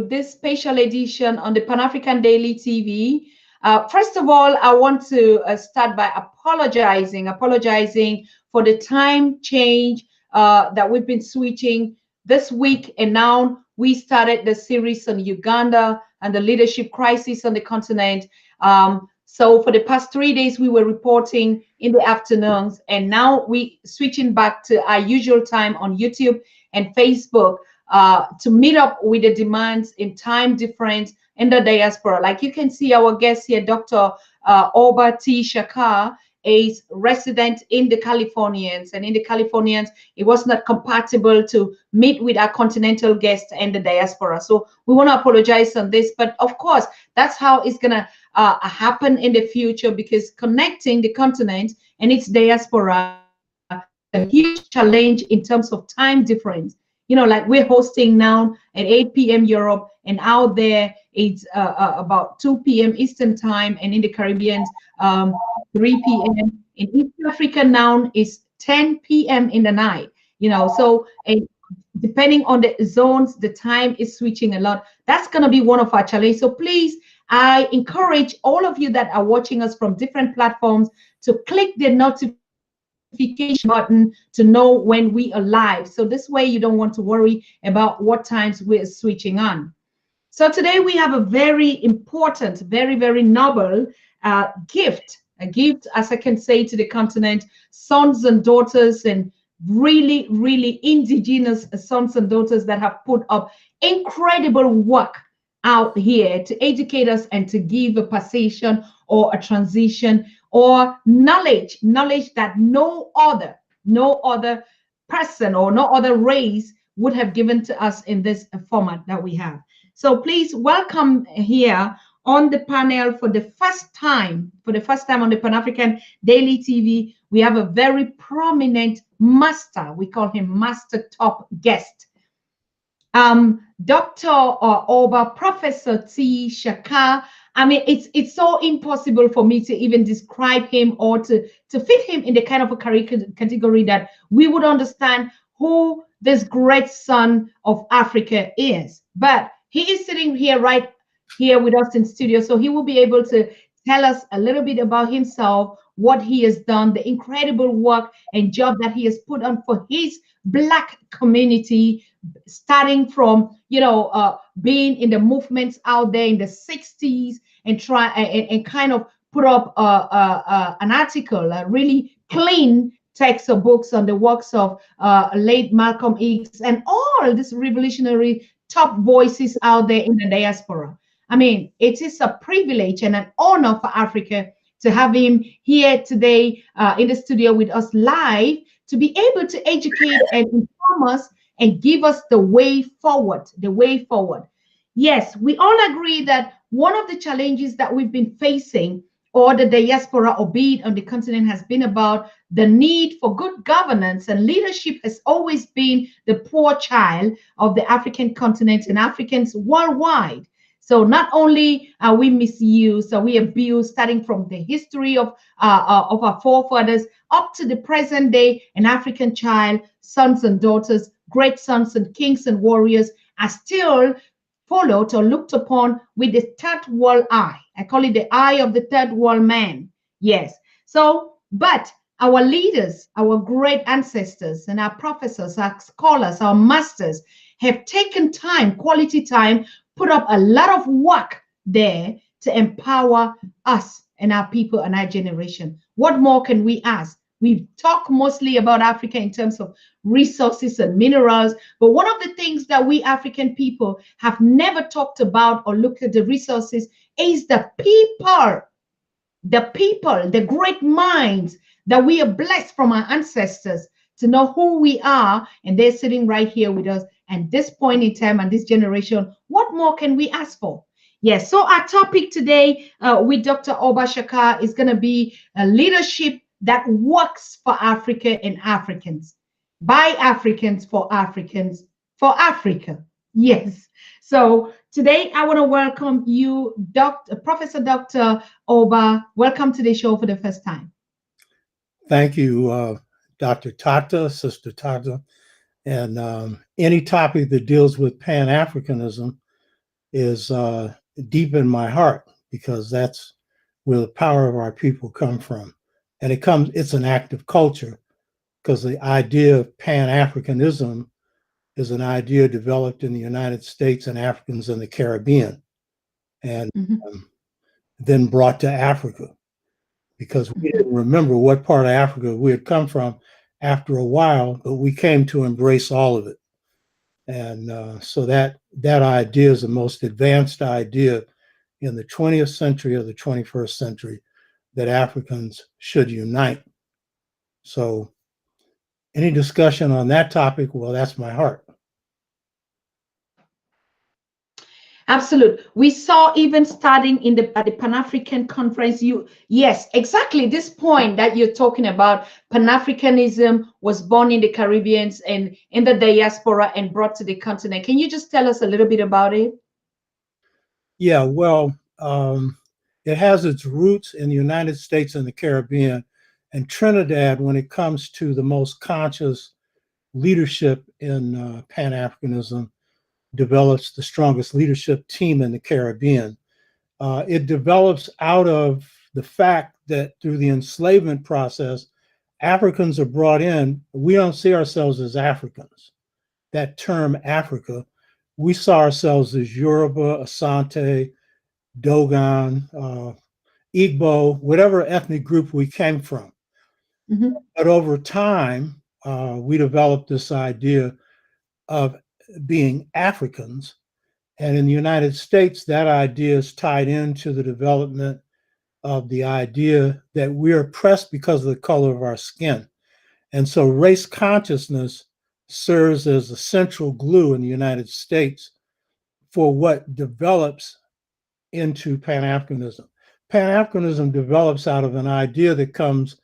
to this special edition on the Pan-African Daily TV. First of all, I want to start by apologizing for the time change that we've been switching this week. And now we started the series on Uganda and the leadership crisis on the continent. So for the past 3 days, we were reporting in the afternoons, and now we switching back to our usual time on YouTube and Facebook to meet up with the demands in time difference in the diaspora. Like you can see our guest here, Dr. OBA T'Shaka, is resident in the Californians, and in the Californians, it was not compatible to meet with our continental guests and the diaspora. So we want to apologize on this, but of course, that's how it's gonna happen in the future, because connecting the continent and its diaspora is a huge challenge in terms of time difference. You know, like we're hosting now at 8 p.m. Europe, and out there it's about 2 p.m. Eastern time, and in the Caribbean, 3 p.m. In East Africa now is 10 p.m. in the night. You know, so depending on the zones, the time is switching a lot. That's going to be one of our challenges. So please, I encourage all of you that are watching us from different platforms to click the notification button to know when we are live. So this way you don't want to worry about what times we're switching on. So today we have a very important, very noble gift, a gift, as I can say, to the continent, sons and daughters, and really indigenous sons and daughters that have put up incredible work out here to educate us and to give a passation or a transition or knowledge that no other person or no other race would have given to us in this format that we have. So please welcome here on the panel for the first time on the Pan-African Daily TV, we have a very prominent master. We call him Master Top Guest. Dr. Oba, Professor T'Shaka. I mean, it's so impossible for me to even describe him or to fit him in the kind of a category that we would understand who this great son of Africa is. But he is sitting here right here with us in studio, so he will be able to tell us a little bit about himself, what he has done, the incredible work and job that he has put on for his Black community, starting from, you know, being in the movements out there in the 60s and try and kind of put up an article, a really clean text or books on the works of late Malcolm X and all these revolutionary top voices out there in the diaspora. I mean, it is a privilege and an honor for Africa to have him here today in the studio with us live, to be able to educate and inform us and give us the way forward, Yes, we all agree that one of the challenges that we've been facing, or the diaspora, or be it on the continent, has been about the need for good governance, and leadership has always been the poor child of the African continent and Africans worldwide. So not only are we misused, or we abused, starting from the history of our forefathers up to the present day, an African child, sons and daughters, great sons and kings and warriors are still followed or looked upon with the third world eye. I call it the eye of the third world man. Yes. So, but our leaders, our great ancestors, and our professors, our scholars, our masters have taken time, quality time, put up a lot of work there to empower us and our people and our generation. What more can we ask? We've talked mostly about Africa in terms of resources and minerals, but one of the things that we African people have never talked about or looked at the resources is the people, the great minds that we are blessed from our ancestors to know who we are, and they're sitting right here with us. And this point in time and this generation, what more can we ask for? Yes, so our topic today with Dr. Oba T'Shaka is going to be a leadership that works for Africa and Africans, by Africans, for Africa. Yes. So today I want to welcome you, Professor Dr. Oba. Welcome to the show for the first time. Thank you, Dr. Tata, Sister Tata. And any topic that deals with Pan-Africanism is deep in my heart, because that's where the power of our people come from. And it's an active culture, because the idea of Pan-Africanism is an idea developed in the United States and Africans in the Caribbean, and then brought to Africa, because we didn't remember what part of Africa we had come from after a while, but we came to embrace all of it. And so that idea is the most advanced idea in the 20th century or the 21st century, that Africans should unite. So any discussion on that topic, well, that's my heart. Absolutely. We saw even starting at the Pan-African conference, yes, exactly this point that you're talking about. Pan-Africanism was born in the Caribbean and in the diaspora and brought to the continent. Can you just tell us a little bit about it? Yeah, well, it has its roots in the United States and the Caribbean. And Trinidad, when it comes to the most conscious leadership in Pan-Africanism, develops the strongest leadership team in the Caribbean. It develops out of the fact that through the enslavement process, Africans are brought in. We don't see ourselves as Africans. That term Africa, we saw ourselves as Yoruba, Asante, Dogon, Igbo, whatever ethnic group we came from. But over time, we developed this idea of being Africans. And in the United States, that idea is tied into the development of the idea that we're oppressed because of the color of our skin. And so race consciousness serves as a central glue in the United States for what develops into Pan-Africanism. Pan-Africanism develops out of an idea that comes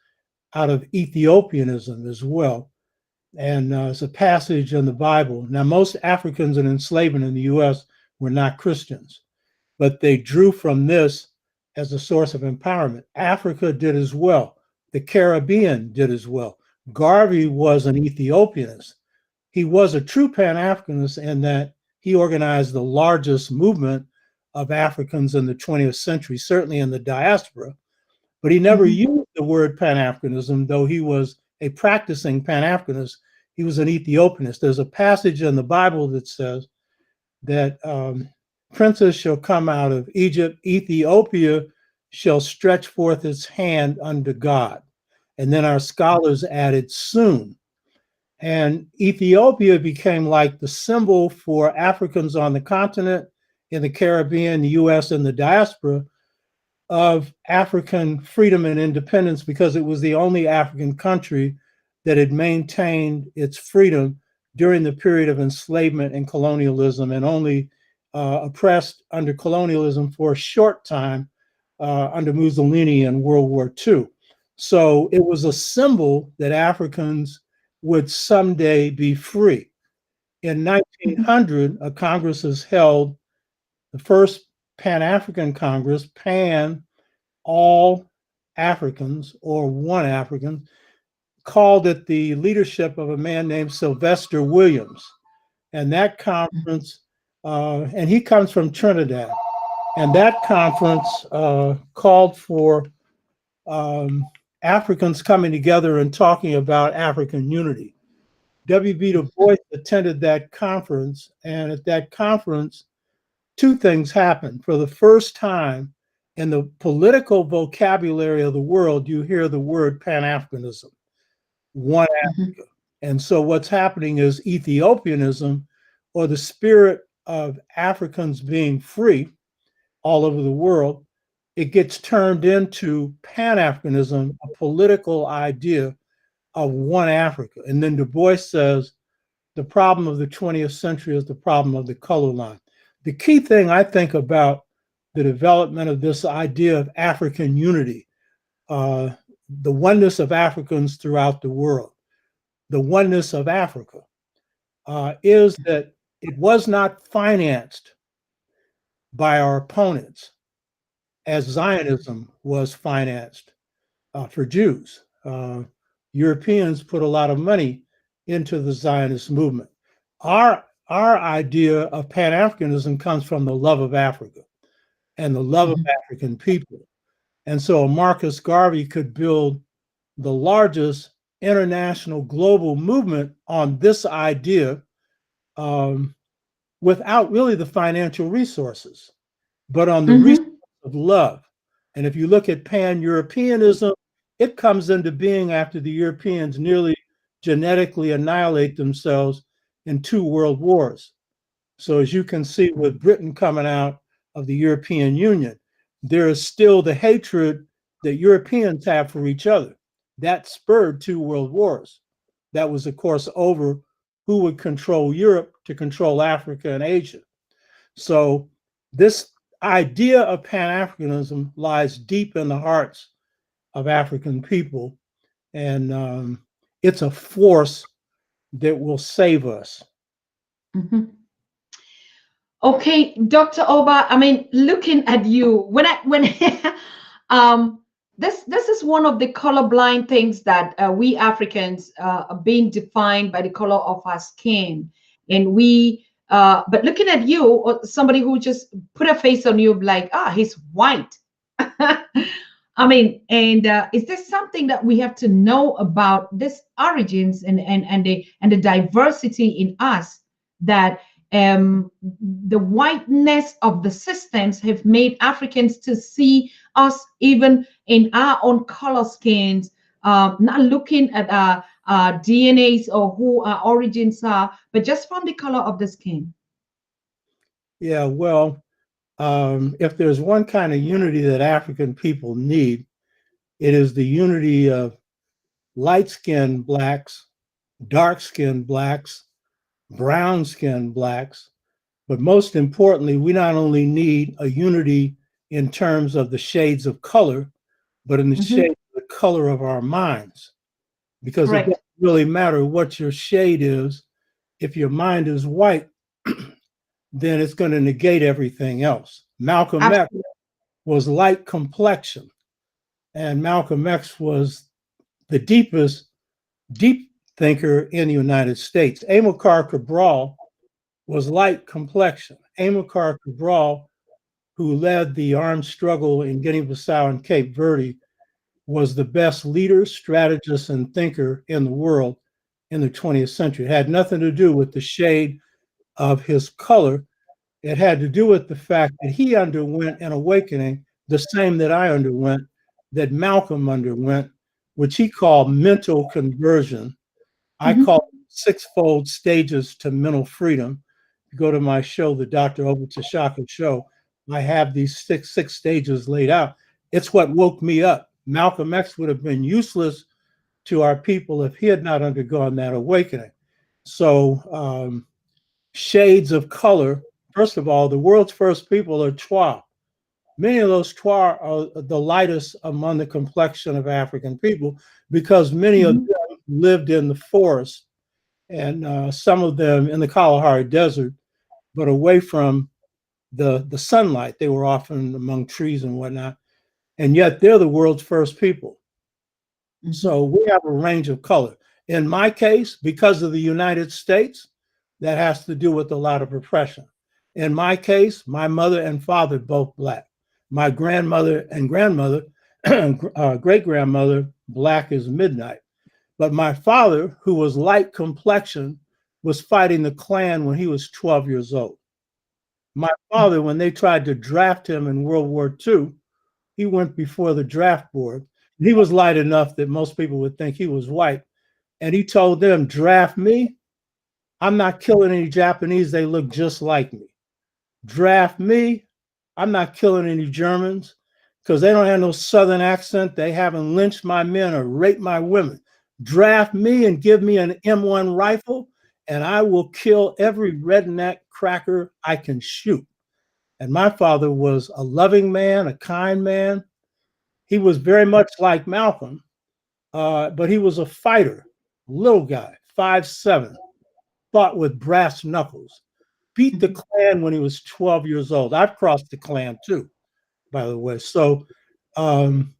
out of Ethiopianism as well. And it's a passage in the Bible. Now, most Africans in enslavement in the US were not Christians, but they drew from this as a source of empowerment. Africa did as well. The Caribbean did as well. Garvey was an Ethiopianist. He was a true Pan-Africanist in that he organized the largest movement of Africans in the 20th century, certainly in the diaspora, but he never used the word Pan-Africanism, though he was a practicing Pan-Africanist. He was an Ethiopianist. There's a passage in the Bible that says that princes shall come out of Egypt, Ethiopia shall stretch forth its hand unto God. And then our scholars added soon. And Ethiopia became like the symbol for Africans on the continent, in the Caribbean, the US, and the diaspora of African freedom and independence, because it was the only African country that had maintained its freedom during the period of enslavement and colonialism, and only oppressed under colonialism for a short time under Mussolini in World War II. So it was a symbol that Africans would someday be free. In 1900, a Congress is held, the first Pan-African Congress, Pan, all Africans or one African, called it the leadership of a man named Sylvester Williams. And that conference, and he comes from Trinidad, and that conference called for Africans coming together and talking about African unity. W.B. Du Bois attended that conference, and at that conference, two things happened. For the first time in the political vocabulary of the world, you hear the word Pan-Africanism, one Africa. And so what's happening is Ethiopianism, or the spirit of Africans being free all over the world, it gets turned into Pan-Africanism, a political idea of one Africa. And then Du Bois says, the problem of the 20th century is the problem of the color line. The key thing I think about the development of this idea of African unity, the oneness of Africans throughout the world, the oneness of Africa, is that it was not financed by our opponents as Zionism was financed for Jews. Europeans put a lot of money into the Zionist movement. Our our idea of Pan-Africanism comes from the love of Africa and the love of Mhm. African people. And so Marcus Garvey could build the largest international global movement on this idea, um, without really the financial resources, but on the resource Mhm. of love. And if you look at pan-Europeanism, it comes into being after the Europeans nearly genetically annihilate themselves in 2 world wars. So as you can see with Britain coming out of the European Union, there is still the hatred that Europeans have for each other. That spurred 2 world wars. That was, of course, over who would control Europe to control Africa and Asia. So this idea of Pan-Africanism lies deep in the hearts of African people, and it's a force that will save us. Mhm. Okay, Dr. Oba, I mean, looking at you, when this is one of the colorblind things that we Africans are being defined by the color of our skin, and we but looking at you, or somebody who just put a face on you like, he's white. I mean, and is there something that we have to know about this origins and the diversity in us that the whiteness of the systems have made Africans to see us even in our own color skins, not looking at our DNAs or who our origins are, but just from the color of the skin. Yeah, well, if there's one kind of unity that African people need, it is the unity of light-skinned blacks, dark-skinned blacks, brown-skinned blacks. But most importantly, we not only need a unity in terms of the shades of color, but in the Mhm. shade of the color of our minds. Because it doesn't Correct. really matter what your shade is. If your mind is white, then it's going to negate everything else. Malcolm X Absolutely. was light complexion, and Malcolm X was the deep thinker in the United States. Amilcar Cabral was light complexion. Amilcar Cabral, who led the armed struggle in Guinea-Bissau and Cape Verde, was the best leader, strategist, and thinker in the world in the 20th century. It had nothing to do with the shade of his color. It had to do with the fact that he underwent an awakening, the same that I underwent, that Malcolm underwent, which he called mental conversion. I call Mhm. it sixfold stages to mental freedom. If you go to my show, the Dr. OBA T'Shaka show, I have these six stages laid out. It's what woke me up. Malcolm X would have been useless to our people if he had not undergone that awakening. So, shades of color. First of all, the world's first people are Twa. Many of those Twa are the lightest among the complexion of African people because many of Mhm. them lived in the forest and some of them in the Kalahari Desert, but away from the sunlight. They were often among trees and whatnot. And yet they're the world's first people. Mhm. So we have a range of color. In my case, because of the United States, that has to do with a lot of repression. In my case, my mother and father both black. My grandmother and grandmother, great grandmother, black as midnight. But my father, who was light complexion, was fighting the Klan when he was 12 years old. My father, when they tried to draft him in World War II, he went before the draft board. He was light enough that most people would think he was white. And he told them, draft me. I'm not killing any Japanese. They look just like me. Draft me. I'm not killing any Germans because they don't have no Southern accent. They haven't lynched my men or raped my women. Draft me and give me an M1 rifle, and I will kill every redneck cracker I can shoot. And my father was a loving man, a kind man. He was very much like Malcolm, but he was a fighter, little guy, 5'7", fought with brass knuckles, beat the Mhm. Klan when he was 12 years old. I've crossed the Klan too, by the way. So um,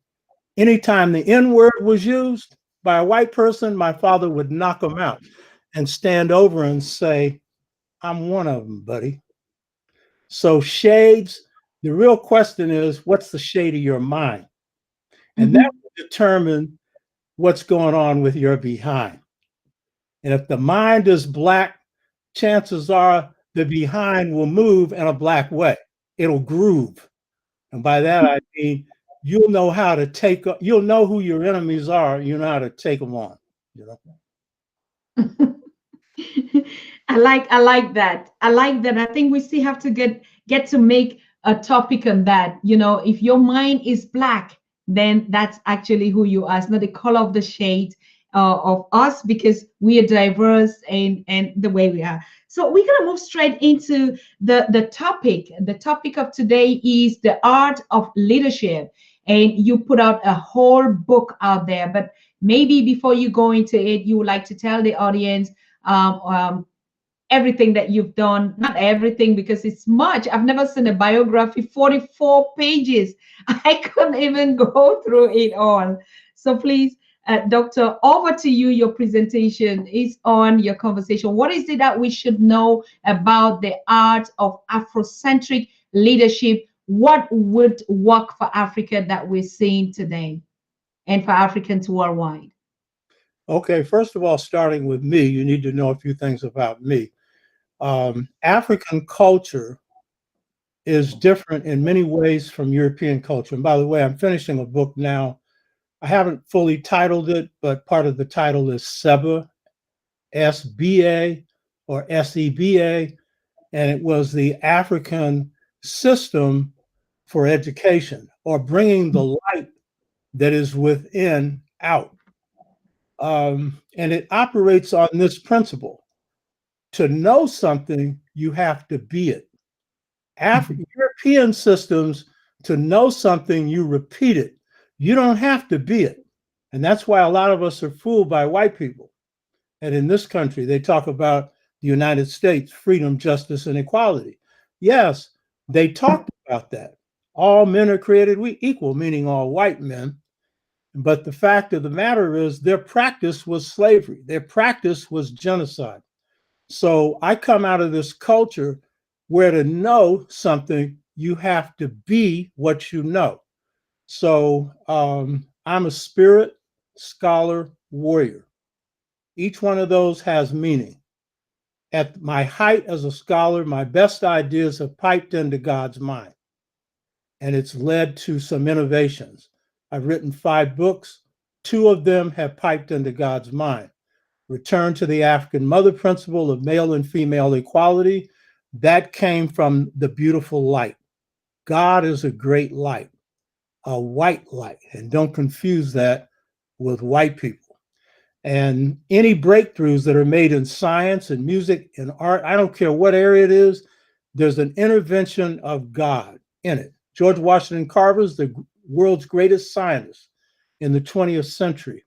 anytime the N word was used by a white person, my father would knock him out and stand over and say, I'm one of them, buddy. So shades, the real question is, what's the shade of your mind? And that will determine what's going on with your behind. And if the mind is black, chances are the behind will move in a black way. It'll groove. And by that, I mean, you'll know how to you'll know who your enemies are. You know how to take them on, you know? I like that. I like that. I think we still have to get to make a topic on that. You know, if your mind is black, then that's actually who you are. It's not the color of the shade of us, because we are diverse and the way we are. So we're gonna move straight into the topic. The topic of today is the art of leadership, and you put out a whole book out there. But maybe before you go into it, you would like to tell the audience um, um, everything that you've done. Not everything, because it's much. I've never seen a biography, 44 pages. I couldn't even go through it all. So please, Doctor, over to you. Your presentation is on, your conversation. What is it that we should know about the art of Afrocentric leadership? What would work for Africa that we're seeing today and for Africans worldwide? Okay, first of all, starting with me, you need to know a few things about me. African culture is different in many ways from European culture. And by the way, I'm finishing a book now. I haven't fully titled it, but part of the title is SEBA, SBA or SEBA, and it was the African system for education, or bringing the light that is within out. And it operates on this principle. To know something, you have to be it. European systems, to know something, you repeat it. You don't have to be it. And that's why a lot of us are fooled by white people. And in this country, they talk about the United States, freedom, justice, and equality. Yes, they talked about that. All men are created equal, meaning all white men. But the fact of the matter is, their practice was slavery. Their practice was genocide. So I come out of this culture where to know something, you have to be what you know. So I'm a spirit, scholar, warrior. Each one of those has meaning. At my height as a scholar, my best ideas have piped into God's mind, and it's led to some innovations. I've written 5 books. 2 of them have piped into God's mind. Return to the African mother principle of male and female equality. That came from the beautiful light. God is a great light, a white light, and don't confuse that with white people. And any breakthroughs that are made in science and music and art, I don't care what area it is, there's an intervention of God in it. George Washington Carver is the world's greatest scientist in the 20th century.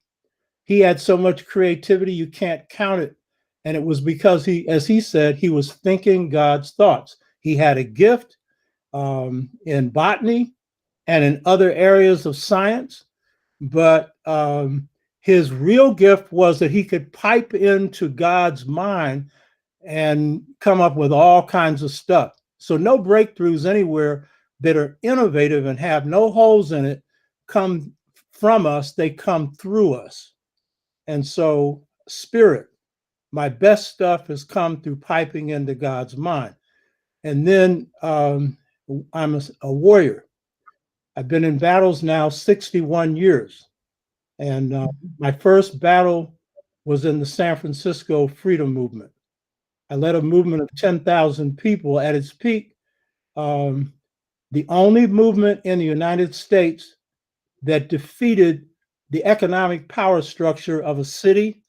He had so much creativity, you can't count it. And it was because he, as he said, he was thinking God's thoughts. He had a gift in botany and in other areas of science, but his real gift was that he could pipe into God's mind and come up with all kinds of stuff. So no breakthroughs anywhere that are innovative and have no holes in it come from us, they come through us. And so spirit, my best stuff has come through piping into God's mind. And then I'm a warrior. I've been in battles now 61 years. And my first battle was in the San Francisco Freedom Movement. I led a movement of 10,000 people at its peak. The only movement in the United States that defeated the economic power structure of a city,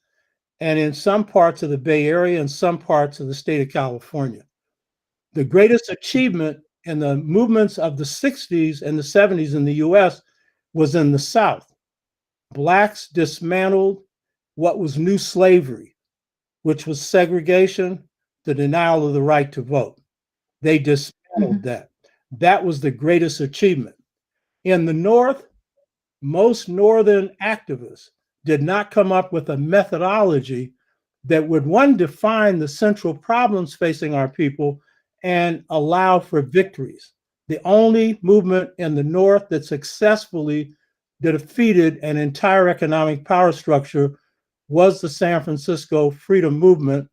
and in some parts of the Bay Area and some parts of the state of California. The greatest achievement in the movements of the 60s and the 70s in the US was in the South. Blacks dismantled what was new slavery, which was segregation, the denial of the right to vote. They dismantled that. That was the greatest achievement. In the North, most Northern activists did not come up with a methodology that would, one, define the central problems facing our people and allow for victories. The only movement in the North that successfully defeated an entire economic power structure was the San Francisco Freedom Movement.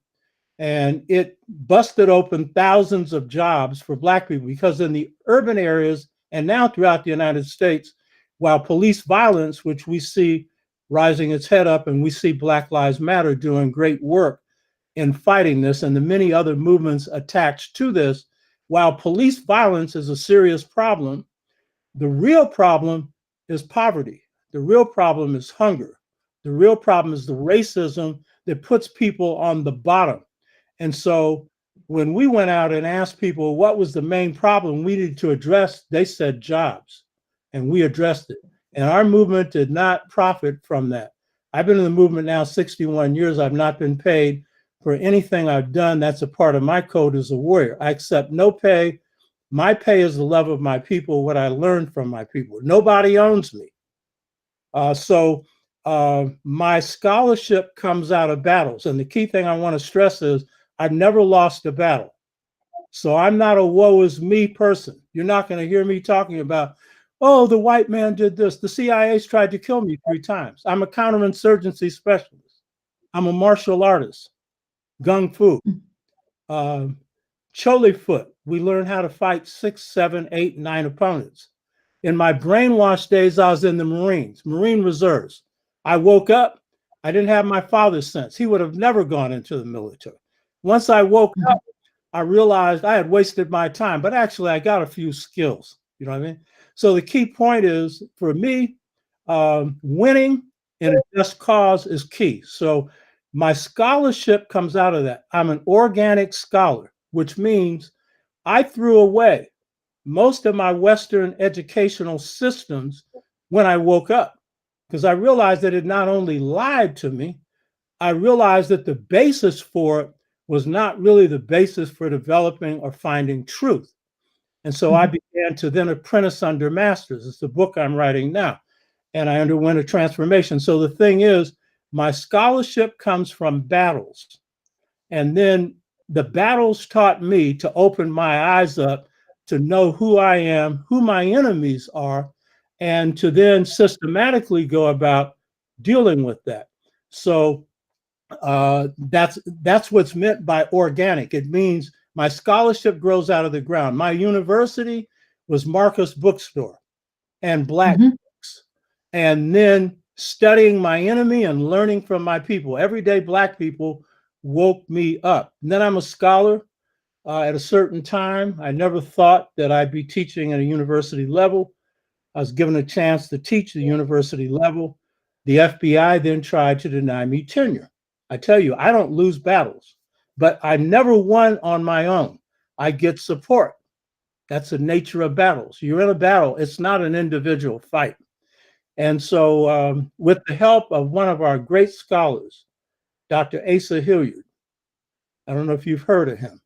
And it busted open thousands of jobs for Black people, because in the urban areas and now throughout the United States, while police violence, which we see rising its head up, and we see Black Lives Matter doing great work in fighting this, and the many other movements attached to this, while police violence is a serious problem, the real problem is poverty. The real problem is hunger. The real problem is the racism that puts people on the bottom. And so when we went out and asked people what was the main problem we needed to address, they said jobs, and we addressed it. And our movement did not profit from that. I've been in the movement now 61 years. I've not been paid for anything I've done. That's a part of my code as a warrior. I accept no pay. My pay is the love of my people, what I learned from my people. Nobody owns me. So my scholarship comes out of battles. And the key thing I want to stress is I've never lost a battle. So I'm not a woe is me person. You're not going to hear me talking about, oh, the white man did this. The CIA's tried to kill me 3 times. I'm a counterinsurgency specialist. I'm a martial artist. Gung Fu. Chole foot. We learned how to fight 6, 7, 8, 9 opponents. In my brainwashed days, I was in the Marines, Marine Reserves. I woke up. I didn't have my father's sense. He would have never gone into the military. Once I woke up, I realized I had wasted my time, but actually I got a few skills. You know what I mean? So the key point is, for me, winning in a just cause is key. So my scholarship comes out of that. I'm an organic scholar, which means I threw away most of my Western educational systems when I woke up, because I realized that it not only lied to me, I realized that the basis for it was not really the basis for developing or finding truth. And so I began to then apprentice under masters. It's the book I'm writing now. And I underwent a transformation. So the thing is, my scholarship comes from battles. And then the battles taught me to open my eyes up to know who I am, who my enemies are, and to then systematically go about dealing with that. So that's what's meant by organic. It means my scholarship grows out of the ground. My university was Marcus Bookstore and Black books, and then studying my enemy and learning from my people. Everyday Black people woke me up. And then I'm a scholar. At a certain time, I never thought that I'd be teaching at a university level. I was given a chance to teach the university level. The FBI then tried to deny me tenure. I tell you, I don't lose battles, but I never won on my own. I get support. That's the nature of battles. You're in a battle. It's not an individual fight. And so with the help of one of our great scholars, Dr. Asa Hilliard, I don't know if you've heard of him.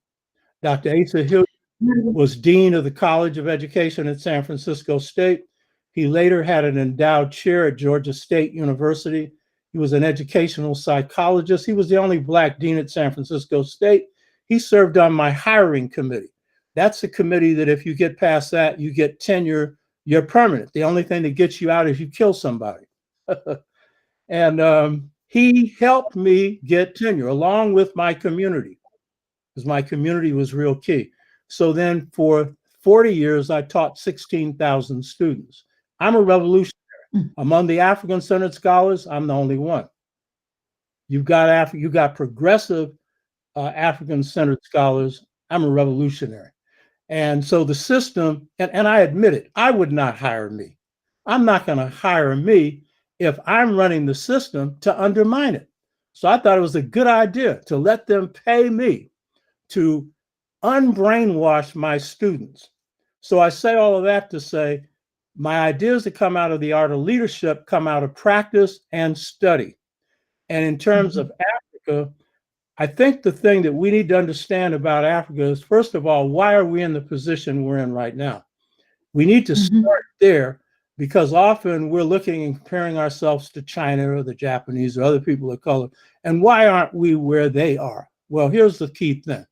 Dr. Asa Hilliard was Dean of the College of Education at San Francisco State. He later had an endowed chair at Georgia State University. He was an educational psychologist. He was the only Black dean at San Francisco State. He served on my hiring committee. That's a committee that if you get past that, you get tenure, you're permanent. The only thing that gets you out is you kill somebody. And he helped me get tenure along with my community, because my community was real key. So then for 40 years, I taught 16,000 students. I'm a revolutionary. Among the African-centered scholars, I'm the only one. You've got progressive African-centered scholars. I'm a revolutionary. And so the system, and I admit it, I would not hire me. I'm not going to hire me if I'm running the system to undermine it. So I thought it was a good idea to let them pay me to unbrainwash my students. So I say all of that to say, my ideas that come out of the art of leadership come out of practice and study. And in terms of Africa, I think the thing that we need to understand about Africa is, first of all, why are we in the position we're in right now? We need to start there, because often we're looking and comparing ourselves to China or the Japanese or other people of color. And why aren't we where they are? Well, here's the key thing.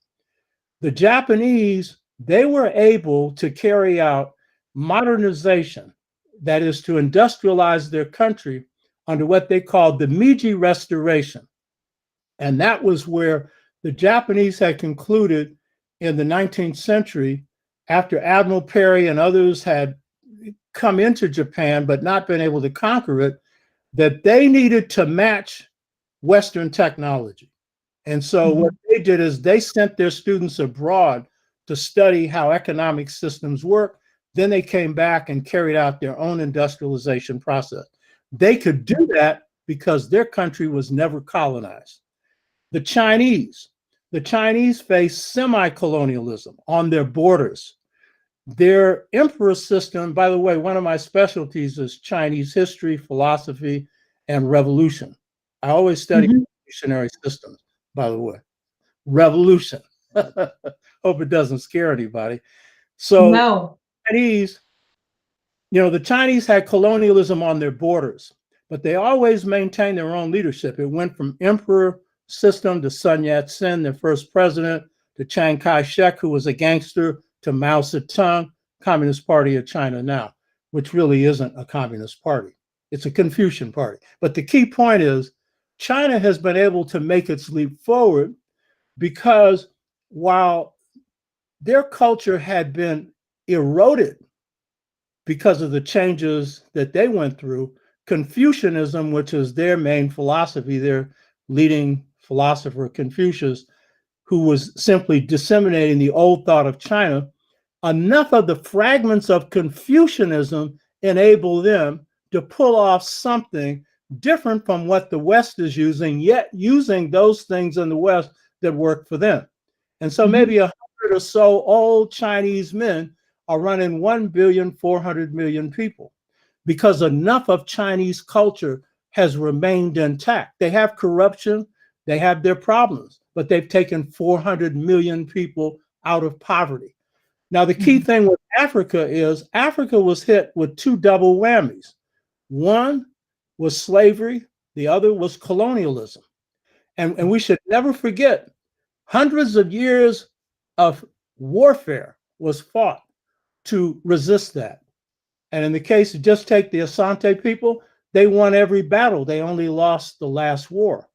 The Japanese, they were able to carry out modernization, that is to industrialize their country under what they called the Meiji Restoration. And that was where the Japanese had concluded in the 19th century, after Admiral Perry and others had come into Japan but not been able to conquer it, that they needed to match Western technology. And so what they did is they sent their students abroad to study how economic systems work. Then they came back and carried out their own industrialization process. They could do that because their country was never colonized. The Chinese face semi-colonialism on their borders. Their emperor system, by the way, one of my specialties is Chinese history, philosophy, and revolution. I always study revolutionary systems, by the way. Revolution. Hope it doesn't scare anybody. So No. Chinese, the Chinese had colonialism on their borders, but they always maintained their own leadership. It went from emperor system to Sun Yat-sen, their first president, to Chiang Kai-shek, who was a gangster, to Mao Zedong, Communist Party of China now, which really isn't a communist party. It's a Confucian party. But the key point is China has been able to make its leap forward because while their culture had been eroded because of the changes that they went through, Confucianism, which is their main philosophy, their leading philosopher, Confucius, who was simply disseminating the old thought of China, enough of the fragments of Confucianism enable them to pull off something different from what the West is using, yet using those things in the West that work for them. And so maybe 100 or so old Chinese men are running 1,400,000,000 people because enough of Chinese culture has remained intact. They have corruption, they have their problems, but they've taken 400 million people out of poverty. Now, the key thing with Africa is Africa was hit with two double whammies. One was slavery, the other was colonialism. And we should never forget, hundreds of years of warfare was fought to resist that. And in the case of just take the Asante people, they won every battle. They only lost the last war,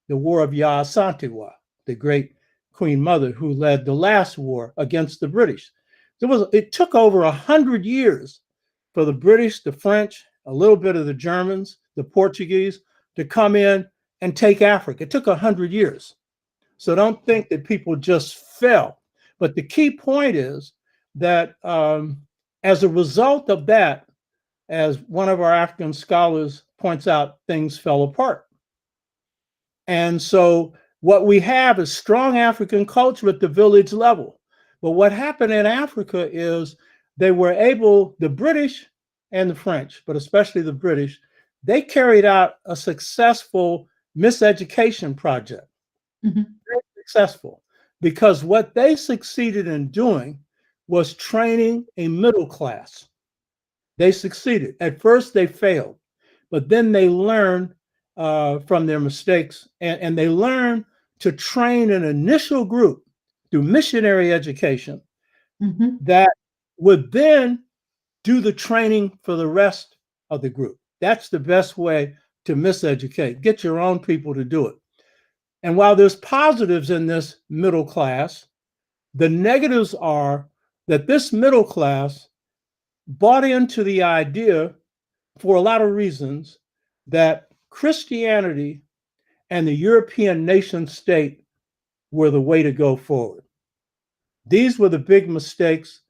the War of Ya Asantewa, the great Queen Mother who led the last war against the British. It took over 100 years for the British, the French, a little bit of the Germans, the Portuguese to come in and take Africa. It took 100 years. So don't think that people just fell. But the key point is that as a result of that, as one of our African scholars points out, things fell apart. And so what we have is strong African culture at the village level. But what happened in Africa is they were able, the British and the French, but especially the British, they carried out a successful miseducation project. Very successful, because what they succeeded in doing was training a middle class. They succeeded. At first, they failed, but then they learned from their mistakes, and they learned to train an initial group through missionary education that would then do the training for the rest of the group. That's the best way to miseducate. Get your own people to do it. And while there's positives in this middle class, the negatives are that this middle class bought into the idea, for a lot of reasons, that Christianity and the European nation state were the way to go forward. These were the big mistakes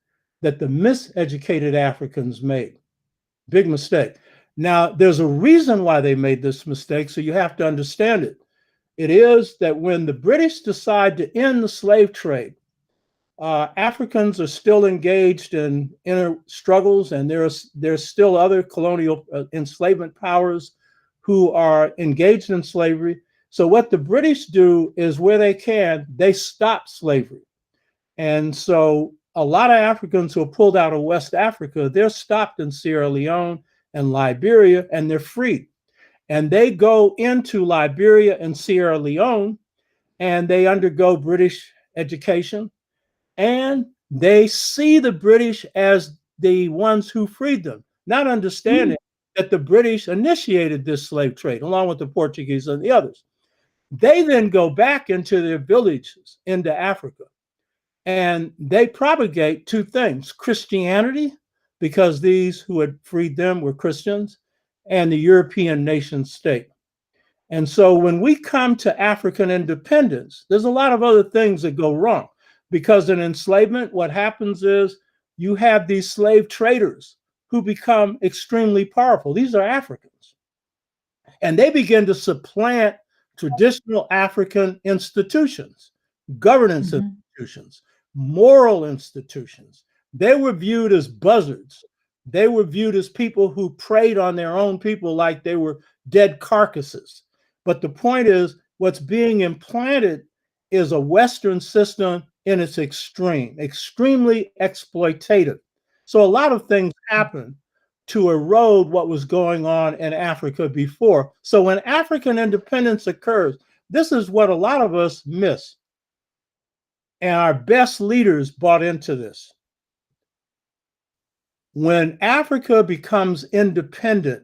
that the miseducated Africans made. Big mistake. Now, there's a reason why they made this mistake, so you have to understand it. It is that when the British decide to end the slave trade, Africans are still engaged in inner struggles, and there's still other colonial enslavement powers who are engaged in slavery. So what the British do is, where they can, they stop slavery. And so a lot of Africans who are pulled out of West Africa, they're stopped in Sierra Leone and Liberia, and they're freed. And they go into Liberia and Sierra Leone, and they undergo British education, and they see the British as the ones who freed them, not understanding that the British initiated this slave trade along with the Portuguese and the others. They then go back into their villages into Africa, and they propagate two things: Christianity, because these who had freed them were Christians, and the European nation state. And so when we come to African independence, there's a lot of other things that go wrong, because in enslavement, what happens is you have these slave traders who become extremely powerful. These are Africans, and they begin to supplant traditional African institutions, governance institutions, moral institutions. They were viewed as buzzards. They were viewed as people who preyed on their own people like they were dead carcasses. But the point is, what's being implanted is a Western system in its extreme, extremely exploitative. So a lot of things happen to erode what was going on in Africa before. So when African independence occurs, this is what a lot of us miss. And our best leaders bought into this. When Africa becomes independent,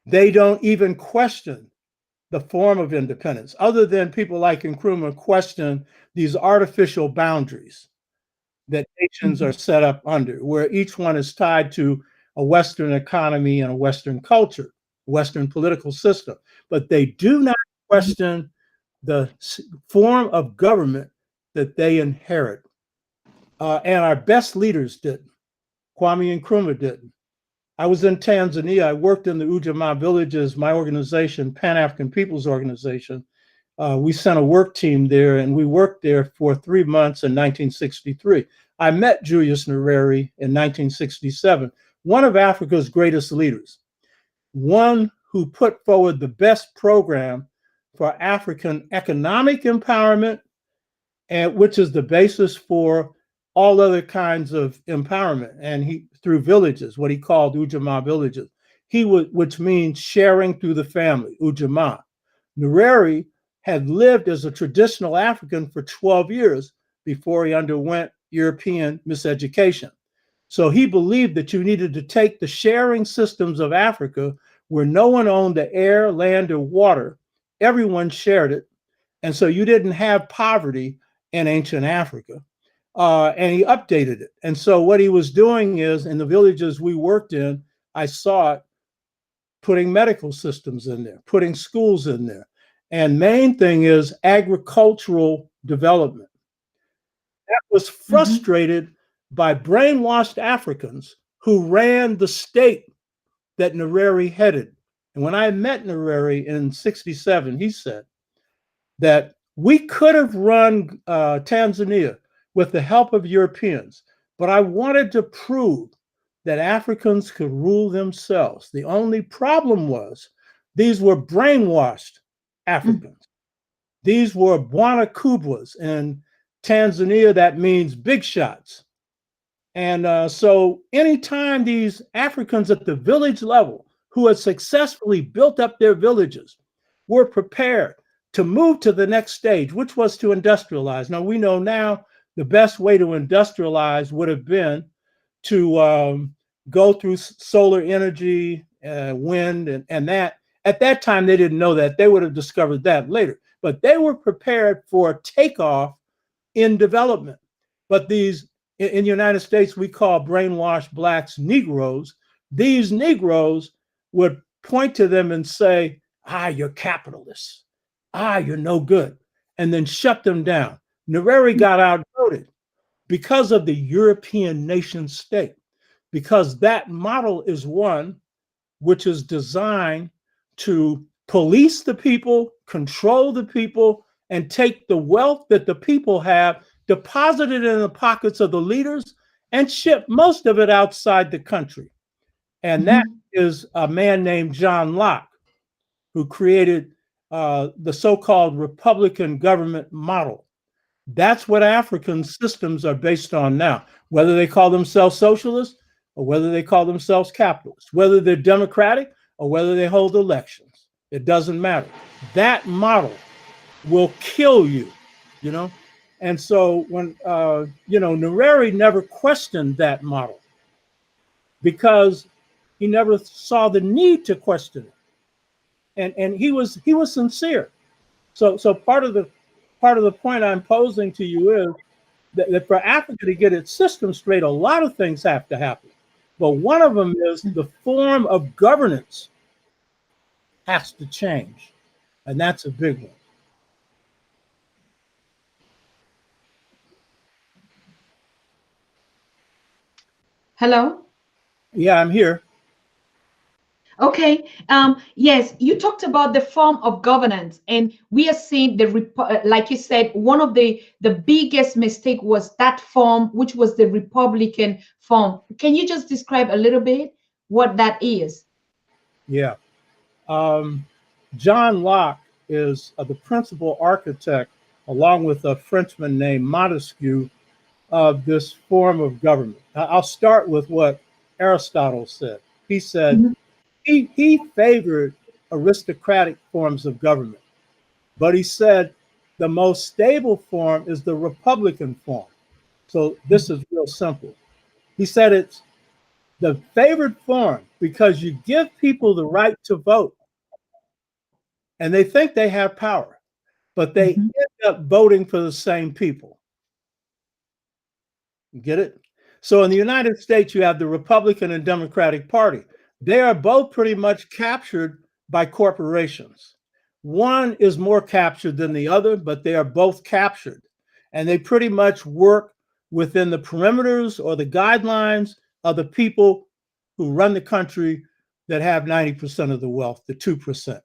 they don't even question the form of independence, other than people like Nkrumah question these artificial boundaries that nations are set up under, where each one is tied to a Western economy and a Western culture, Western political system. But they do not question the form of government that they inherit. And our best leaders didn't. Kwame Nkrumah didn't. I was in Tanzania. I worked in the Ujamaa villages, my organization, Pan-African People's Organization. We sent a work team there, and we worked there for 3 months in 1963. I met Julius Nyerere in 1967, one of Africa's greatest leaders, one who put forward the best program for African economic empowerment, and which is the basis for all other kinds of empowerment. And he, through villages, what he called Ujamaa villages, which means sharing through the family, Ujamaa. Nyerere had lived as a traditional African for 12 years before he underwent European miseducation. So he believed that you needed to take the sharing systems of Africa, where no one owned the air, land, or water. Everyone shared it. And so you didn't have poverty in ancient Africa. And he updated it. And so what he was doing is, in the villages we worked in, I saw it, putting medical systems in there, putting schools in there. And main thing is agricultural development. That was frustrated by brainwashed Africans who ran the state that Nyerere headed. And when I met Nyerere in 67, he said that we could have run Tanzania with the help of Europeans, but I wanted to prove that Africans could rule themselves. The only problem was these were brainwashed Africans. These were Bwana Kubwas. In Tanzania, that means big shots. And so anytime these Africans at the village level who had successfully built up their villages were prepared to move to the next stage, which was to industrialize. Now, we know now the best way to industrialize would have been to go through solar energy, wind, and that. At that time, they didn't know that. They would have discovered that later. But they were prepared for takeoff in development. But these, in the United States, we call brainwashed blacks Negroes. These Negroes would point to them and say, you're capitalists. You're no good. And then shut them down. Nyerere got outvoted because of the European nation state, because that model is one which is designed to police the people, control the people, and take the wealth that the people have, deposit it in the pockets of the leaders, and ship most of it outside the country. And that is a man named John Locke, who created the so-called Republican government model. That's what African systems are based on now. Whether they call themselves socialists or whether they call themselves capitalists, whether they're democratic or whether they hold elections. It doesn't matter. That model will kill you, you know? And so when, Nyerere never questioned that model because he never saw the need to question it. And he was sincere. So part of the point I'm posing to you is that for Africa to get its system straight, a lot of things have to happen. But one of them is the form of governance has to change. And that's a big one. Hello? Yeah, I'm here. Okay. Yes, you talked about the form of governance, and we are seeing like you said, one of the biggest mistake was that form, which was the Republican form. Can you just describe a little bit what that is? Yeah. John Locke is the principal architect, along with a Frenchman named Montesquieu, of this form of government. I'll start with what Aristotle said. He said he favored aristocratic forms of government, but he said the most stable form is the Republican form. So this is real simple. He said it's the favored form because you give people the right to vote and they think they have power, but they end up voting for the same people. Get it? So in the United States, you have the Republican and Democratic Party. They are both pretty much captured by corporations. One is more captured than the other, but they are both captured. And they pretty much work within the perimeters or the guidelines of the people who run the country that have 90% of the wealth, the 2%.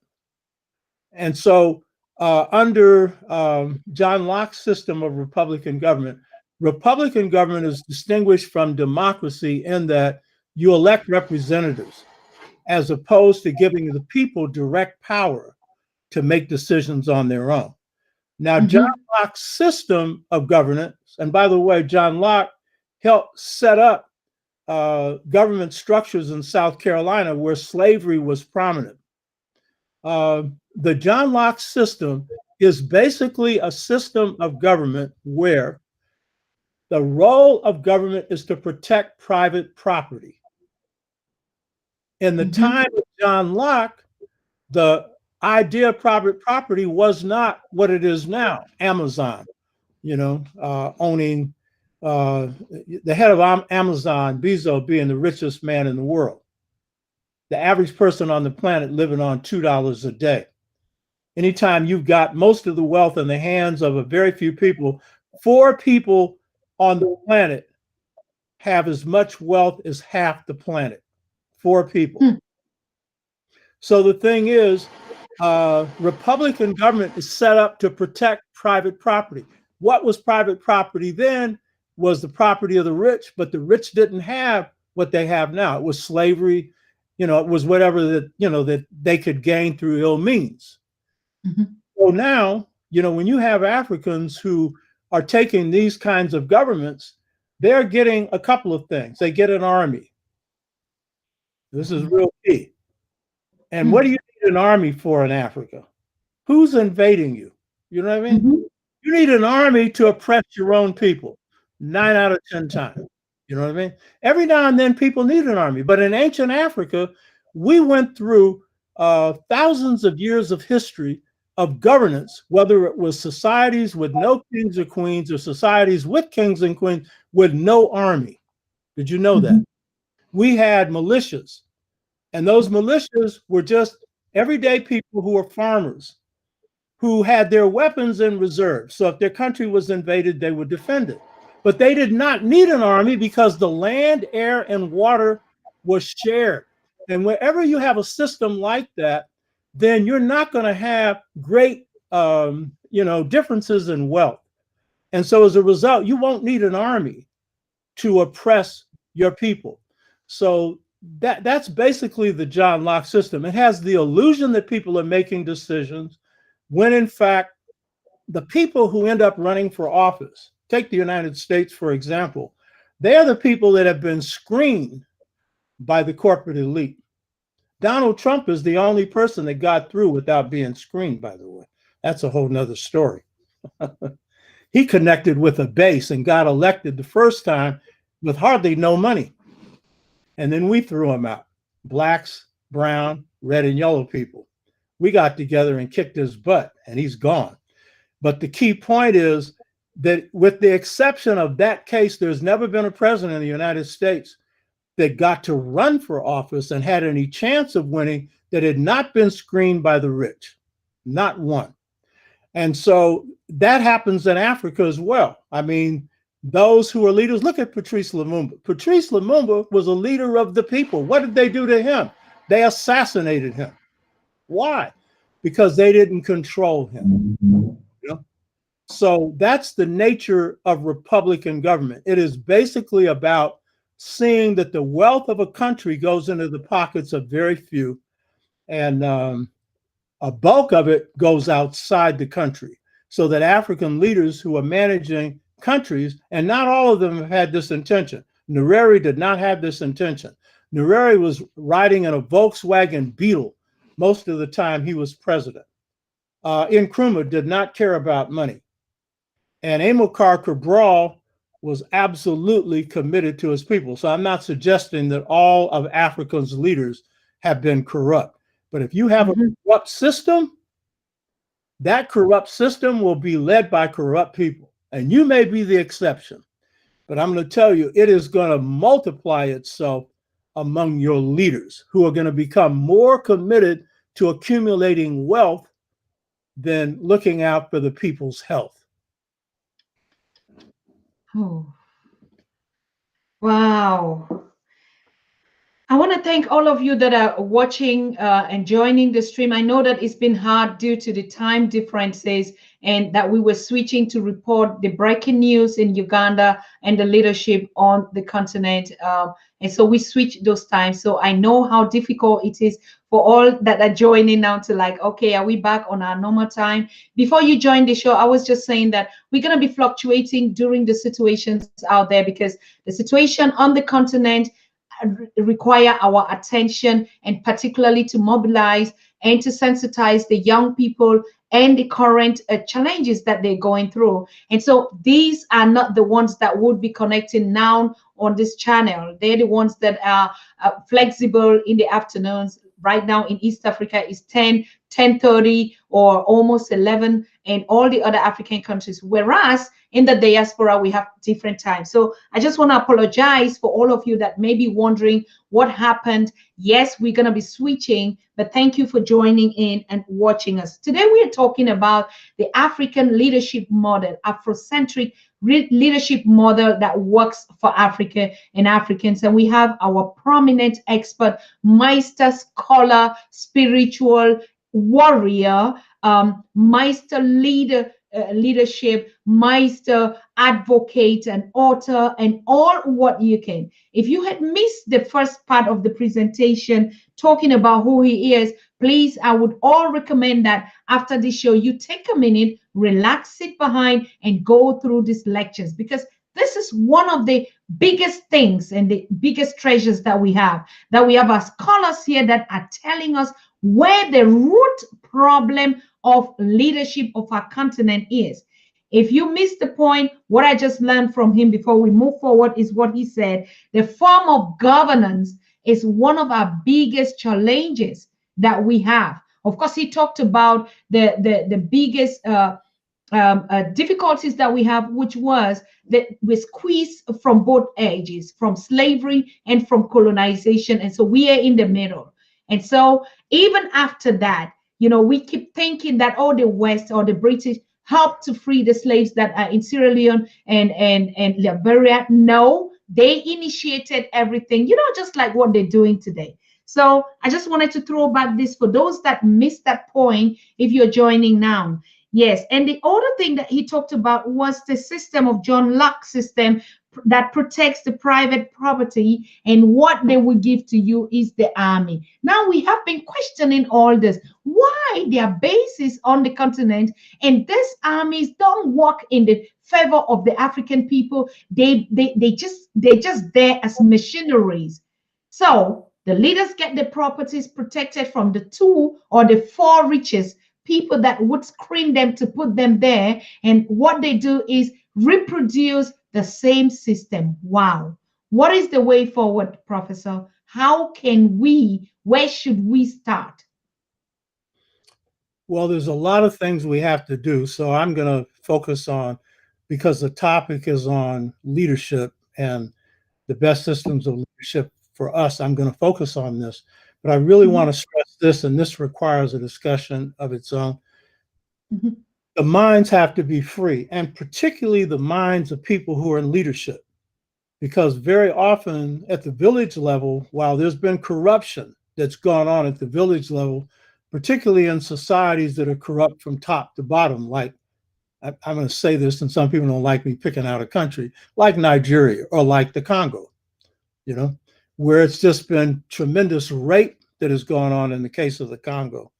And so under John Locke's system of Republican government is distinguished from democracy in that you elect representatives as opposed to giving the people direct power to make decisions on their own. Now, John Locke's system of governance, and by the way, John Locke helped set up government structures in South Carolina where slavery was prominent. The John Locke system is basically a system of government where the role of government is to protect private property. In the time of John Locke, the idea of private property was not what it is now. Amazon, owning the head of Amazon, Bezos, being the richest man in the world. The average person on the planet living on $2 a day. Anytime you've got most of the wealth in the hands of a very few people, 4 people on the planet have as much wealth as half the planet. 4 people. So the thing is, Republican government is set up to protect private property. What was private property then was the property of the rich, but the rich didn't have what they have now. It was slavery, it was whatever that they could gain through ill means. So now, when you have Africans who are taking these kinds of governments, they're getting a couple of things. They get an army. This is real key. And what do you need an army for in Africa? Who's invading you? You know what I mean? You need an army to oppress your own people 9 out of 10 times. You know what I mean? Every now and then people need an army. But in ancient Africa, we went through thousands of years of history of governance, whether it was societies with no kings or queens or societies with kings and queens with no army. Did you know that? We had militias, and those militias were just everyday people who were farmers, who had their weapons in reserve. So if their country was invaded, they would defend it. But they did not need an army because the land, air, and water was shared. And wherever you have a system like that, then you're not going to have great, differences in wealth. And so as a result, you won't need an army to oppress your people. So that's basically the John Locke system. It has the illusion that people are making decisions when in fact, the people who end up running for office, take the United States, for example, they're the people that have been screened by the corporate elite. Donald Trump is the only person that got through without being screened, by the way. That's a whole nother story. He connected with a base and got elected the first time with hardly no money. And then we threw him out. Blacks, brown, red, and yellow people. We got together and kicked his butt, and he's gone. But the key point is that with the exception of that case, there's never been a president in the United States that got to run for office and had any chance of winning that had not been screened by the rich. Not one. And so that happens in Africa as well. I mean, those who are leaders, look at Patrice Lumumba. Patrice Lumumba was a leader of the people. What did they do to him? They assassinated him. Why? Because they didn't control him. You know? So that's the nature of Republican government. It is basically about seeing that the wealth of a country goes into the pockets of very few, and a bulk of it goes outside the country, so that African leaders who are managing countries, and not all of them have had this intention. Nyerere did not have this intention. Nyerere was riding in a Volkswagen Beetle most of the time he was president. Nkrumah did not care about money. And Amilcar Cabral was absolutely committed to his people. So I'm not suggesting that all of Africa's leaders have been corrupt. But if you have a corrupt system, that corrupt system will be led by corrupt people. And you may be the exception. But I'm going to tell you, it is going to multiply itself among your leaders who are going to become more committed to accumulating wealth than looking out for the people's health. Oh, wow. I want to thank all of you that are watching and joining the stream. I know that it's been hard due to the time differences and that we were switching to report the breaking news in Uganda and the leadership on the continent. And so we switched those times. So I know how difficult it is for all that are joining now to like, okay, are we back on our normal time? Before you joined the show, I was just saying that we're going to be fluctuating during the situations out there because the situation on the continent require our attention, and particularly to mobilize and to sensitize the young people and the current challenges that they're going through. And so these are not the ones that would be connecting now on this channel. They're the ones that are flexible in the afternoons. Right now in East Africa is 10:30 or almost 11, and all the other African countries. Whereas in the diaspora, we have different times. So I just want to apologize for all of you that may be wondering what happened. Yes, we're going to be switching, but thank you for joining in and watching us. Today, we are talking about the African leadership model, Afrocentric leadership model that works for Africa and Africans. And we have our prominent expert, Meister, scholar, spiritual warrior, Meister leader, leadership, Meister, advocate, and author, and all what you can. If you had missed the first part of the presentation talking about who he is, please, I would all recommend that after this show, you take a minute, relax, sit behind, and go through these lectures, because this is one of the biggest things and the biggest treasures that we have our scholars here that are telling us where the root problem of leadership of our continent is. If you missed the point, what I just learned from him before we move forward is what he said. The form of governance is one of our biggest challenges that we have. Of course, he talked about the biggest difficulties that we have, which was that we squeezed from both edges, from slavery and from colonization. And so we are in the middle. And so even after that, you know, we keep thinking that, oh, the West or the British helped to free the slaves that are in Sierra Leone and Liberia. No, they initiated everything, you know, just like what they're doing today. So I just wanted to throw back this for those that missed that point if you're joining now. Yes, and the other thing that he talked about was the system of John Locke's system that protects the private property, and what they will give to you is the army. Now we have been questioning all this, why their bases on the continent and these armies don't work in the favor of the African people. They're just there as missionaries. So the leaders get the properties protected from the two or the four richest people that would screen them to put them there. And what they do is reproduce the same system. Wow. What is the way forward, Professor? How can we, where should we start? Well, there's a lot of things we have to do. So I'm going to focus on, because the topic is on leadership and the best systems of leadership for us, I'm going to focus on this. But I really want to stress this, and this requires a discussion of its own. The minds have to be free, and particularly the minds of people who are in leadership. Because very often at the village level, while there's been corruption that's gone on at the village level, particularly in societies that are corrupt from top to bottom, like I'm going to say this, and some people don't like me picking out a country, like Nigeria or like the Congo, you know, where it's just been tremendous rape that has gone on in the case of the Congo.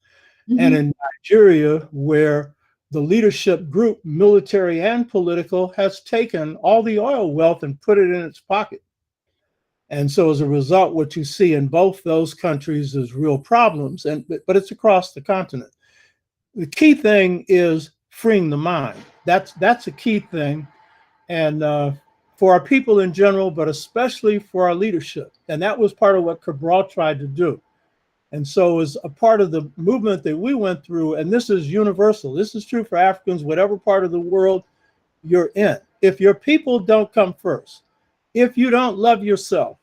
And in Nigeria, where the leadership group, military and political, has taken all the oil wealth and put it in its pocket. And so as a result, what you see in both those countries is real problems, but it's across the continent. The key thing is freeing the mind. That's a key thing. And for our people in general, but especially for our leadership. And that was part of what Cabral tried to do. And so as a part of the movement that we went through, and this is universal, this is true for Africans, whatever part of the world you're in. If your people don't come first, if you don't love yourself,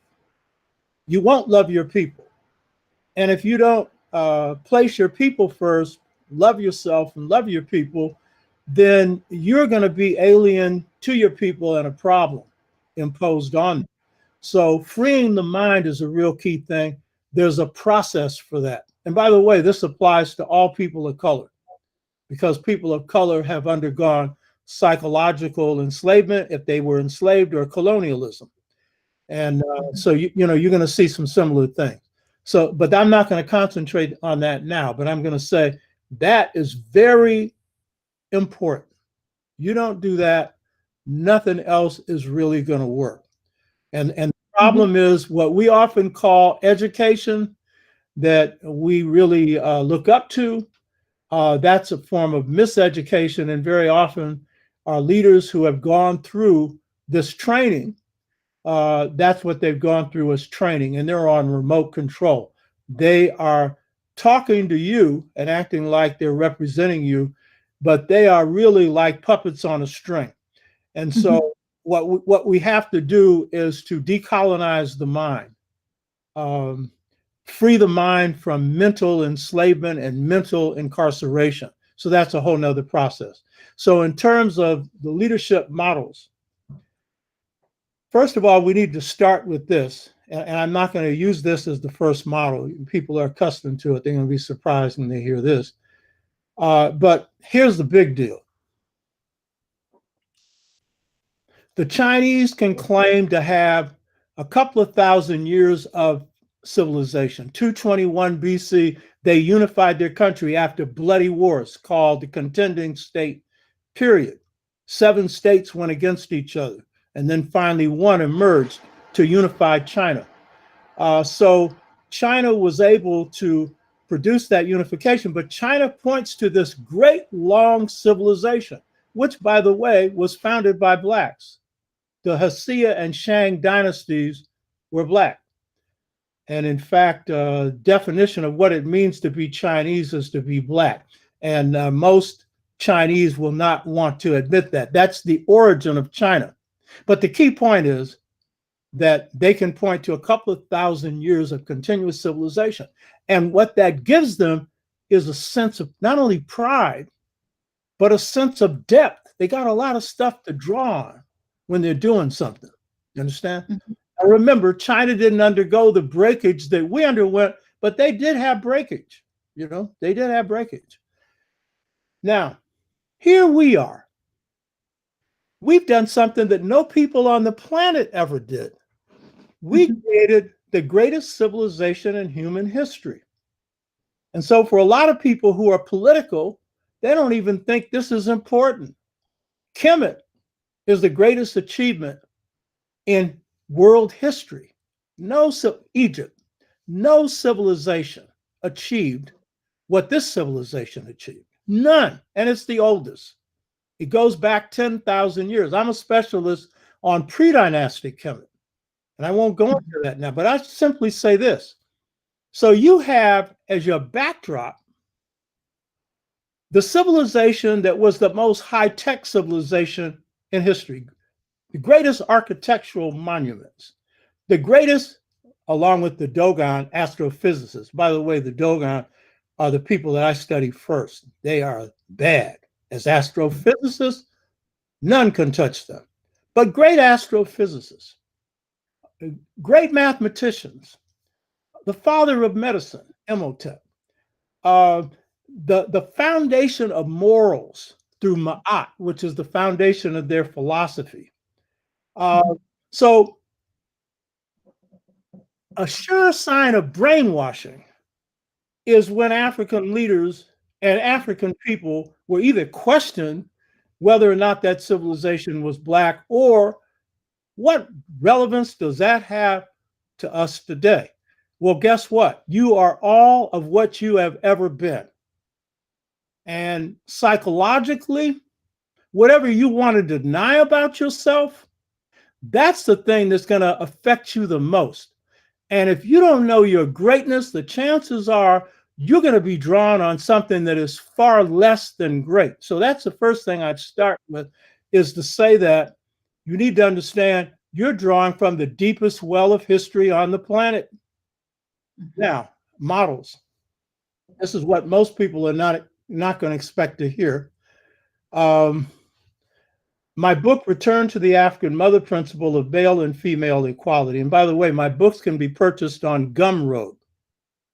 you won't love your people. And if you don't place your people first, love yourself and love your people, then you're going to be alien to your people and a problem imposed on them. So freeing the mind is a real key thing. There's a process for that. And by the way, this applies to all people of color, because people of color have undergone psychological enslavement if they were enslaved, or colonialism. And so, you know, you're going to see some similar things. So, but I'm not going to concentrate on that now, but I'm going to say that is very important. You don't do that, nothing else is really going to work. And the problem is what we often call education, that we really look up to. That's a form of miseducation. And very often our leaders who have gone through this training, that's what they've gone through as training, and they're on remote control. They are talking to you and acting like they're representing you, but they are really like puppets on a string. And so what we have to do is to decolonize the mind, free the mind from mental enslavement and mental incarceration. So that's a whole nother process. So in terms of the leadership models, first of all, we need to start with this. And I'm not going to use this as the first model. People are accustomed to it. They're going to be surprised when they hear this. But here's the big deal. The Chinese can claim to have a couple of thousand years of civilization. 221 BC, they unified their country after bloody wars called the Contending State Period. 7 states went against each other, and then finally one emerged to unify China. So China was able to produce that unification, but China points to this great long civilization, which, by the way, was founded by blacks. The Hsia and Shang dynasties were black. And in fact, definition of what it means to be Chinese is to be black. And most Chinese will not want to admit that. That's the origin of China. But the key point is that they can point to a couple of thousand years of continuous civilization. And what that gives them is a sense of not only pride, but a sense of depth. They got a lot of stuff to draw on when they're doing something. You understand? Now remember, China didn't undergo the breakage that we underwent, but they did have breakage. You know, they did have breakage. Now, here we are. We've done something that no people on the planet ever did. We created the greatest civilization in human history. And so for a lot of people who are political, they don't even think this is important. Kemet is the greatest achievement in world history. Egypt, no civilization achieved what this civilization achieved. None. And it's the oldest. It goes back 10,000 years. I'm a specialist on pre-dynastic Kemet, and I won't go into that now, but I simply say this. So you have as your backdrop the civilization that was the most high-tech civilization in history, the greatest architectural monuments, the greatest, along with the Dogon astrophysicists. By the way, the Dogon are the people that I study first. They are bad. As astrophysicists, none can touch them. But great astrophysicists, great mathematicians, the father of medicine, Imhotep, the foundation of morals through Ma'at, which is the foundation of their philosophy. So a sure sign of brainwashing is when African leaders and African people were either questioned whether or not that civilization was Black, or what relevance does that have to us today? Well, guess what? You are all of what you have ever been. And psychologically, whatever you want to deny about yourself, that's the thing that's going to affect you the most. And if you don't know your greatness, the chances are you're going to be drawn on something that is far less than great. So that's the first thing I'd start with, is to say that you need to understand you're drawing from the deepest well of history on the planet. Now, models. This is what most people are not going to expect to hear. My book, Return to the African Mother Principle of Male and Female Equality. And by the way, my books can be purchased on Gumroad,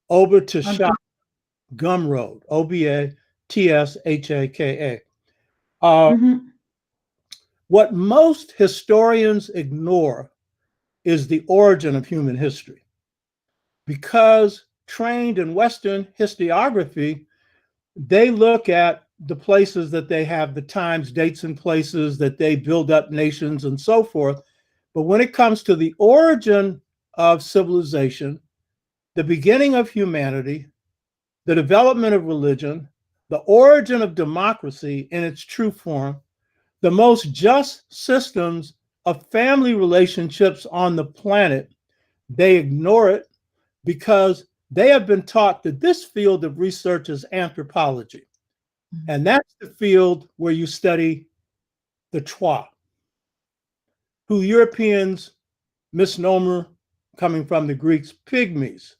OBA T'Shaka, Gumroad, OBA T'Shaka. What most historians ignore is the origin of human history. Because trained in Western historiography, they look at the places that they have the times, dates, and places that they build up nations and so forth. But when it comes to the origin of civilization, the beginning of humanity, the development of religion, the origin of democracy in its true form, the most just systems of family relationships on the planet, they ignore it because they have been taught that this field of research is anthropology. And that's the field where you study the Twa, who Europeans misnomer, coming from the Greeks, pygmies,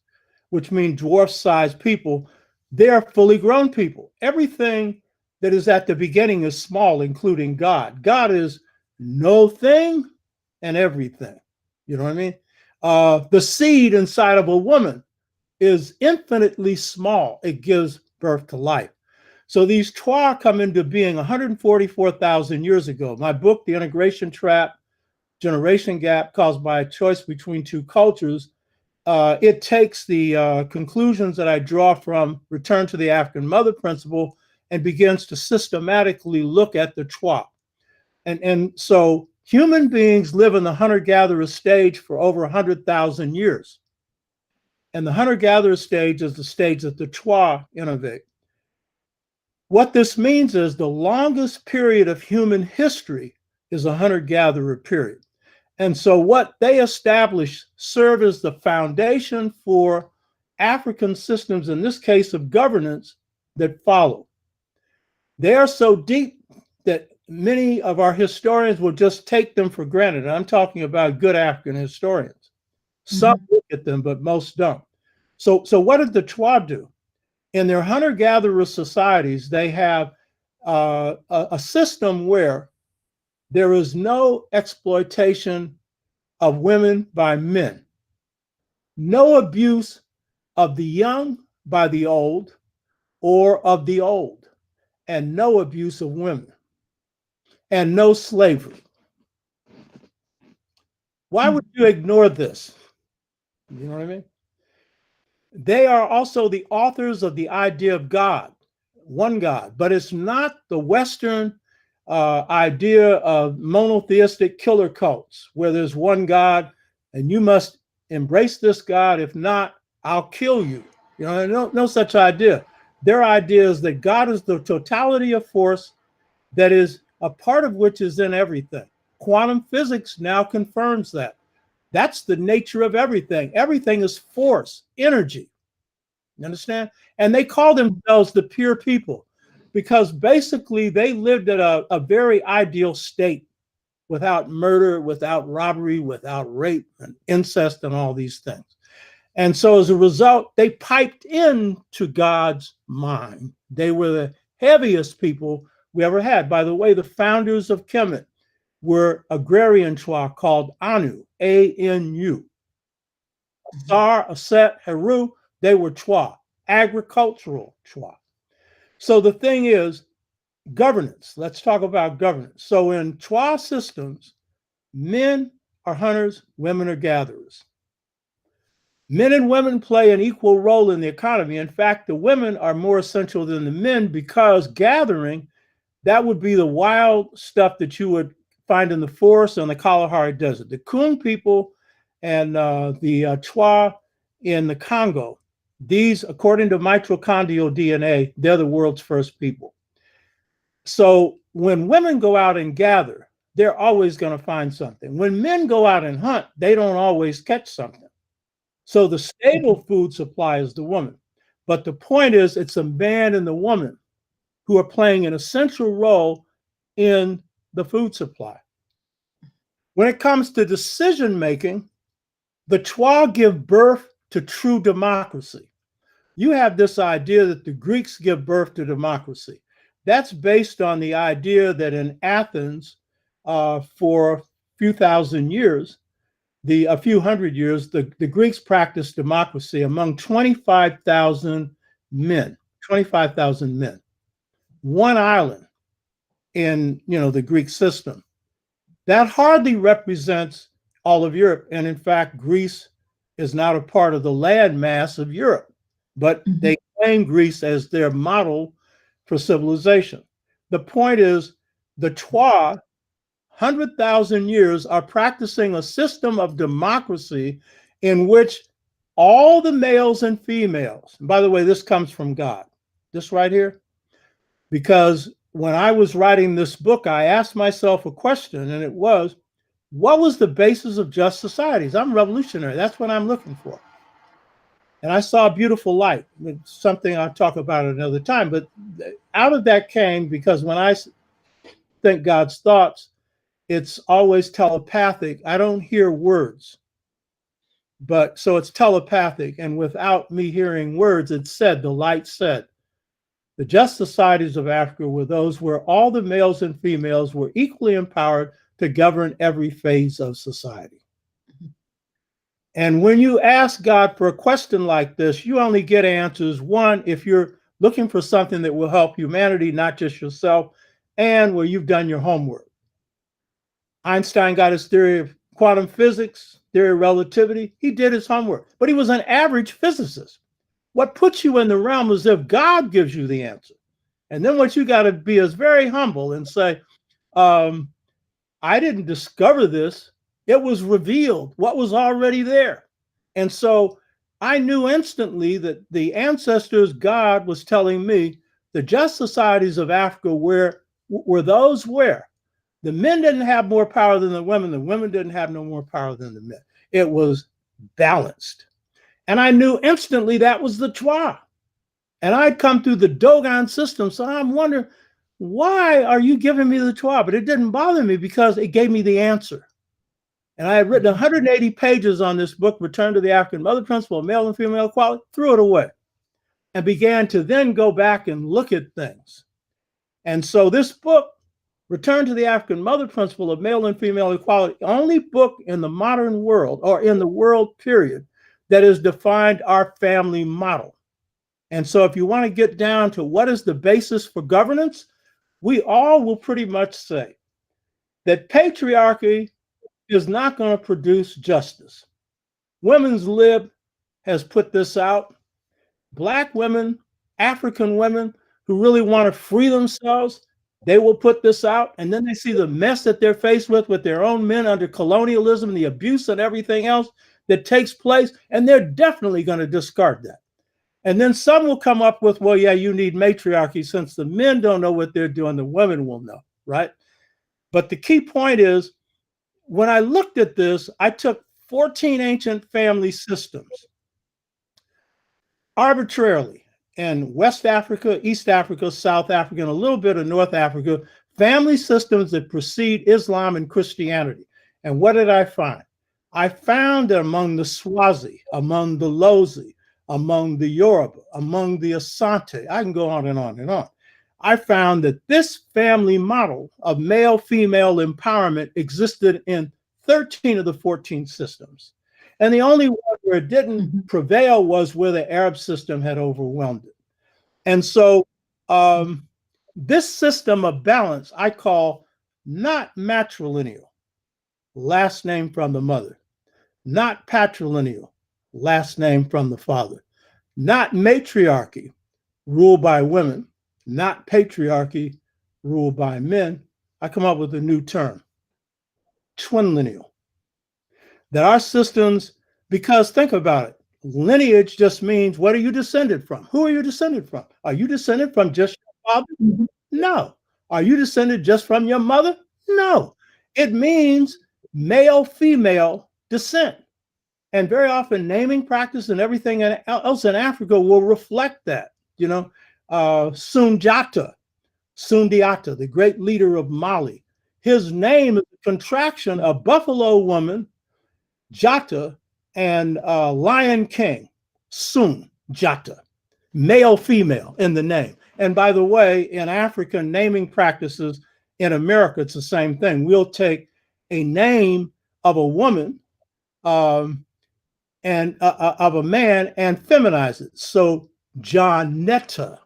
which mean dwarf-sized people. They are fully grown people. Everything that is at the beginning is small, including God. God is no thing and everything. You know what I mean? The seed inside of a woman is infinitely small. It gives birth to life. So these Twa come into being 144,000 years ago. My book, The Integration Trap, Generation Gap Caused by a Choice Between Two Cultures, it takes the conclusions that I draw from Return to the African Mother Principle and begins to systematically look at the Twa. And so human beings live in the hunter-gatherer stage for over 100,000 years. And the hunter-gatherer stage is the stage that the Twa innovate. What this means is the longest period of human history is a hunter-gatherer period. And so what they establish serve as the foundation for African systems, in this case of governance, that follow. They are so deep that many of our historians will just take them for granted. And I'm talking about good African historians. Some look at them, but most don't. So what did the Twa do? In their hunter-gatherer societies, they have a system where there is no exploitation of women by men, no abuse of the young by the old or of the old, and no abuse of women, and no slavery. Why would you ignore this? You know what I mean? They are also the authors of the idea of God, one God, but it's not the Western idea of monotheistic killer cults where there's one God and you must embrace this God. If not, I'll kill you. You know, no such idea. Their idea is that God is the totality of force that is a part of which is in everything. Quantum physics now confirms that. That's the nature of everything. Everything is force, energy. You understand? And they call themselves the pure people because basically they lived at a very ideal state without murder, without robbery, without rape and incest and all these things. And so as a result, they piped into God's mind. They were the heaviest people we ever had. By the way, the founders of Kemet were agrarian Twa called Anu, A-N-U. Sar, Aset, Heru, they were Twa, agricultural Twa. So the thing is, governance. Let's talk about governance. So in Twa systems, men are hunters, women are gatherers. Men and women play an equal role in the economy. In fact, the women are more essential than the men because gathering, that would be the wild stuff that you would find in the forest and the Kalahari Desert. The Kung people and the Twa in the Congo, these, according to mitochondrial DNA, they're the world's first people. So when women go out and gather, they're always going to find something. When men go out and hunt, they don't always catch something. So the stable food supply is the woman. But the point is, it's a man and the woman who are playing an essential role in the food supply. When it comes to decision making, the Twa give birth to true democracy. You have this idea that the Greeks give birth to democracy. That's based on the idea that in Athens, for a few thousand years, a few hundred years, the Greeks practiced democracy among 25,000 men, 25,000 men. One island in, the Greek system. That hardly represents all of Europe. And in fact, Greece is not a part of the land mass of Europe, but they claim Greece as their model for civilization. The point is, the Twa, 100,000 years, are practicing a system of democracy in which all the males and females, and by the way, this comes from God, this right here, because when I was writing this book, I asked myself a question, and it was, what was the basis of just societies? I'm revolutionary. That's what I'm looking for. And I saw a beautiful light. It's something I'll talk about another time. But out of that came, because when I think God's thoughts, it's always telepathic. I don't hear words, but so it's telepathic. And without me hearing words, it said, the light said, the just societies of Africa were those where all the males and females were equally empowered to govern every phase of society. And when you ask God for a question like this, you only get answers. One, if you're looking for something that will help humanity, not just yourself, and where you've done your homework. Einstein got his theory of quantum physics, theory of relativity. He did his homework, but he was an average physicist. What puts you in the realm is if God gives you the answer. And then what you got to be is very humble and say, I didn't discover this. It was revealed what was already there. And so I knew instantly that the ancestors, God was telling me, the just societies of Africa were those where the men didn't have more power than the women didn't have no more power than the men. It was balanced. And I knew instantly that was the Twa. And I'd come through the Dogon system. So I'm wondering, why are you giving me the Twa? But it didn't bother me because it gave me the answer. And I had written 180 pages on this book, Return to the African Mother Principle of Male and Female Equality, threw it away, and began to then go back and look at things. And so this book, Return to the African Mother Principle of Male and Female Equality, only book in the modern world, or in the world period, that has defined our family model. And so if you want to get down to what is the basis for governance, we all will pretty much say that patriarchy is not going to produce justice. Women's Lib has put this out. Black women, African women who really want to free themselves, they will put this out. And then they see the mess that they're faced with their own men under colonialism, the abuse and everything else. that takes place, and they're definitely going to discard that. And then some will come up with, well, yeah, you need matriarchy. Since the men don't know what they're doing, the women will know, right? But the key point is, when I looked at this, I took 14 ancient family systems arbitrarily in West Africa, East Africa, South Africa, and a little bit of North Africa, family systems that precede Islam and Christianity. And what did I find? I found that among the Swazi, among the Lozi, among the Yoruba, among the Asante, I can go on and on and on. I found that this family model of male-female empowerment existed in 13 of the 14 systems. And the only one where it didn't prevail was where the Arab system had overwhelmed it. And so this system of balance I call not matrilineal, last name from the mother, not patrilineal, last name from the father, not matriarchy, ruled by women, not patriarchy, ruled by men. I come up with a new term, twinlineal. That our systems, because think about it, lineage just means what are you descended from? Who are you descended from? Are you descended from just your father? No. Are you descended just from your mother? No. It means male-female descent. And very often naming practice and everything else in Africa will reflect that. You know, Sundiata, the great leader of Mali, his name is a contraction of Buffalo Woman, Jata, and Lion King, Sundiata, male, female in the name. And by the way, in African naming practices in America, it's the same thing. We'll take a name of a woman and of a man and feminize it. So Johnetta,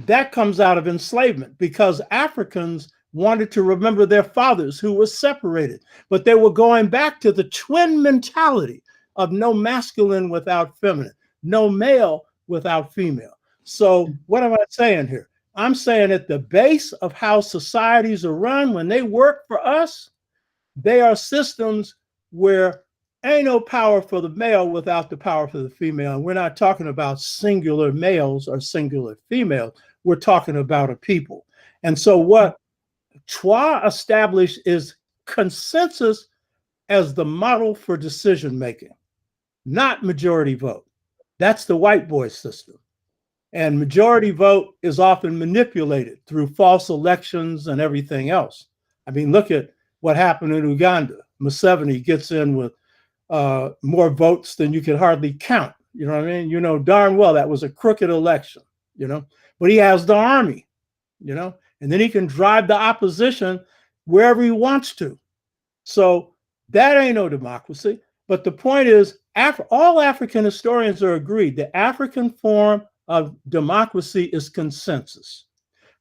that comes out of enslavement because Africans wanted to remember their fathers who were separated, but they were going back to the twin mentality of no masculine without feminine, no male without female. So what am I saying here? I'm saying at the base of how societies are run, when they work for us, they are systems where ain't no power for the male without the power for the female. And we're not talking about singular males or singular females. We're talking about a people. And so what Twa established is consensus as the model for decision making, not majority vote. That's the white boy system. And majority vote is often manipulated through false elections and everything else. I mean, look at what happened in Uganda. Museveni gets in with more votes than you could hardly count. You know what I mean? You know darn well that was a crooked election, you know, but he has the army, you know, and then he can drive the opposition wherever he wants to. So that ain't no democracy. But the point is, all African historians are agreed the African form of democracy is consensus.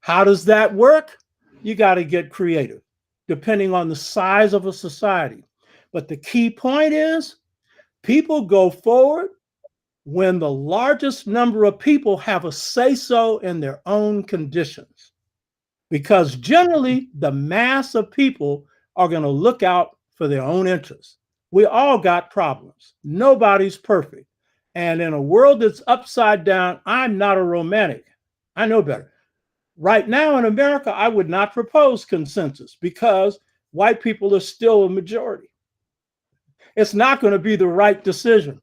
How does that work? You got to get creative, depending on the size of a society. But the key point is, people go forward when the largest number of people have a say-so in their own conditions. Because generally, the mass of people are going to look out for their own interests. We all got problems. Nobody's perfect. And in a world that's upside down, I'm not a romantic. I know better. Right now in America, I would not propose consensus because white people are still a majority. It's not going to be the right decision.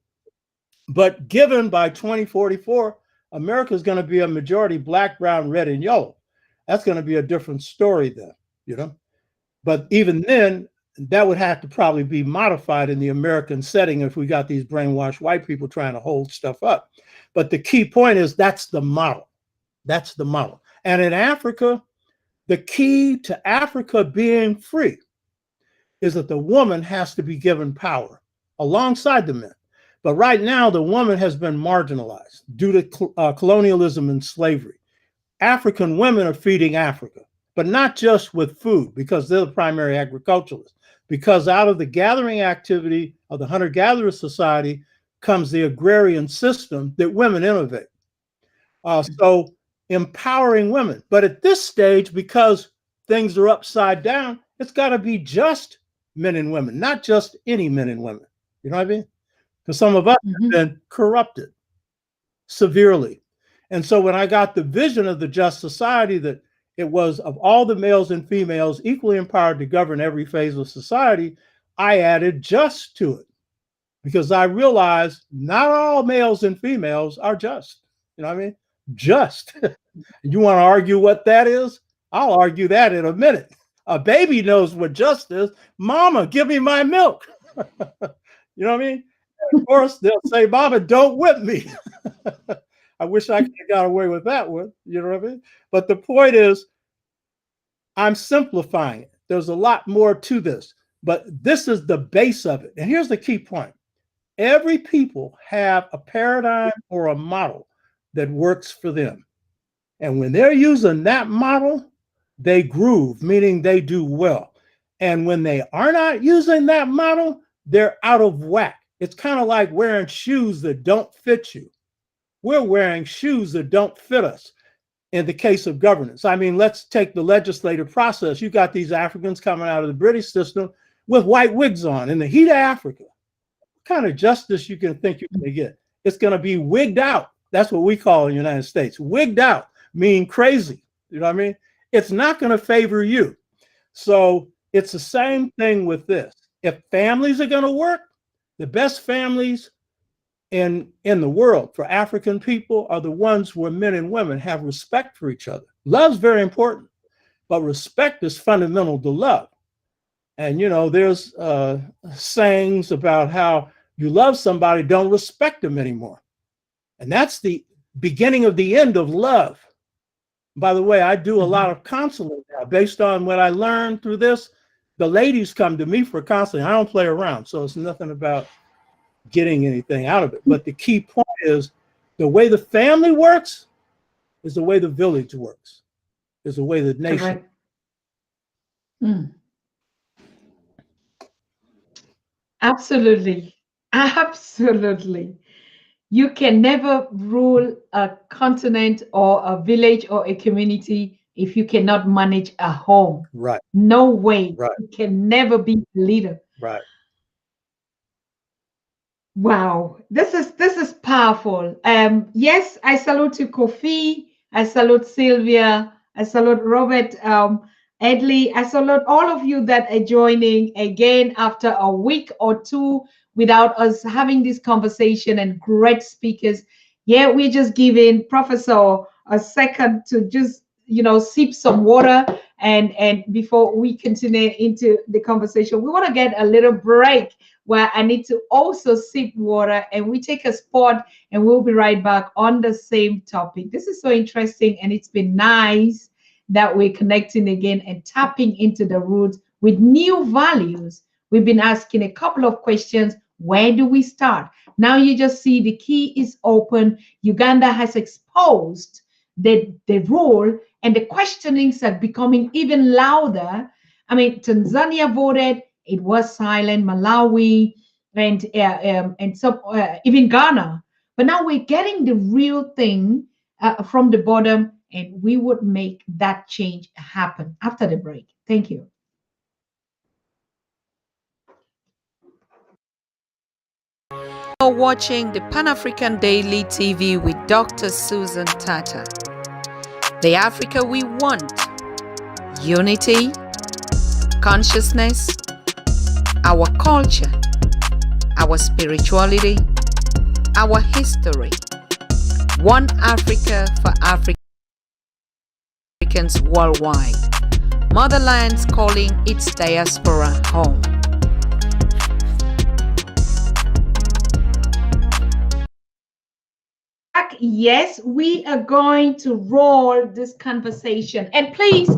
But given by 2044, America is going to be a majority black, brown, red, and yellow. That's going to be a different story then, you know. But even then, that would have to probably be modified in the American setting if we got these brainwashed white people trying to hold stuff up. But the key point is that's the model. That's the model. And in Africa, the key to Africa being free is that the woman has to be given power alongside the men. But right now, the woman has been marginalized due to colonialism and slavery. African women are feeding Africa, but not just with food because they're the primary agriculturalists. Because out of the gathering activity of the hunter-gatherer society comes the agrarian system that women innovate. So empowering women. But at this stage, because things are upside down, it's got to be just men and women, not just any men and women. You know what I mean? Because some of us have been corrupted severely. And so when I got the vision of the just society, that it was of all the males and females equally empowered to govern every phase of society, I added just to it, because I realized not all males and females are just. You know what I mean? Just. You want to argue what that is? I'll argue that in a minute. A baby knows what just is. Mama, give me my milk. You know what I mean? And of course, they'll say, Mama, don't whip me. I wish I could have got away with that one. You know what I mean? But the point is, I'm simplifying it. There's a lot more to this, but this is the base of it. And here's the key point. Every people have a paradigm or a model that works for them. And when they're using that model, they groove, meaning they do well. And when they are not using that model, they're out of whack. It's kind of like wearing shoes that don't fit you. We're wearing shoes that don't fit us in the case of governance. I mean, let's take the legislative process. You got these Africans coming out of the British system with white wigs on in the heat of Africa. What kind of justice you can think you're going to get? It's going to be wigged out. That's what we call in the United States. Wigged out mean crazy. You know what I mean? It's not going to favor you. So it's the same thing with this. If families are going to work, the best families in the world for African people are the ones where men and women have respect for each other. Love's very important, but respect is fundamental to love. And, you know, there's sayings about how you love somebody, don't respect them anymore. And that's the beginning of the end of love. By the way, I do a lot of counseling now based on what I learned through this. The ladies come to me for counseling. I don't play around. So it's nothing about getting anything out of it. But the key point is the way the family works is the way the village works, is the way the nation. Absolutely. Absolutely. You can never rule a continent or a village or a community if you cannot manage a home. Right. No way. Right. You can never be a leader. Right. Wow, this is powerful. Yes, I salute to Kofi, I salute Sylvia, I salute Robert, Edley, I salute all of you that are joining again after a week or two without us having this conversation and great speakers. Yeah, we're just giving Professor a second to just sip some water and before we continue into the conversation, we want to get a little break where I need to also sip water and we take a spot and we'll be right back on the same topic. This is so interesting and it's been nice that we're connecting again and tapping into the roots with new values. We've been asking a couple of questions. Where do we start? Now you just see the key is open. Uganda has exposed the role and the questionings are becoming even louder. I mean, Tanzania voted, it was silent, Malawi, and some even Ghana. But now we're getting the real thing from the bottom, and we would make that change happen after the break. Thank you. You're watching the Pan-African Daily TV with Dr. Susan Tata. The Africa we want: unity, consciousness, our culture, our spirituality, our history. One Africa for Africans worldwide. Motherland's calling its diaspora home. Yes, we are going to roll this conversation. And please,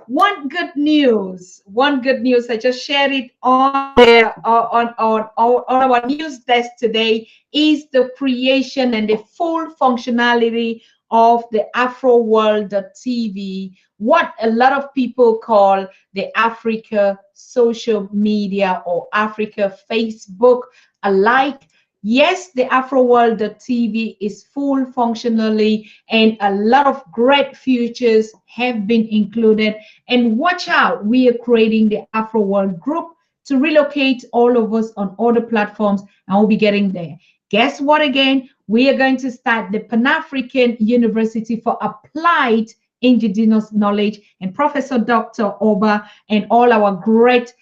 one good news. I just shared it on there on our news desk today is the creation and the full functionality of the AfroWorld.tv, what a lot of people call the Africa social media or Africa Facebook alike. Yes, the AfroWorld.tv is full functionally and a lot of great features have been included. And watch out, we are creating the AfroWorld group to relocate all of us on other platforms, and we'll be getting there. Guess what again? We are going to start the Pan-African University for Applied Indigenous Knowledge, and Professor Dr. Oba and all our great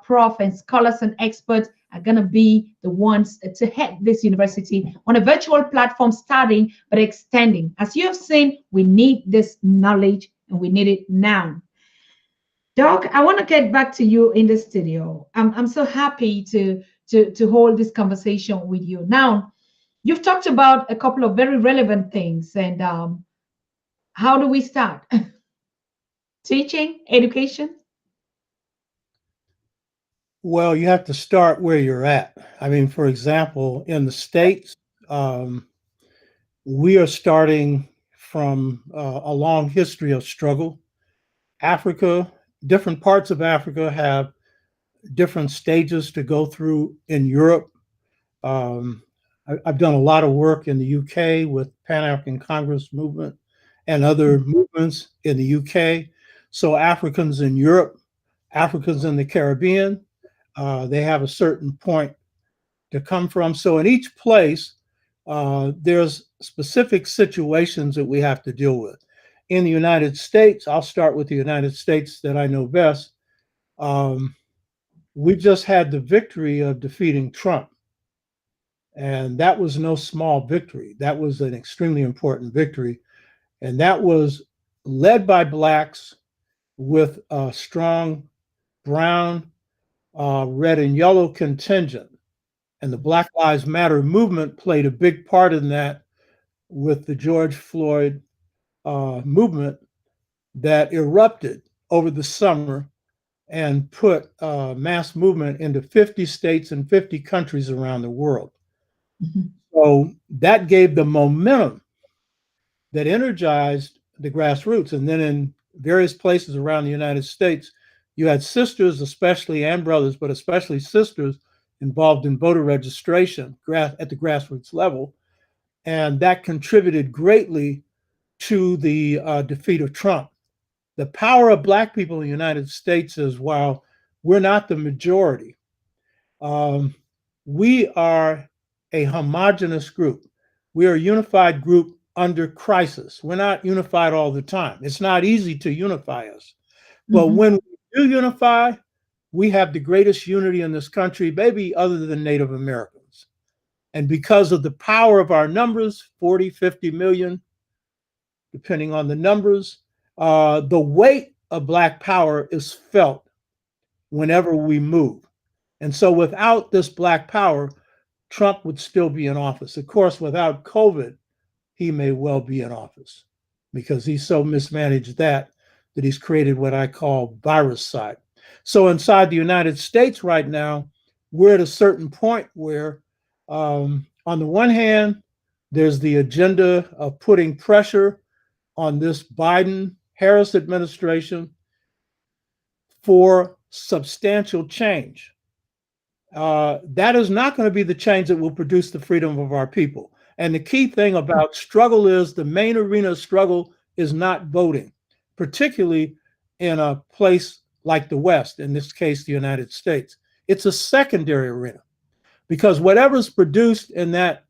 prof and scholars and experts are going to be the ones to head this university on a virtual platform, starting but extending. As you've seen, we need this knowledge and we need it now. Doc, I want to get back to you in the studio. I'm so happy to hold this conversation with you. Now, you've talked about a couple of very relevant things, and how do we start? Teaching, education? Well, you have to start where you're at. I mean, for example, in the States, we are starting from a long history of struggle. Africa, different parts of Africa have different stages to go through in Europe. I've done a lot of work in the UK with Pan-African Congress movement and other movements in the UK. So Africans in Europe, Africans in the Caribbean, they have a certain point to come from. So in each place, there's specific situations that we have to deal with. In the United States, I'll start with the United States that I know best. We just had the victory of defeating Trump. And that was no small victory. That was an extremely important victory. And that was led by Blacks with a strong brown, red, and yellow contingent. And the Black Lives Matter movement played a big part in that, with the George Floyd movement that erupted over the summer and put mass movement into 50 states and 50 countries around the world. Mm-hmm. So that gave the momentum that energized the grassroots. And then in various places around the United States, you had sisters, especially, and brothers, but especially sisters, involved in voter registration at the grassroots level. And that contributed greatly to the defeat of Trump. The power of Black people in the United States is, while we're not the majority, we are a homogenous group. We are a unified group under crisis. We're not unified all the time. It's not easy to unify us. But when we do unify, we have the greatest unity in this country, maybe other than Native Americans. And because of the power of our numbers, 40, 50 million, depending on the numbers, the weight of Black power is felt whenever we move. And so without this Black power, Trump would still be in office. Of course, without COVID, he may well be in office because he's so mismanaged that he's created what I call viruscide. So inside the United States right now, we're at a certain point where, on the one hand, there's the agenda of putting pressure on this Biden-Harris administration for substantial change. That is not going to be the change that will produce the freedom of our people. And the key thing about struggle is the main arena of struggle is not voting, particularly in a place like the West, in this case, the United States. It's a secondary arena because whatever's produced in that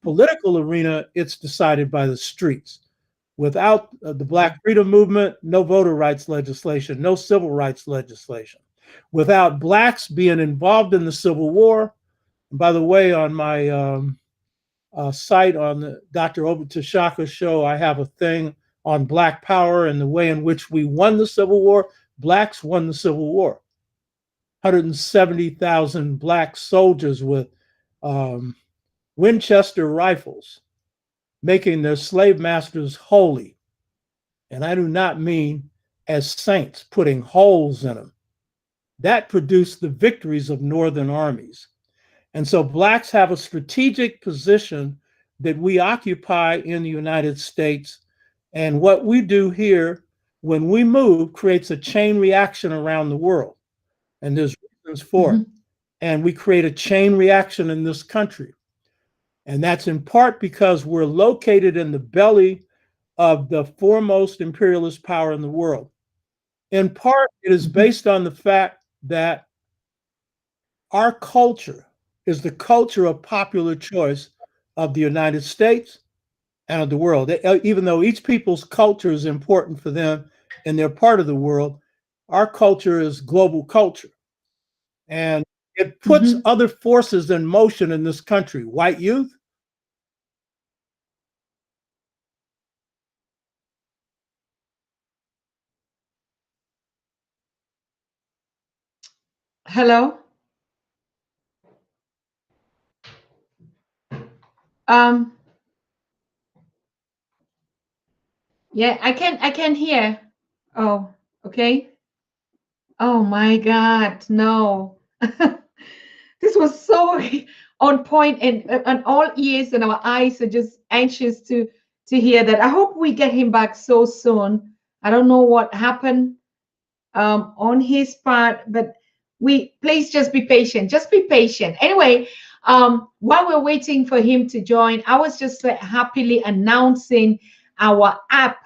political arena, it's decided by the streets. Without the Black Freedom Movement, no voter rights legislation, no civil rights legislation. Without Blacks being involved in the Civil War, and by the way, on my site on the Dr. OBA T'Shaka show, I have a thing on Black power and the way in which we won the Civil War. Blacks won the Civil War. 170,000 Black soldiers with Winchester rifles, making their slave masters holy. And I do not mean as saints, putting holes in them. That produced the victories of Northern armies. And so Blacks have a strategic position that we occupy in the United States. And what we do here, when we move, creates a chain reaction around the world. And there's reasons for it. And we create a chain reaction in this country. And that's in part because we're located in the belly of the foremost imperialist power in the world. In part, it is based on the fact that our culture is the culture of popular choice of the United States and of the world. Even though each people's culture is important for them and they're part of the world, our culture is global culture. And it puts other forces in motion in this country. White youth. Hello. Yeah, I can hear. Oh, okay. Oh my God, no. This was so on point, and all ears and our eyes are just anxious to hear that. I hope we get him back so soon. I don't know what happened on his part, but we please just be patient. Just be patient. Anyway, while we're waiting for him to join, I was just happily announcing our app,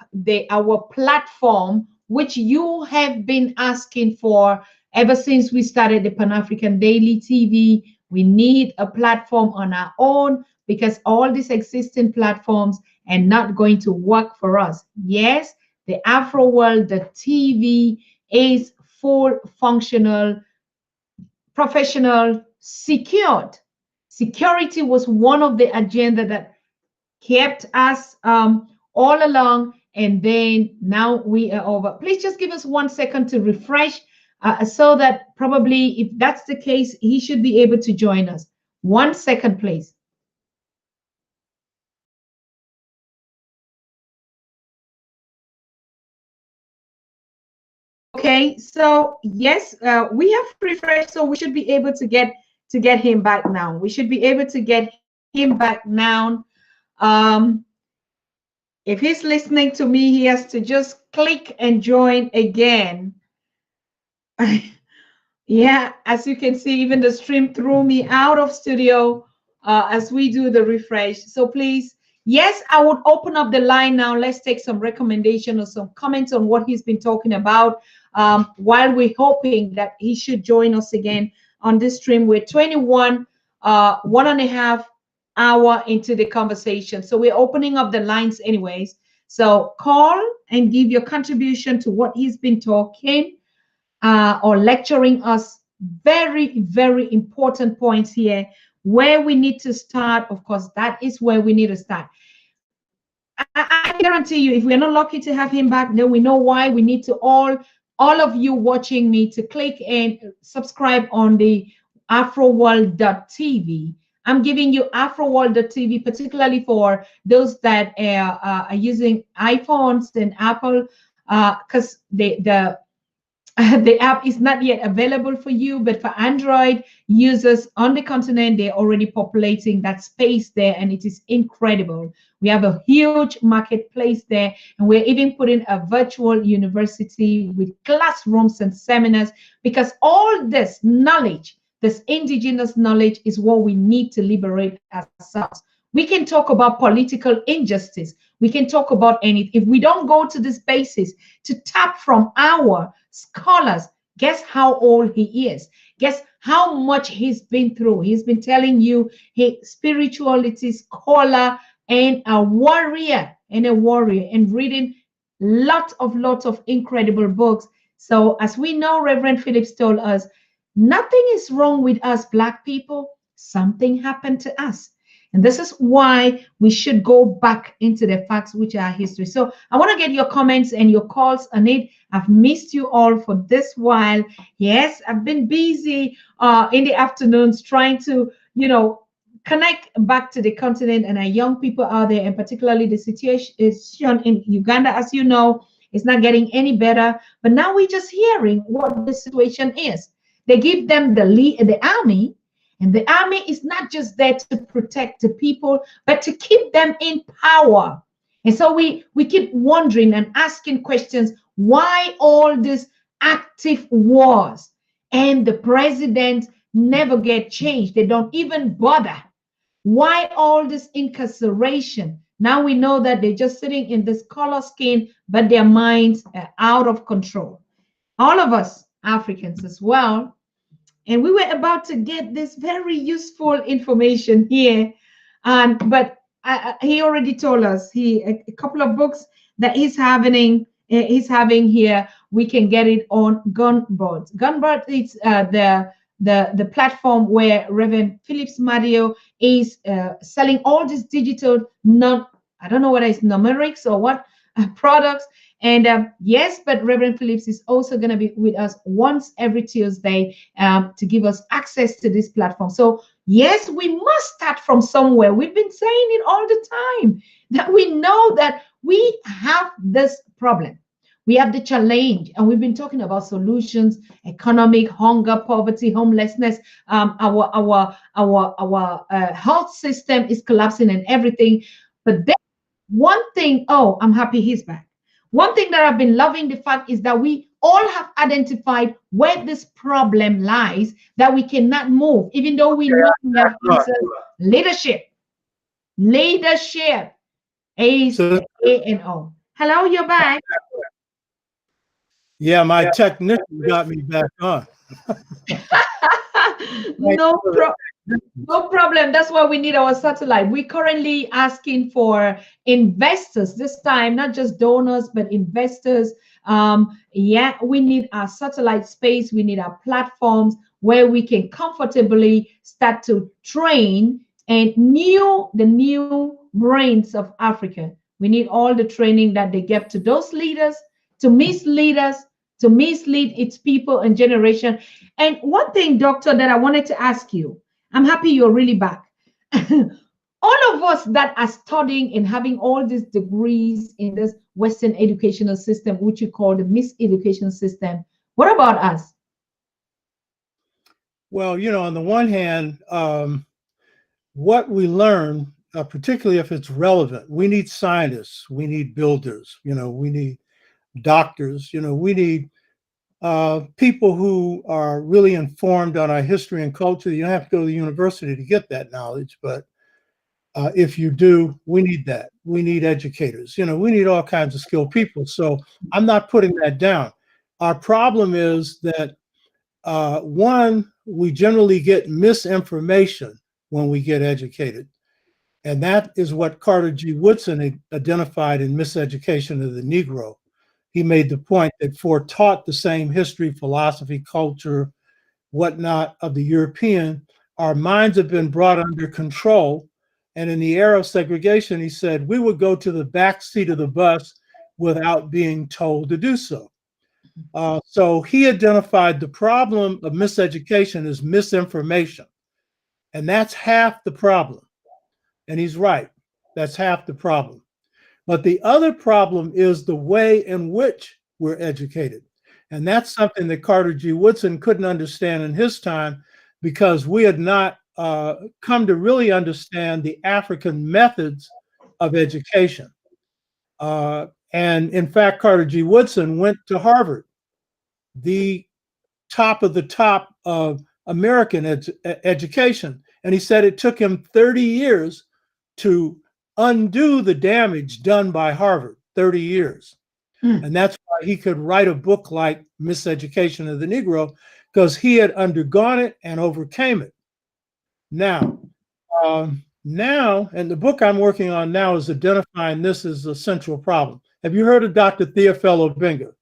our platform, which you have been asking for ever since we started the Pan African Daily TV. We need a platform on our own because all these existing platforms are not going to work for us. Yes, the Afro World, the TV is full functional, professional, secured. Security was one of the agenda that kept us all along, and then now we are over. Please just give us 1 second to refresh, so that probably if that's the case, he should be able to join us. 1 second, please. Okay, so yes, we have refreshed, so we should be able to get him back now. We should be able to get him back now. Um, if he's listening to me, he has to just click and join again. Yeah, as you can see, even the stream threw me out of studio as we do the refresh. So please, yes, I would open up the line now. Let's take some recommendation or some comments on what he's been talking about, while we're hoping that he should join us again on this stream. We're 1.5 hour into the conversation. So we're opening up the lines anyways. So call and give your contribution to what he's been talking or lecturing us. Very, very important points here. Where we need to start, of course, that is where we need to start. I guarantee you, if we're not lucky to have him back, then we know why. We need to all of you watching me to click and subscribe on the afroworld.tv. I'm giving you afroworld.tv, particularly for those that are using iPhones and Apple, because the the app is not yet available for you, but for Android users on the continent, they're already populating that space there, and it is incredible. We have a huge marketplace there, and we're even putting a virtual university with classrooms and seminars, because all this knowledge, this indigenous knowledge, is what we need to liberate ourselves. We can talk about political injustice. We can talk about anything. If we don't go to this basis to tap from our scholars, guess how old he is? Guess how much he's been through? He's been telling you he spirituality scholar and a warrior and reading lots of incredible books. So as we know, Reverend Phillips told us, nothing is wrong with us Black people. Something happened to us. And this is why we should go back into the facts, which are history. So I want to get your comments and your calls on it. I've missed you all for this while. Yes, I've been busy in the afternoons trying to, connect back to the continent and our young people out there, and particularly the situation in Uganda, as you know, is not getting any better. But now we're just hearing what the situation is. They give them the army, and the army is not just there to protect the people, but to keep them in power. And so we keep wondering and asking questions, why all these active wars? And the president never get changed. They don't even bother. Why all this incarceration? Now we know that they're just sitting in this color skin, but their minds are out of control. All of us Africans as well, and we were about to get this very useful information here, and but he already told us a couple of books that he's having here. We can get it on Gunboard. Gunboard is the platform where Reverend Phillips Madio is selling all these digital, not, I don't know whether it's numerics or what, products. And yes, but Reverend Phillips is also going to be with us once every Tuesday to give us access to this platform. So yes, we must start from somewhere. We've been saying it all the time, that we know that we have this problem. We have the challenge, and we've been talking about solutions: economic, hunger, poverty, homelessness. Our health system is collapsing and everything. But then one thing, oh, I'm happy he's back. One thing that I've been loving the fact is that we all have identified where this problem lies, that we cannot move, even though we know we have answers. Leadership. Leadership. A-N-O. Hello, you're back. Yeah, my technician got me back on. No problem. That's why we need our satellite. We're currently asking for investors this time, not just donors, but investors. Yeah, we need our satellite space. We need our platforms where we can comfortably start to train and the new brains of Africa. We need all the training that they give to those leaders, to mislead us, to mislead its people and generation. And one thing, doctor, that I wanted to ask you, I'm happy you're really back. All of us that are studying and having all these degrees in this Western educational system, which you call the miseducation system, what about us? Well, on the one hand, what we learn, particularly if it's relevant, we need scientists, we need builders, we need doctors, we need people who are really informed on our history and culture. You don't have to go to the university to get that knowledge, but if you do, we need that. We need educators. We need all kinds of skilled people. So I'm not putting that down. Our problem is that, one, we generally get misinformation when we get educated. And that is what Carter G. Woodson identified in Miseducation of the Negro. He made the point that for taught the same history, philosophy, culture, whatnot of the European, our minds have been brought under control. And in the era of segregation, he said, we would go to the back seat of the bus without being told to do so. So he identified the problem of miseducation as misinformation. And that's half the problem. And he's right. That's half the problem. But the other problem is the way in which we're educated. And that's something that Carter G. Woodson couldn't understand in his time, because we had not come to really understand the African methods of education. And in fact, Carter G. Woodson went to Harvard, the top of the top of American education. And he said it took him 30 years to undo the damage done by Harvard, 30 years. And that's why he could write a book like Miseducation of the Negro, because he had undergone it and overcame it. Now, and the book I'm working on now is identifying this as a central problem. Have you heard of Dr. Theophilo Obenga?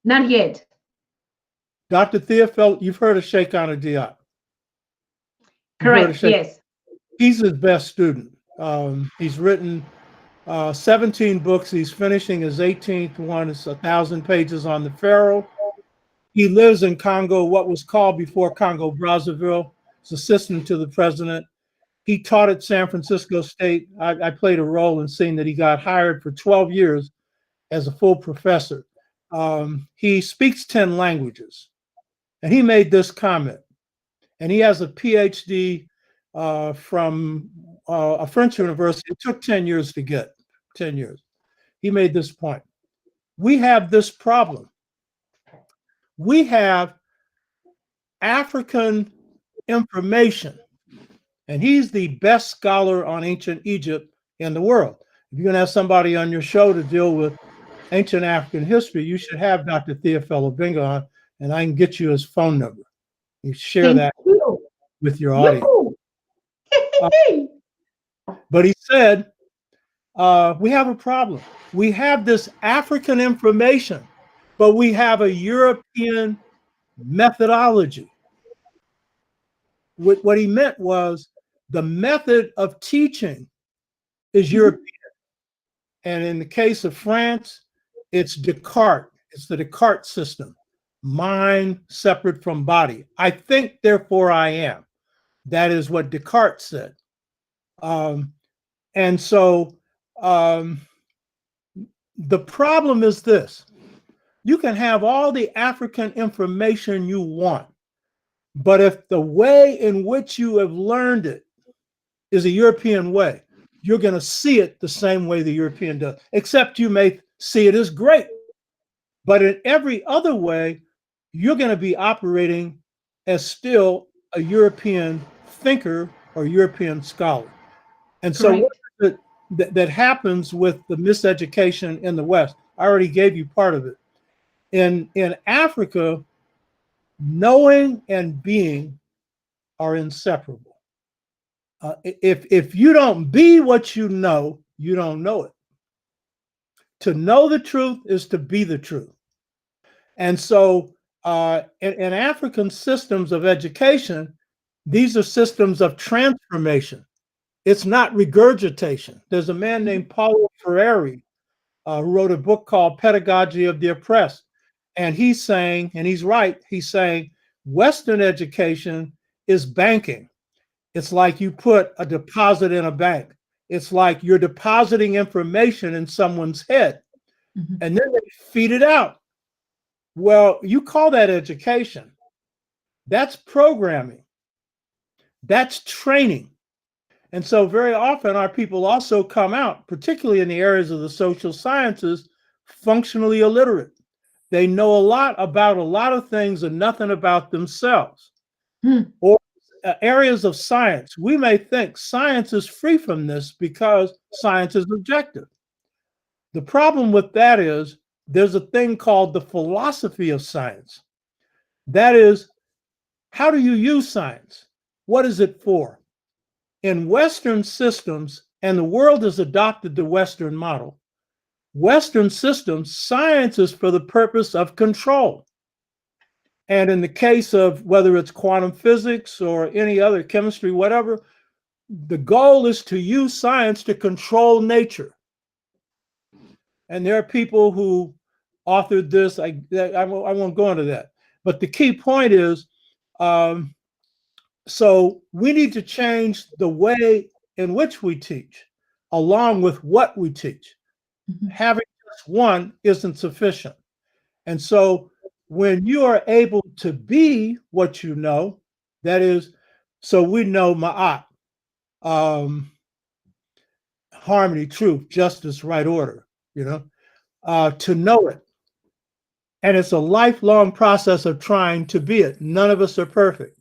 Not yet. Dr. Theophilo, you've heard of Shekinah Diop? Correct, yes. He's his best student. He's written 17 books. He's finishing his 18th one. It's 1,000 pages on the Pharaoh. He lives in Congo, what was called before Congo Brazzaville. He's assistant to the president. He taught at San Francisco State. I played a role in seeing that he got hired for 12 years as a full professor. He speaks 10 languages. And he made this comment. And he has a PhD from a French university. It took 10 years to get, 10 years. He made this point. We have this problem. We have African information, and he's the best scholar on ancient Egypt in the world. If you're going to have somebody on your show to deal with ancient African history, you should have Dr. Theophilo Obenga on, and I can get you his phone number. You share Thank that you. with your audience. Yoo-hoo. But he said, we have a problem. We have this African information, but we have a European methodology. What he meant was the method of teaching is European. And in the case of France, it's Descartes. It's the Descartes system. Mind separate from body. I think, therefore I am. That is what Descartes said. And so the problem is this. You can have all the African information you want, but if the way in which you have learned it is a European way, you're going to see it the same way the European does, except you may see it as great. But in every other way, you're going to be operating as still a European thinker or European scholar. And so what is it that happens with the miseducation in the West? I already gave you part of it. In Africa, knowing and being are inseparable. If you don't be what you don't know it. To know the truth is to be the truth. And so in African systems of education, these are systems of transformation. It's not regurgitation. There's a man named Paulo Freire who wrote a book called Pedagogy of the Oppressed. And he's saying, and he's right, he's saying Western education is banking. It's like you put a deposit in a bank. It's like you're depositing information in someone's head, and then they feed it out. Well, you call that education. That's programming. That's training. And so very often our people also come out, particularly in the areas of the social sciences, functionally illiterate. They know a lot about a lot of things and nothing about themselves. Or areas of science, we may think science is free from this because science is objective. The problem with that is there's a thing called the philosophy of science. That is, how do you use science? What is it for? In Western systems, and the world has adopted the Western model, Western systems, science is for the purpose of control. And in the case of whether it's quantum physics or any other chemistry, whatever, the goal is to use science to control nature. And there are people who authored this. I won't go into that. But the key point is, so we need to change the way in which we teach, along with what we teach. Having just one isn't sufficient. And so when you are able to be what you know, that is, so we know Ma'at, harmony, truth, justice, right order, to know it. And it's a lifelong process of trying to be it. None of us are perfect.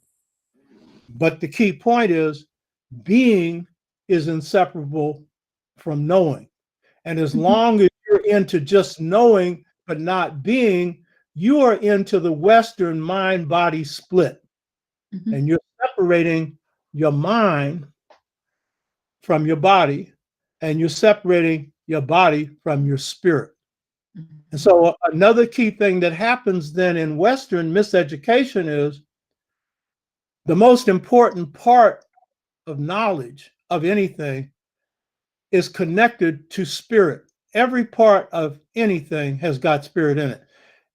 But the key point is being is inseparable from knowing. And as long as you're into just knowing but not being, you are into the Western mind-body split. And you're separating your mind from your body, and you're separating your body from your spirit. And so another key thing that happens then in Western miseducation is the most important part of knowledge of anything is connected to spirit. Every part of anything has got spirit in it.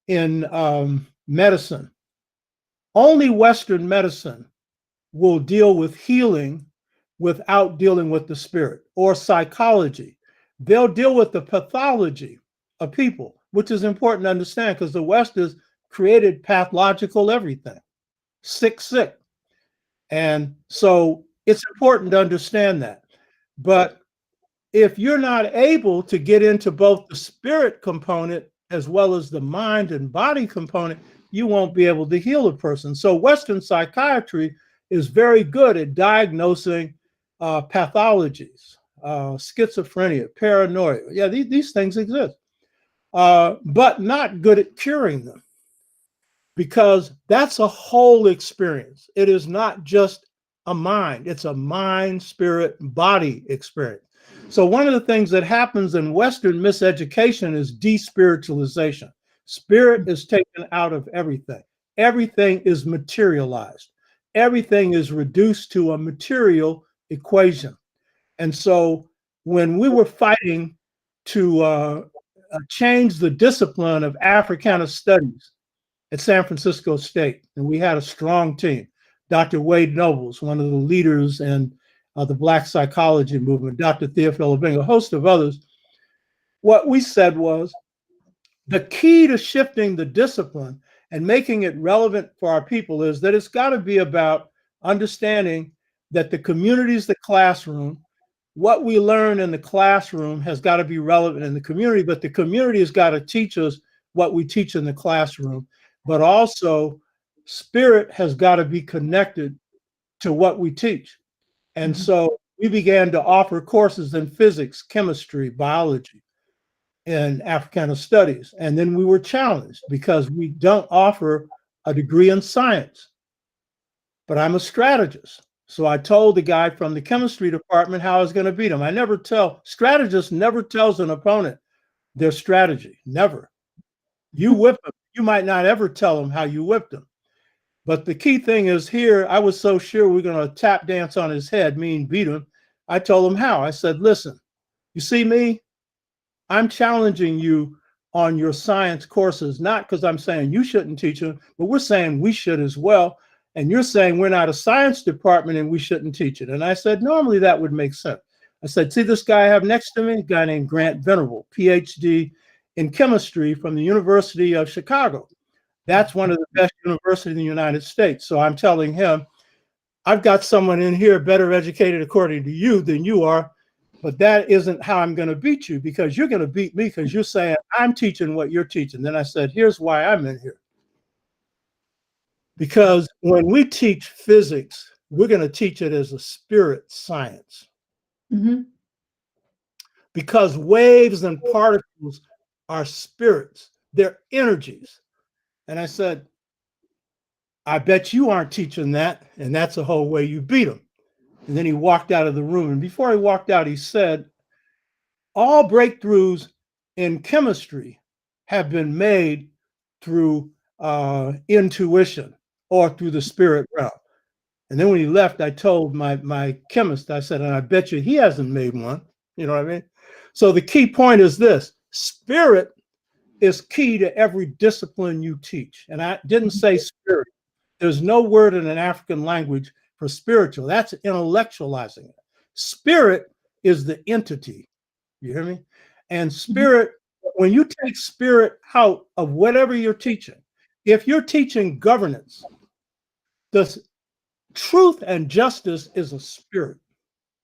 In medicine, only Western medicine will deal with healing without dealing with the spirit. Or psychology, they'll deal with the pathology of people, which is important to understand because the West has created pathological everything, sick. And so it's important to understand that. But if you're not able to get into both the spirit component as well as the mind and body component, you won't be able to heal a person. So Western psychiatry is very good at diagnosing pathologies, schizophrenia, paranoia. Yeah, these things exist, but not good at curing them. because that's a whole experience. It is not just a mind, it's a mind, spirit, body experience. So one of the things that happens in Western miseducation is despiritualization. Spirit is taken out of everything. Everything is materialized. Everything is reduced to a material equation. And so when we were fighting to change the discipline of Africana studies at San Francisco State, and we had a strong team. Dr. Wade Nobles, one of the leaders in the Black psychology movement, Dr. Theophil Abing, a host of others. What we said was the key to shifting the discipline and making it relevant for our people is that it's got to be about understanding that the community is the classroom. What we learn in the classroom has got to be relevant in the community, but the community has got to teach us what we teach in the classroom. But also, spirit has got to be connected to what we teach. And so we began to offer courses in physics, chemistry, biology, and Africana studies. And then we were challenged because we don't offer a degree in science. But I'm a strategist. So I told the guy from the chemistry department how I was going to beat him. Strategists never tells an opponent their strategy, never. You whip them. You might not ever tell them how you whipped them. But the key thing is here, I was so sure we were going to tap dance on his head, mean beat him. I told him how. I said, listen, you see me? I'm challenging you on your science courses, not because I'm saying you shouldn't teach them, but we're saying we should as well. And you're saying we're not a science department and we shouldn't teach it. And I said, normally that would make sense. I said, see this guy I have next to me, a guy named Grant Venerable, PhD in chemistry from the University of Chicago. That's one of the best universities in the United States. So I'm telling him, I've got someone in here better educated according to you than you are, but that isn't how I'm going to beat you, because you're going to beat me because you're saying I'm teaching what you're teaching. Then I said, here's why I'm in here. Because when we teach physics, we're going to teach it as a spirit science. Because waves and particles are spirits, they're energies. And I said, I bet you aren't teaching that. And that's the whole way you beat him. And then he walked out of the room. And before he walked out, he said, all breakthroughs in chemistry have been made through intuition or through the spirit realm. And then when he left, I told my chemist, I said, and I bet you he hasn't made one. You know what I mean? So the key point is this: spirit is key to every discipline you teach. And I didn't say spirit. There's no word in an African language for spiritual. That's intellectualizing it. Spirit is the entity. You hear me? And spirit, when you take spirit out of whatever you're teaching, if you're teaching governance, the truth and justice is a spirit.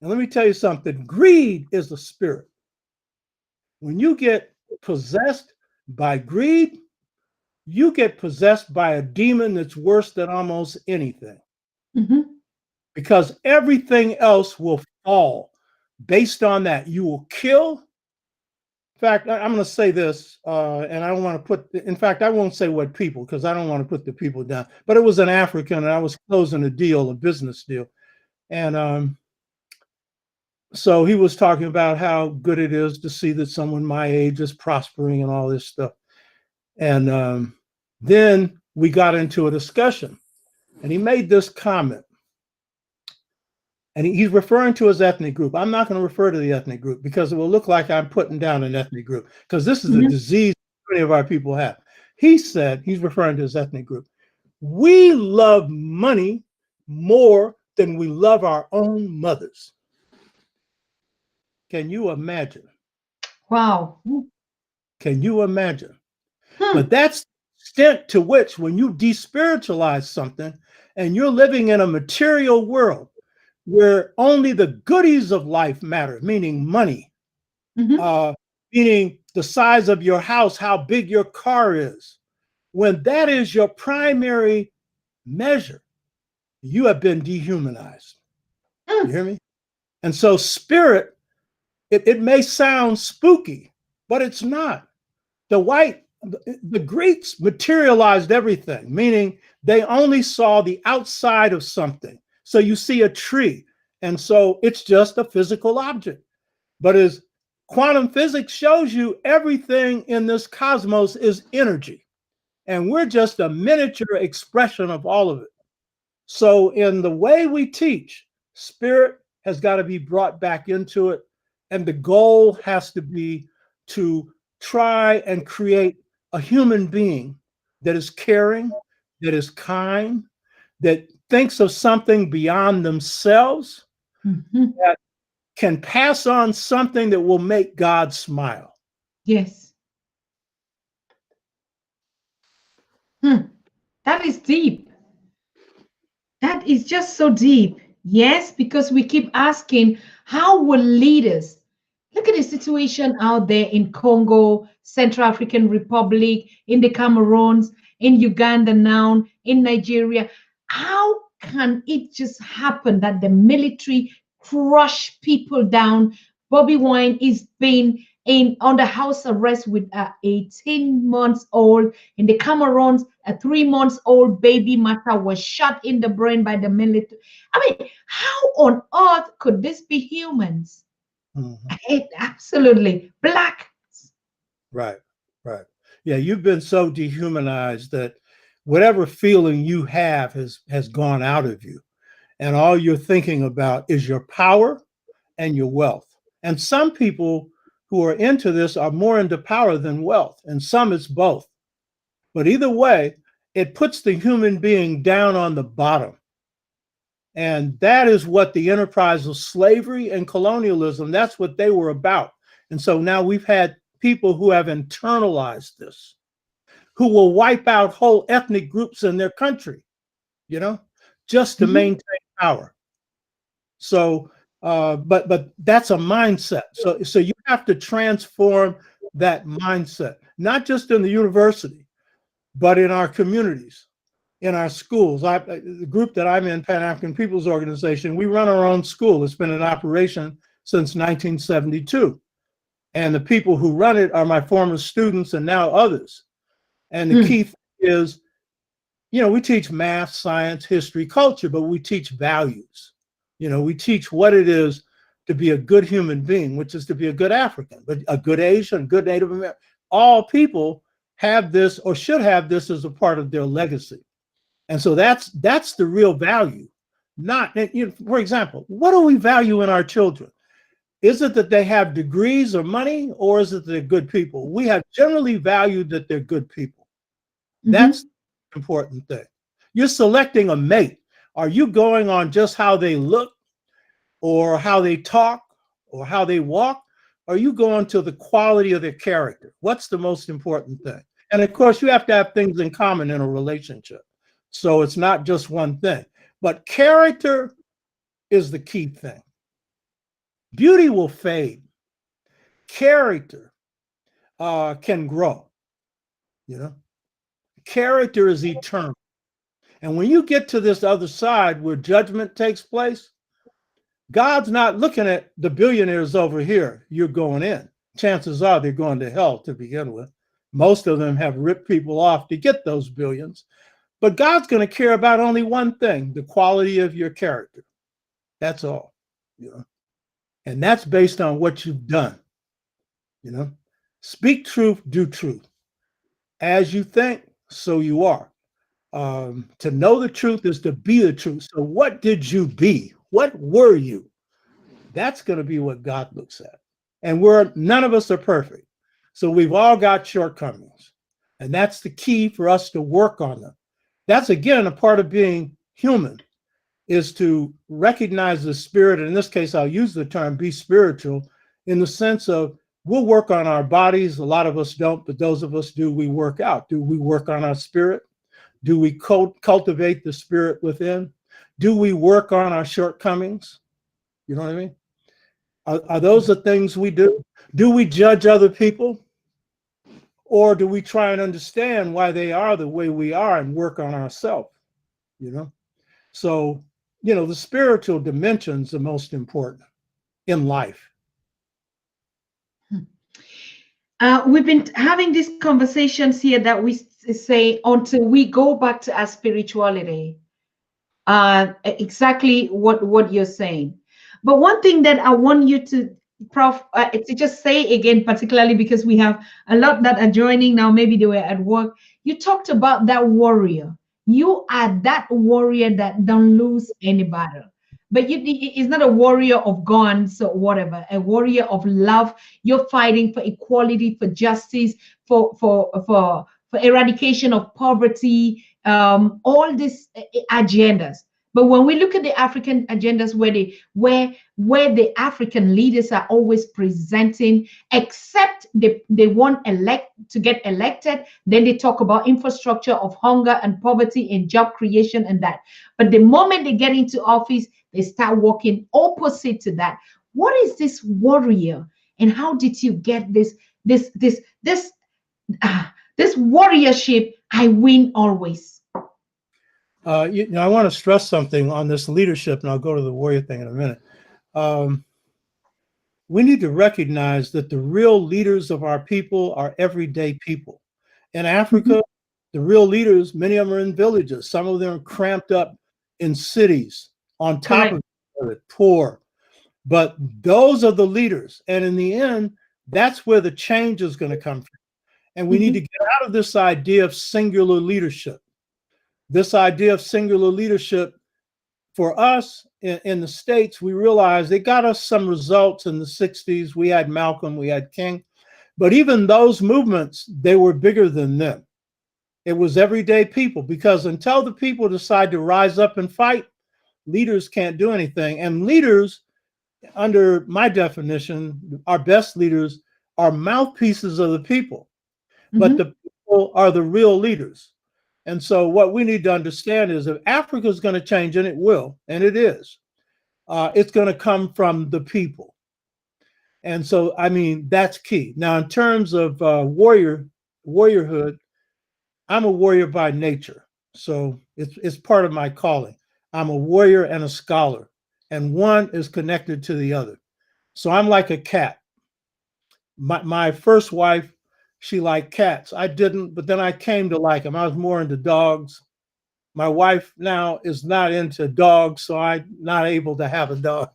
And let me tell you something, greed is a spirit. When you get possessed by greed, you get possessed by a demon that's worse than almost anything. Because everything else will fall based on that. You will kill. In fact, I'm going to say this, and I don't want to put, in fact, I won't say what people, because I don't want to put the people down. But it was an African, and I was closing a deal, a business deal. And so he was talking about how good it is to see that someone my age is prospering and all this stuff. And then we got into a discussion, and he made this comment. And he's referring to his ethnic group. I'm not going to refer to the ethnic group because it will look like I'm putting down an ethnic group, because this is a disease many of our people have. He said, he's referring to his ethnic group, we love money more than we love our own mothers. Can you imagine? Wow. Can you imagine? But that's the extent to which, when you despiritualize something and you're living in a material world where only the goodies of life matter, meaning money, meaning the size of your house, how big your car is, when that is your primary measure, you have been dehumanized. You hear me? And so spirit, it may sound spooky, but it's not. The white the Greeks materialized everything, meaning they only saw the outside of something. So you see a tree, and so it's just a physical object. But as quantum physics shows you, everything in this cosmos is energy, and we're just a miniature expression of all of it. So in the way we teach, spirit has got to be brought back into it, and the goal has to be to try and create a human being that is caring, that is kind, that thinks of something beyond themselves, that can pass on something that will make God smile. Yes. That is deep. That is just so deep. Yes, because we keep asking, how will leaders look at the situation out there in Congo, Central African Republic, in the Cameroons, in Uganda now, in Nigeria? How can it just happen that the military crush people down? Bobby Wine is being in under house arrest with a 18 months old. In the Cameroons, a 3 months old baby Mata was shot in the brain by the military. I mean, how on earth could this be humans? Absolutely black. Right, right. Yeah, you've been so dehumanized that whatever feeling you have has gone out of you. And all you're thinking about is your power and your wealth. And some people who are into this are more into power than wealth, and some it's both. But either way, it puts the human being down on the bottom. And that is what the enterprise of slavery and colonialism, that's what they were about. And so now we've had people who have internalized this, who will wipe out whole ethnic groups in their country, just to maintain power. So, but that's a mindset. So you have to transform that mindset, not just in the university, but in our communities, in our schools. The group that I'm in, Pan-African People's Organization, we run our own school. It's been in operation since 1972. And the people who run it are my former students and now others. And the key thing is, we teach math, science, history, culture, but we teach values. We teach what it is to be a good human being, which is to be a good African, but a good Asian, good Native American. All people have this or should have this as a part of their legacy. And so that's the real value. Not, for example, what do we value in our children? Is it that they have degrees or money, or is it that they're good people? We have generally valued that they're good people. That's the important thing. You're selecting a mate. Are you going on just how they look or how they talk or how they walk? Or are you going to the quality of their character? What's the most important thing? And of course, you have to have things in common in a relationship. So it's not just one thing. But character is the key thing. Beauty will fade. Character can grow. Character is eternal. And when you get to this other side where judgment takes place, God's not looking at the billionaires over here. You're going in. Chances are they're going to hell to begin with. Most of them have ripped people off to get those billions. But God's going to care about only one thing, the quality of your character. That's all. And that's based on what you've done. Speak truth, do truth. As you think, so you are. To know the truth is to be the truth. So what did you be? What were you? That's going to be what God looks at. And none of us are perfect. So we've all got shortcomings. And that's the key for us to work on them. That's, again, a part of being human, is to recognize the spirit. In this case, I'll use the term be spiritual in the sense of we'll work on our bodies. A lot of us don't, but those of us do, we work out. Do we work on our spirit? Do we cultivate the spirit within? Do we work on our shortcomings? You know what I mean? Are those the things we do? Do we judge other people? Or do we try and understand why they are the way we are and work on ourselves? So, the spiritual dimension's the most important in life. We've been having these conversations here that we say until we go back to our spirituality. Exactly what you're saying. But one thing that I want you to, Prof, to just say again, particularly because we have a lot that are joining now, maybe they were at work. You talked about that warrior. You are that warrior that don't lose any battle. But it's not a warrior of guns or whatever, a warrior of love. You're fighting for equality, for justice, for eradication of poverty, all these agendas. But when we look at the African agendas, where the African leaders are always presenting, except they want to get elected, then they talk about infrastructure of hunger and poverty and job creation and that. But the moment they get into office, they start working opposite to that. What is this warrior, and how did you get this this warriorship? I win always. I want to stress something on this leadership, and I'll go to the warrior thing in a minute. We need to recognize that the real leaders of our people are everyday people. In Africa, the real leaders, many of them are in villages. Some of them are cramped up in cities on top of it, poor. But those are the leaders. And in the end, that's where the change is going to come from. And we need to get out of this idea of singular leadership. This idea of singular leadership, for us in the States, we realized they got us some results in the 60s. We had Malcolm, we had King. But even those movements, they were bigger than them. It was everyday people, because until the people decide to rise up and fight, leaders can't do anything. And leaders, under my definition, our best leaders are mouthpieces of the people. But the people are the real leaders. And so what we need to understand is if Africa is going to change, and it will, and it is, it's going to come from the people. And so, I mean, that's key. Now, in terms of warriorhood, I'm a warrior by nature. So it's part of my calling. I'm a warrior and a scholar, and one is connected to the other. So I'm like a cat. My first wife, she liked cats. I didn't, but then I came to like them. I was more into dogs. My wife now is not into dogs, so I'm not able to have a dog.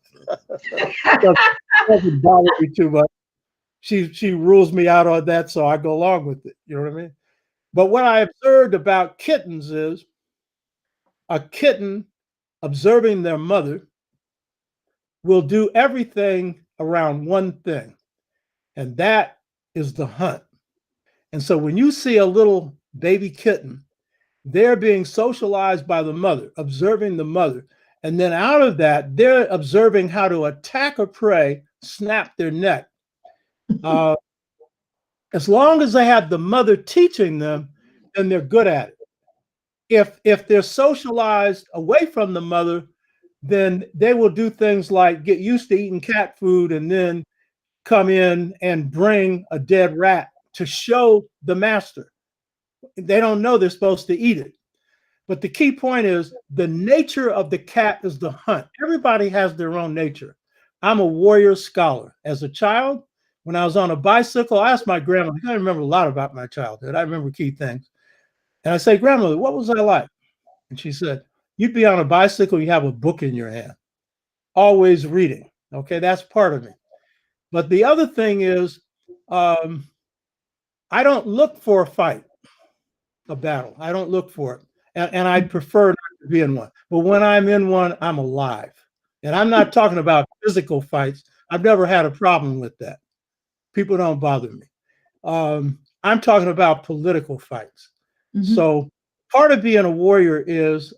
Doesn't bother me too much. She rules me out on that, so I go along with it. You know what I mean? But what I observed about kittens is a kitten observing their mother will do everything around one thing, and that is the hunt. And so when you see a little baby kitten, they're being socialized by the mother, observing the mother. And then out of that, they're observing how to attack a prey, snap their neck. As long as they have the mother teaching them, then they're good at it. If they're socialized away from the mother, then they will do things like get used to eating cat food and then come in and bring a dead rat to show the master. They don't know they're supposed to eat it. But the key point is the nature of the cat is the hunt. Everybody has their own nature. I'm a warrior scholar. As a child, when I was on a bicycle, I asked my grandmother, I remember a lot about my childhood. I remember key things. And I say, grandmother, what was I like? And she said, you'd be on a bicycle, you have a book in your hand, always reading. Okay, that's part of me. But the other thing is, I don't look for a fight, a battle. I don't look for it. And I prefer not to be in one. But when I'm in one, I'm alive. And I'm not talking about physical fights. I've never had a problem with that. People don't bother me. I'm talking about political fights. So part of being a warrior is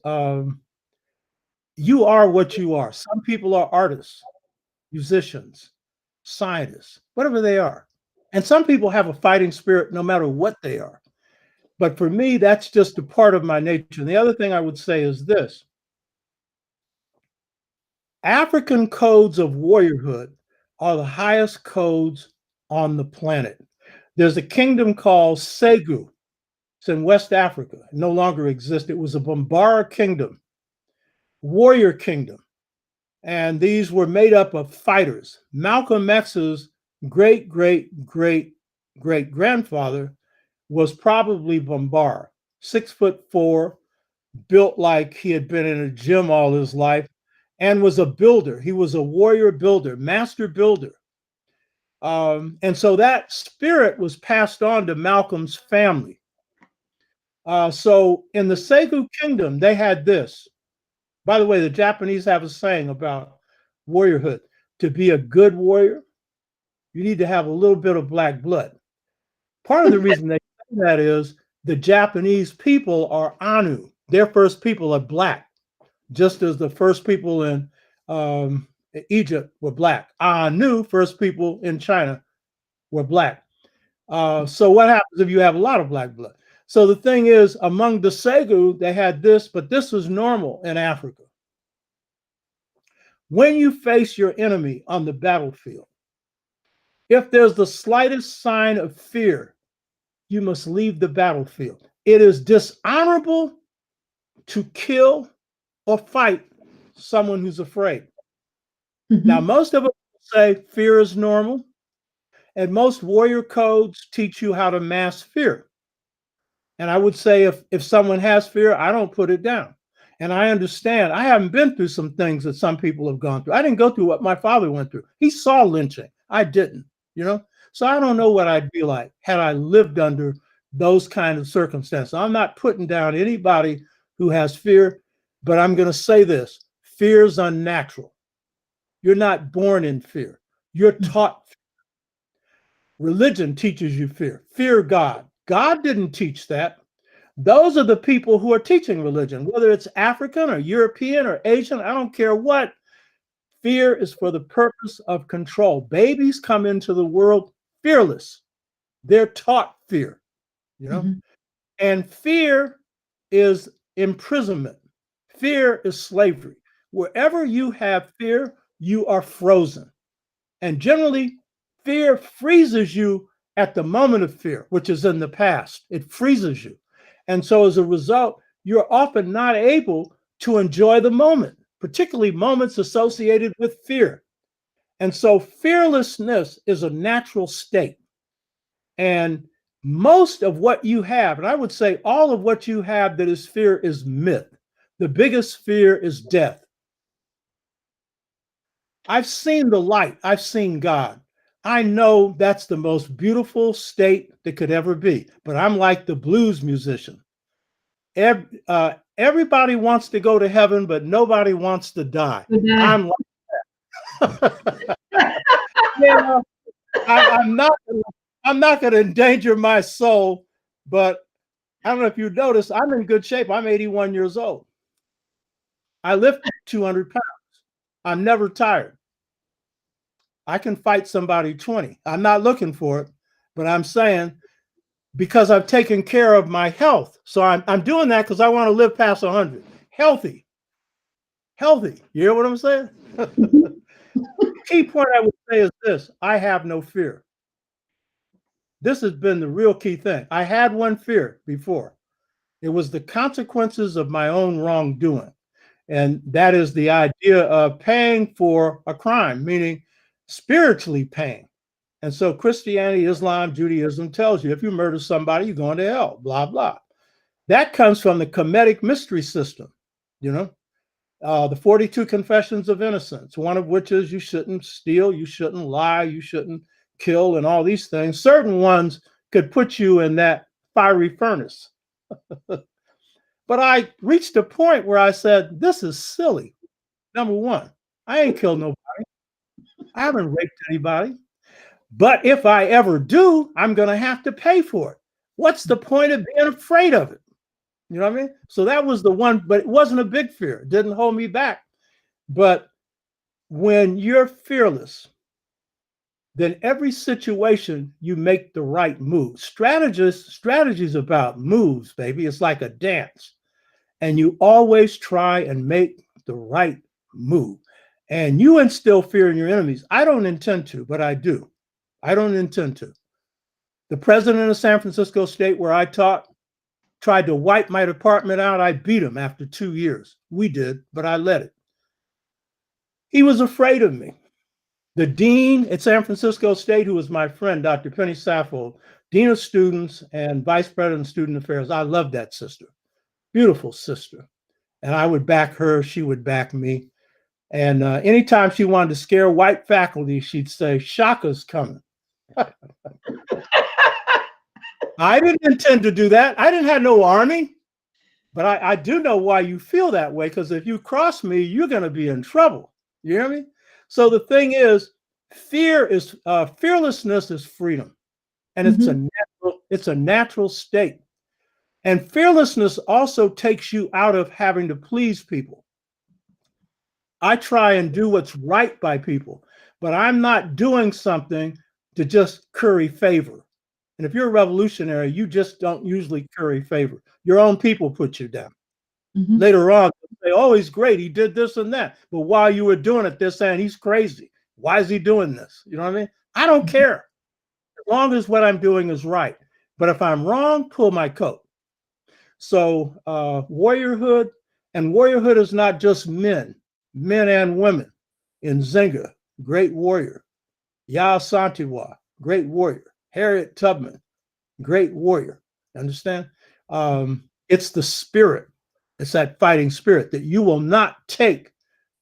you are what you are. Some people are artists, musicians, scientists, whatever they are. And some people have a fighting spirit no matter what they are. But for me, that's just a part of my nature. And the other thing I would say is this. African codes of warriorhood are the highest codes on the planet. There's a kingdom called Segu. It's in West Africa. It no longer exists. It was a Bambara kingdom, warrior kingdom. And these were made up of fighters. Malcolm X's great great grandfather was probably Bombar, 6'4", built like he had been in a gym all his life, and was a builder. He was a warrior builder, master builder. And so that spirit was passed on to Malcolm's family. So in the Segu kingdom, they had this. By the way, the Japanese have a saying about warriorhood. To be a good warrior, you need to have a little bit of black blood. Part of the reason they say that is the Japanese people are Anu. Their first people are black, just as the first people in Egypt were black. Anu, first people in China, were black. So what happens if you have a lot of black blood? So the thing is, among the Segu, they had this, but this was normal in Africa. When you face your enemy on the battlefield, if there's the slightest sign of fear, you must leave the battlefield. It is dishonorable to kill or fight someone who's afraid. Now, most of us say fear is normal, and most warrior codes teach you how to mask fear. And I would say if someone has fear, I don't put it down. And I understand. I haven't been through some things that some people have gone through. I didn't go through what my father went through. He saw lynching. I didn't, you know? So I don't know what I'd be like had I lived under those kind of circumstances. I'm not putting down anybody who has fear, but I'm going to say this. Fear is unnatural. You're not born in fear. You're taught fear. Religion teaches you fear. Fear God. God didn't teach that. Those are the people who are teaching religion, whether it's African or European or Asian, I don't care what. Fear is for the purpose of control. Babies come into the world fearless. They're taught fear, you know? And fear is imprisonment. Fear is slavery. Wherever you have fear, you are frozen. And generally, fear freezes you at the moment of fear, which is in the past. It freezes you. And so as a result, you're often not able to enjoy the moment, particularly moments associated with fear. And so fearlessness is a natural state. And most of what you have, and I would say all of what you have that is fear is myth. The biggest fear is death. I've seen the light. I've seen God. I know that's the most beautiful state that could ever be. But I'm like the blues musician. Everybody wants to go to heaven, but nobody wants to die. I'm like that. You know, I'm not going to endanger my soul, but I don't know if you noticed, I'm in good shape. I'm 81 years old. I lift 200 pounds. I'm never tired. I can fight somebody 20. I'm not looking for it, but I'm saying because I've taken care of my health. So I'm doing that because I want to live past 100. Healthy. You hear what I'm saying? Key point I would say is this. I have no fear. This has been the real key thing. I had one fear before. It was the consequences of my own wrongdoing. And that is the idea of paying for a crime, meaning spiritually paying. And so Christianity, Islam, Judaism tells you if you murder somebody, you're going to hell, blah, blah. That comes from the Kemetic mystery system, you know, the 42 confessions of innocence, one of which is you shouldn't steal, you shouldn't lie, you shouldn't kill, and all these things. Certain ones could put you in that fiery furnace. But I reached a point where I said, this is silly. Number one, I ain't killed nobody. I haven't raped anybody. But if I ever do, I'm going to have to pay for it. What's the point of being afraid of it? You know what I mean? So that was the one, but it wasn't a big fear. It didn't hold me back. But when you're fearless, then every situation you make the right move. Strategies about moves, baby. It's like a dance. And you always try and make the right move. And you instill fear in your enemies. I don't intend to, but I do. I don't intend to. The president of San Francisco State, where I taught, tried to wipe my department out. I beat him after 2 years. We did, but I let it. He was afraid of me. The dean at San Francisco State, who was my friend, Dr. Penny Saffold, dean of students and vice president of student affairs. I love that sister. Beautiful sister. And I would back her. She would back me. And anytime she wanted to scare white faculty, she'd say, Shaka's coming. I didn't intend to do that. I didn't have no army. But I do know why you feel that way, because if you cross me, you're going to be in trouble. You hear me? So the thing is, fearlessness is freedom, and it's a natural state. And fearlessness also takes you out of having to please people. I try and do what's right by people, but I'm not doing something to just curry favor. And if you're a revolutionary, you just don't usually curry favor. Your own people put you down. Later on, they say, oh, he's great. He did this and that. But while you were doing it, they're saying he's crazy. Why is he doing this? You know what I mean? I don't care. As long as what I'm doing is right. But if I'm wrong, pull my coat. So warriorhood, and warriorhood is not just men and women. Nzinga, great warrior. Yao Santiwa, great warrior. Harriet Tubman, great warrior. Understand? It's the spirit. It's that fighting spirit that you will not take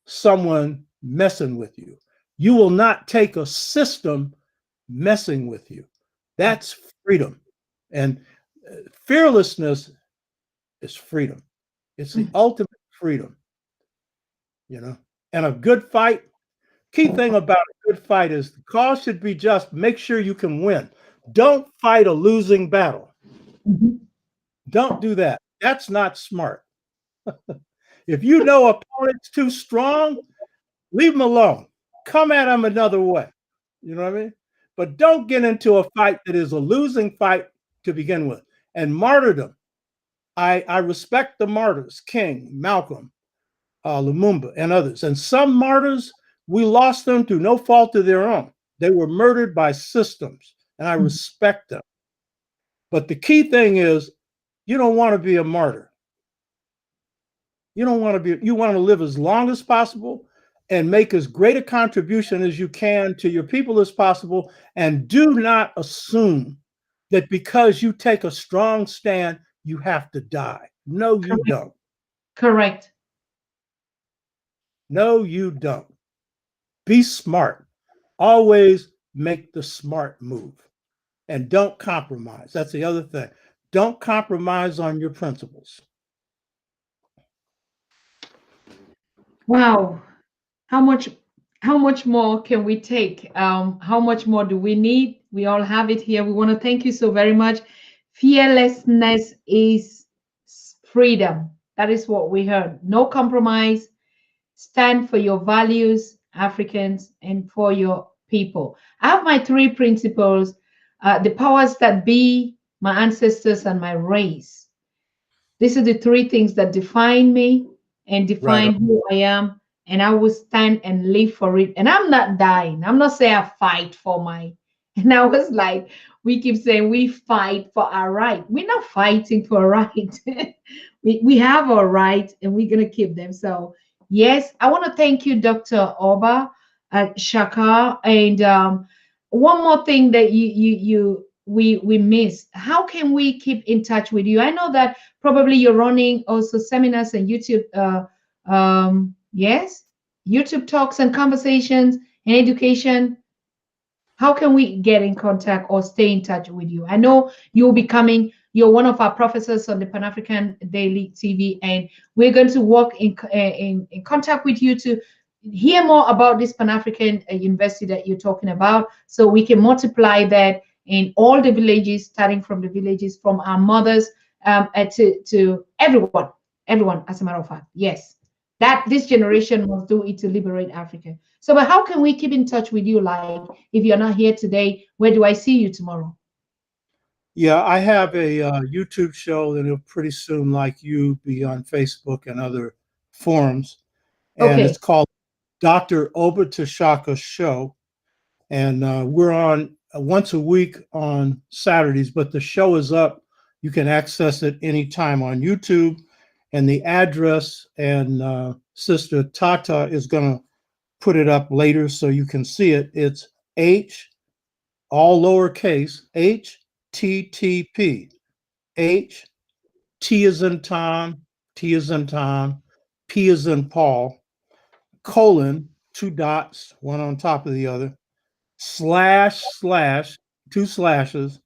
someone messing with you. You will not take a system messing with you. That's freedom. And fearlessness is freedom. It's the ultimate freedom, you know. And a good fight, key thing about a good fight is the cause should be just. Make sure you can win. Don't fight a losing battle. Don't do that. That's not smart. If you know opponent's too strong, leave them alone. Come at them another way. You know what I mean? But don't get into a fight that is a losing fight to begin with. And martyrdom. I respect the martyrs, King, Malcolm, Lumumba, and others. And some martyrs, we lost them through no fault of their own. They were murdered by systems, and I respect them. But the key thing is, you don't want to be a martyr. You want to live as long as possible and make as great a contribution as you can to your people as possible. And do not assume that because you take a strong stand, you have to die. No, you don't. Correct. No, you don't. Be smart. Always make the smart move. And don't compromise. That's the other thing. Don't compromise on your principles. Wow. How much more can we take? How much more do we need? We all have it here. We want to thank you so very much. Fearlessness is freedom. That is what we heard. No compromise. Stand for your values, Africans, and for your people. I have my three principles, the powers that be, my ancestors, and my race. These are the three things that define me and define who I am. And I will stand and live for it. And I'm not dying. I'm not saying I fight for my. And I was like, we keep saying we fight for our right. We're not fighting for a right. we have our right, and we're going to keep them. So, yes, I want to thank you, Dr. OBA T'Shaka. And one more thing that we missed. How can we keep in touch with you? I know that probably you're running also seminars and YouTube. Yes, YouTube talks and conversations and education. How can we get in contact or stay in touch with you? I know you'll be coming. You're one of our professors on the Pan-African Daily TV, and we're going to work in contact with you to hear more about this Pan-African university that you're talking about, so we can multiply that in all the villages, starting from the villages, from our mothers to everyone, as a matter of fact. Yes, that this generation must do it to liberate Africa. So, but how can we keep in touch with you? Like, if you're not here today, where do I see you tomorrow? Yeah, I have a YouTube show that will pretty soon, like you, be on Facebook and other forums. And it's called Dr. OBA T'Shaka Show. And we're on once a week on Saturdays, but the show is up. You can access it anytime on YouTube. And the address, and Sister Tata is going to put it up later so you can see it. It's H, all lowercase, HTTP. H, T is in Tom, T is in Tom, P is in Paul, colon, 2 dots, one on top of the other, slash, slash, 2 slashes,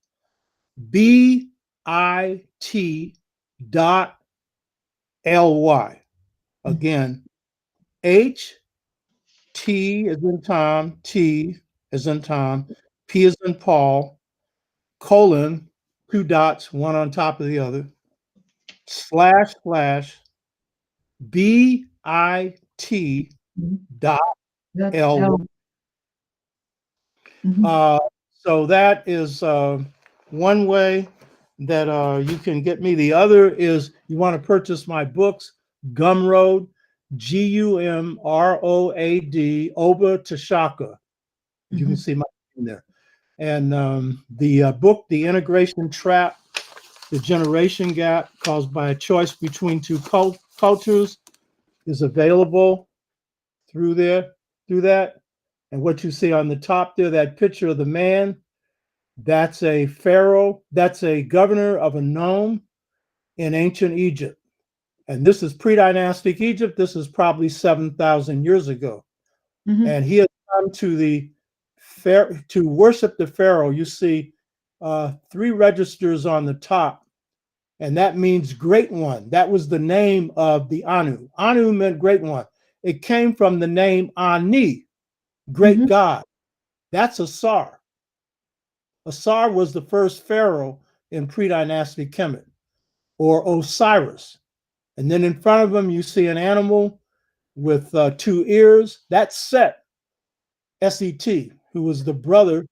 BIT dot LY. Again, H, T is in Tom, T is in Tom, P is in Paul, colon, 2 dots, one on top of the other, slash, slash, BIT dot That's L. So that is one way that you can get me. The other is you want to purchase my books, Gumroad, Gumroad, OBA T'Shaka. You can see my name there. And the book, The Integration Trap, The Generation Gap Caused by a Choice Between Two Cultures, is available through that. And what you see on the top there, that picture of the man, that's a pharaoh, that's a governor of a nome in ancient Egypt. And this is pre-dynastic Egypt. This is probably 7,000 years ago. And he has come to worship the pharaoh. You see 3 registers on the top, and that means great one. That was the name of the Anu. Anu meant great one. It came from the name Ani, great God. That's Asar. Asar was the first pharaoh in pre-dynastic Kemet, or Osiris. And then in front of him, you see an animal with 2 ears. That's Set, S-E-T, who was the brother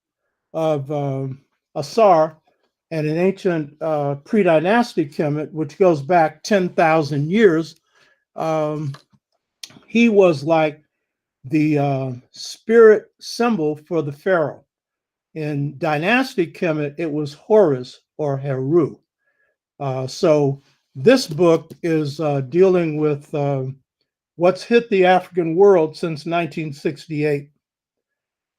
of Asar. And in ancient pre-dynastic Kemet, which goes back 10,000 years, he was like the spirit symbol for the pharaoh. In dynastic Kemet, it was Horus or Heru. So this book is dealing with what's hit the African world since 1968,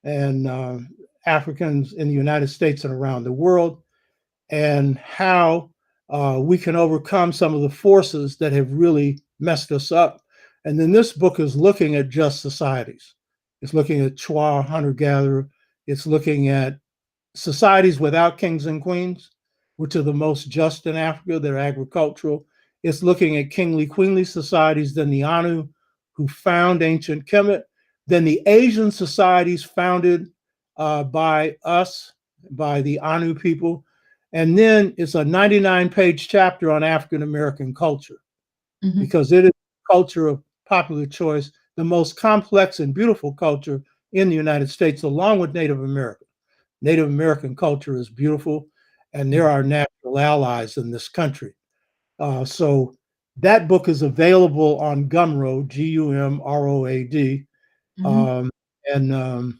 and Africans in the United States and around the world, and how we can overcome some of the forces that have really messed us up. And then this book is looking at just societies. It's looking at Chwa, hunter-gatherer. It's looking at societies without kings and queens, which are the most just in Africa. They're agricultural. It's looking at kingly, queenly societies, then the Anu, who found ancient Kemet, then the Asian societies founded by us, by the Anu people. And then it's a 99-page chapter on African American culture, because it is a culture of popular choice, the most complex and beautiful culture in the United States, along with Native American. Native American culture is beautiful, and they're our natural allies in this country. So that book is available on Gumroad, Gumroad, and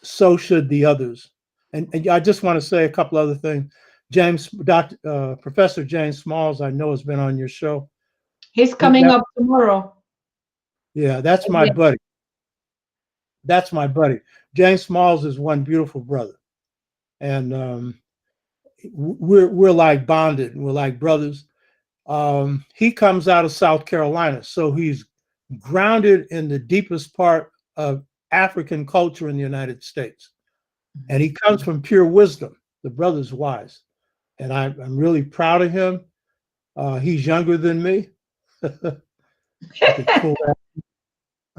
so should the others. And I just want to say a couple other things. Professor James Smalls, I know, has been on your show. He's coming up tomorrow. Yeah, that's my buddy. That's my buddy. James Smalls is one beautiful brother. And we're like bonded. We're like brothers. He comes out of South Carolina, so he's grounded in the deepest part of African culture in the United States. And he comes from pure wisdom. The brother's wise. And I'm really proud of him. He's younger than me.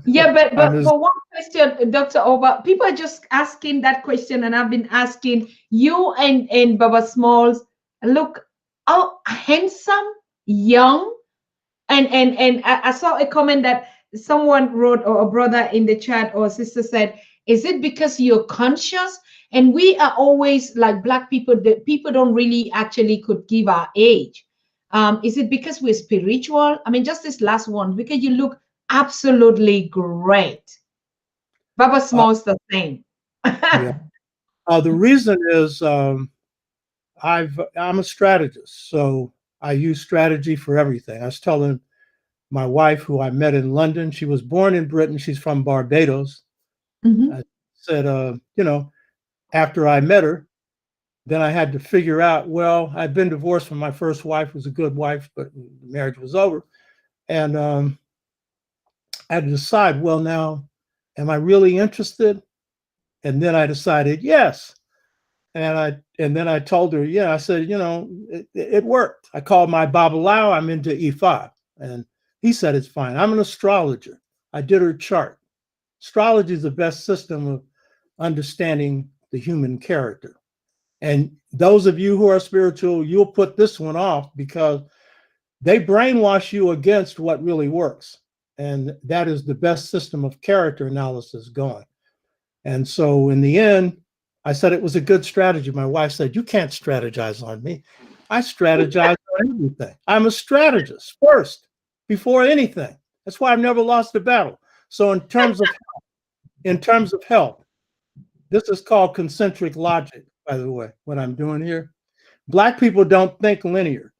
Yeah, but for one question, Dr. Oba, people are just asking that question, and I've been asking you and Baba Smalls, look handsome, young, and I saw a comment that someone wrote, or a brother in the chat or a sister said, is it because you're conscious? And we are always like Black people, that people don't really actually could give our age. Is it because we're spiritual? I mean, just this last one, because you look absolutely great. Baba Smalls the same. Yeah. The reason is I'm a strategist, so I use strategy for everything. I was telling my wife, who I met in London. She was born in Britain. She's from Barbados. I said, after I met her, then I had to figure out, well, I'd been divorced from my first wife, who was a good wife, but the marriage was over. And I had to decide, well, now, am I really interested? And then I decided, yes. And then I told her, yeah, I said, it worked. I called my Babalao, I'm into E5. And he said, it's fine. I'm an astrologer. I did her chart. Astrology is the best system of understanding the human character. And those of you who are spiritual, you'll put this one off because they brainwash you against what really works. And that is the best system of character analysis going. And so in the end, I said it was a good strategy. My wife said, you can't strategize on me. I strategize on everything. I'm a strategist first, before anything. That's why I've never lost a battle. So in terms of health, this is called concentric logic, by the way, what I'm doing here. Black people don't think linear.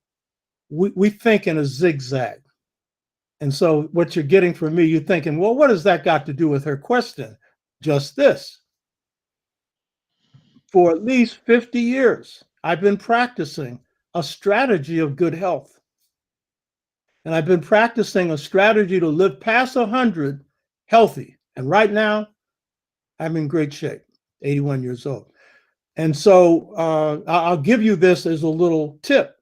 We think in a zigzag. And so what you're getting from me, you're thinking, well, what has that got to do with her question? Just this. For at least 50 years, I've been practicing a strategy of good health. And I've been practicing a strategy to live past 100 healthy. And right now, I'm in great shape, 81 years old. And so I'll give you this as a little tip.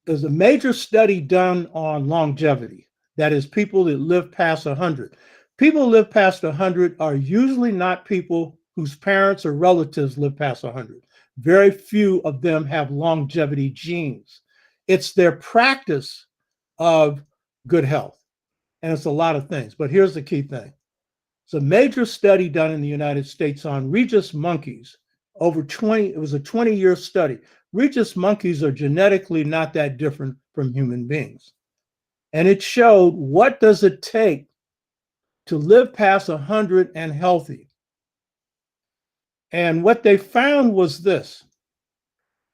There's a major study done on longevity. That is, people that live past 100. People who live past 100 are usually not people whose parents or relatives live past 100. Very few of them have longevity genes. It's their practice of good health. And it's a lot of things. But here's the key thing. It's a major study done in the United States on rhesus monkeys. It was a 20-year study. Rhesus monkeys are genetically not that different from human beings. And it showed what does it take to live past 100 and healthy. And what they found was this: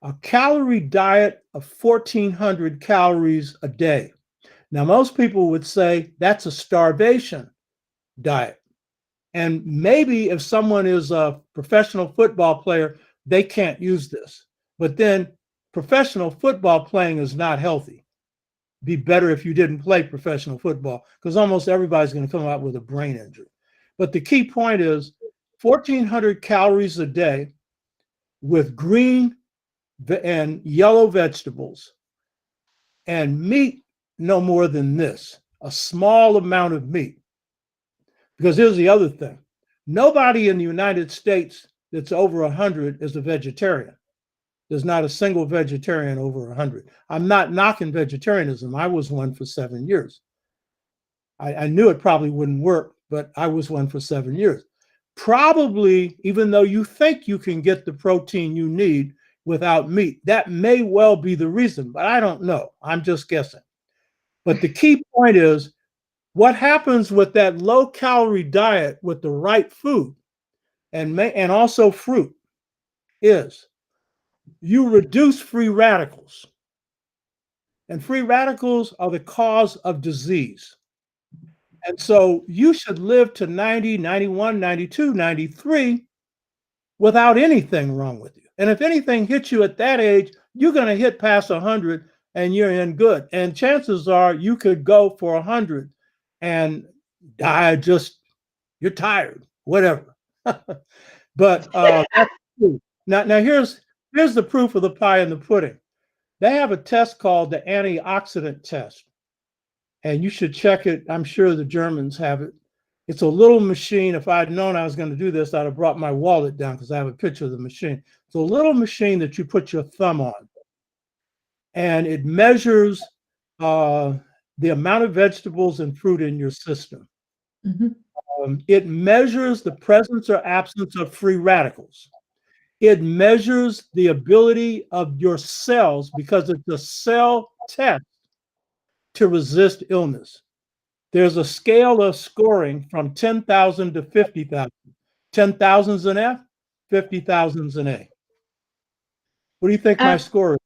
a calorie diet of 1,400 calories a day. Now, most people would say that's a starvation diet. And maybe if someone is a professional football player, they can't use this. But then professional football playing is not healthy. Be better if you didn't play professional football, because almost everybody's going to come out with a brain injury. But the key point is 1,400 calories a day with green and yellow vegetables, and meat no more than this, a small amount of meat. Because here's the other thing. Nobody in the United States that's over 100 is a vegetarian. There's not a single vegetarian over 100. I'm not knocking vegetarianism. I was one for 7 years. I knew it probably wouldn't work, but I was one for 7 years. Probably, even though you think you can get the protein you need without meat, that may well be the reason, but I don't know. I'm just guessing. But the key point is, what happens with that low-calorie diet with the right food and also fruit is you reduce free radicals. And free radicals are the cause of disease. And so you should live to 90, 91, 92, 93 without anything wrong with you. And if anything hits you at that age, you're going to hit past 100 and you're in good. And chances are you could go for 100 and die just, you're tired, whatever. But that's true. Now here's the proof of the pie in the pudding. They have a test called the antioxidant test, and you should check it. I'm sure the Germans have it. It's a little machine. If I'd known I was going to do this, I'd have brought my wallet down because I have a picture of the machine. It's a little machine that you put your thumb on, and it measures the amount of vegetables and fruit in your system. It measures the presence or absence of free radicals. It measures the ability of your cells, because it's a cell test, to resist illness. There's a scale of scoring from 10,000 to 50,000. 10,000's an F, 50,000's an A. What do you think my score is?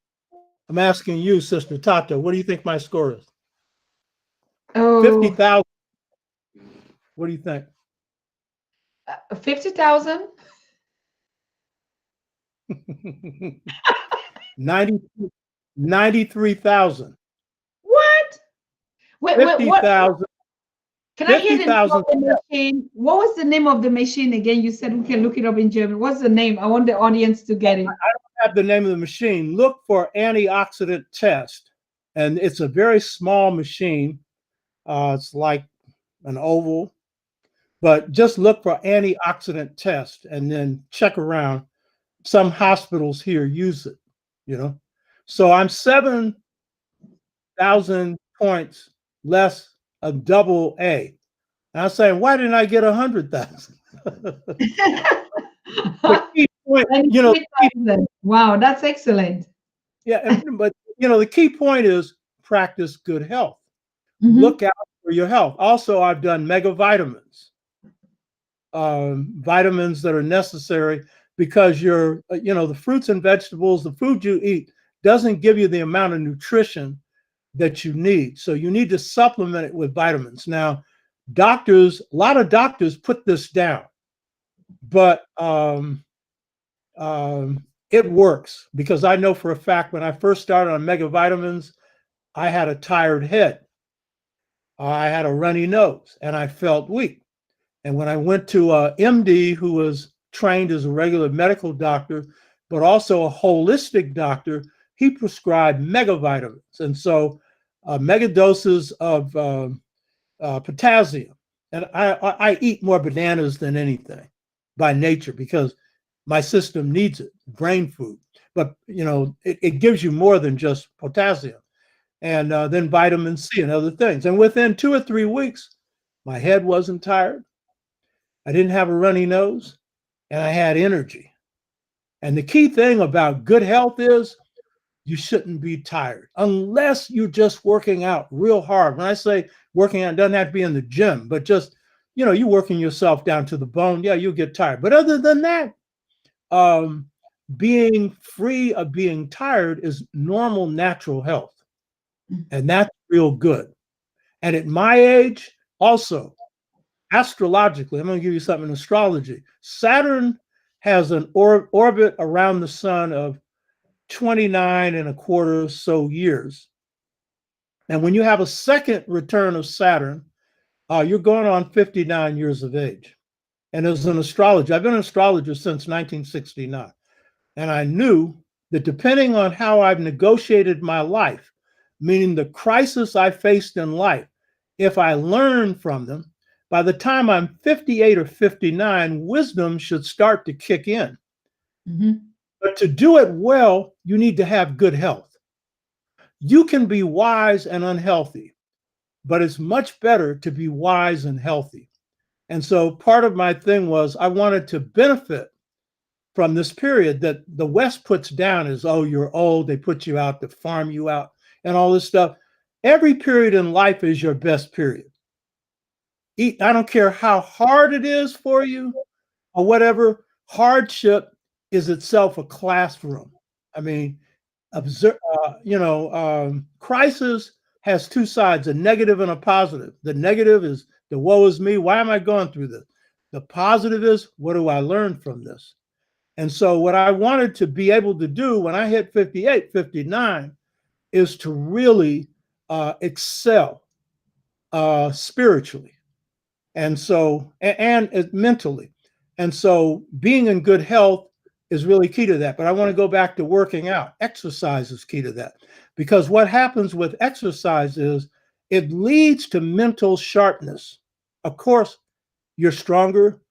I'm asking you, Sister Tata, what do you think my score is? Oh, 50,000. What do you think? 50,000? 90, 93,000. What? Wait, what? 50,000. Can I hear the name of 50,000. the machine? What was the name of the machine again? You said we can look it up in German. What's the name? I want the audience to get it. I don't have the name of the machine. Look for antioxidant test. And it's a very small machine. It's like an oval, but just look for antioxidant test and then check around. Some hospitals here use it, you know. So I'm 7,000 points less of double A. And I'm saying, why didn't I get 100,000? The key point, you know, 23,000. Wow, that's excellent. yeah, but you know, the key point is practice good health. Mhm. Look out for your health. Also, I've done mega vitamins, vitamins that are necessary because you're, you know, the fruits and vegetables, the food you eat doesn't give you the amount of nutrition that you need. So you need to supplement it with vitamins. Now, doctors, a lot of doctors put this down, but it works because I know for a fact when I first started on mega vitamins, I had a tired head. I had a runny nose and I felt weak. And when I went to a MD who was trained as a regular medical doctor, but also a holistic doctor, he prescribed mega vitamins. And so mega doses of potassium. And I eat more bananas than anything by nature because my system needs it, brain food. But, you know, it gives you more than just potassium. And then vitamin C and other things. And within 2 or 3 weeks, my head wasn't tired. I didn't have a runny nose and I had energy. And the key thing about good health is you shouldn't be tired unless you're just working out real hard. When I say working out, it doesn't have to be in the gym, but just, you know, you're working yourself down to the bone. Yeah, you'll get tired. But other than that, um, being free of being tired is normal, natural health. And that's real good. And at my age, also, astrologically, I'm going to give you something in astrology. Saturn has an orbit around the sun of 29 and a quarter so years. And when you have a second return of Saturn, you're going on 59 years of age. And as an astrologer, I've been an astrologer since 1969. And I knew that depending on how I've negotiated my life, meaning the crisis I faced in life, if I learn from them, by the time I'm 58 or 59, wisdom should start to kick in. Mhm. But to do it well, you need to have good health. You can be wise and unhealthy, but it's much better to be wise and healthy. And so part of my thing was I wanted to benefit from this period that the West puts down as, oh, you're old, they put you out to farm you out and all this stuff. Every period in life is your best period. I don't care how hard it is for you or whatever, hardship is itself a classroom. I mean, crisis has two sides, a negative and a positive. The negative is the woe is me. Why am I going through this? The positive is, what do I learn from this? And so what I wanted to be able to do when I hit 58, 59 is to really excel spiritually. And so, and mentally. And so being in good health is really key to that. But I want to go back to working out. Exercise is key to that. Because what happens with exercise is it leads to mental sharpness. Of course, you're stronger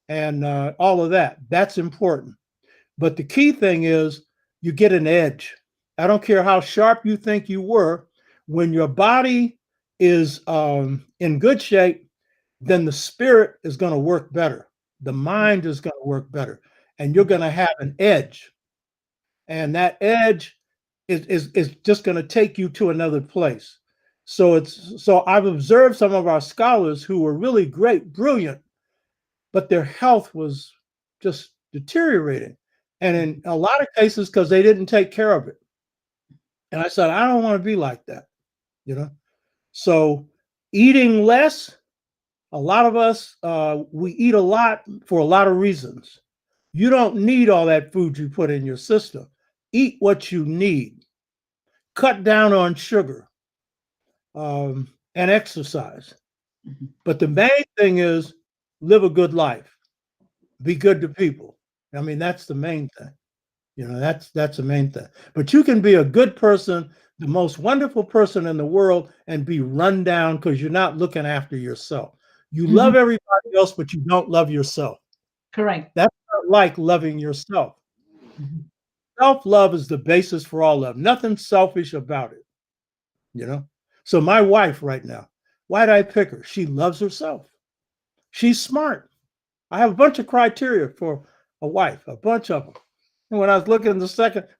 and all of that. That's important. But the key thing is you get an edge. I don't care how sharp you think you were, when your body is in good shape, then the spirit is going to work better. The mind is going to work better. And you're going to have an edge. And that edge is just going to take you to another place. So I've observed some of our scholars who were really great, brilliant, but their health was just deteriorating. And in a lot of cases, because they didn't take care of it. And I said, I don't want to be like that, you know? So eating less, a lot of us, we eat a lot for a lot of reasons. You don't need all that food you put in your system. Eat what you need. Cut down on sugar, and exercise. Mhm. But the main thing is live a good life. Be good to people. I mean, that's the main thing. That's the main thing. But you can be a good person, the most wonderful person in the world, and be run down because you're not looking after yourself. You love Mhm. everybody else, but you don't love yourself. Correct. That's not like loving yourself. Mhm. Self-love is the basis for all love. Nothing selfish about it, you know? So my wife right now, why did I pick her? She loves herself. She's smart. I have a bunch of criteria for a wife, a bunch of them. And when I was looking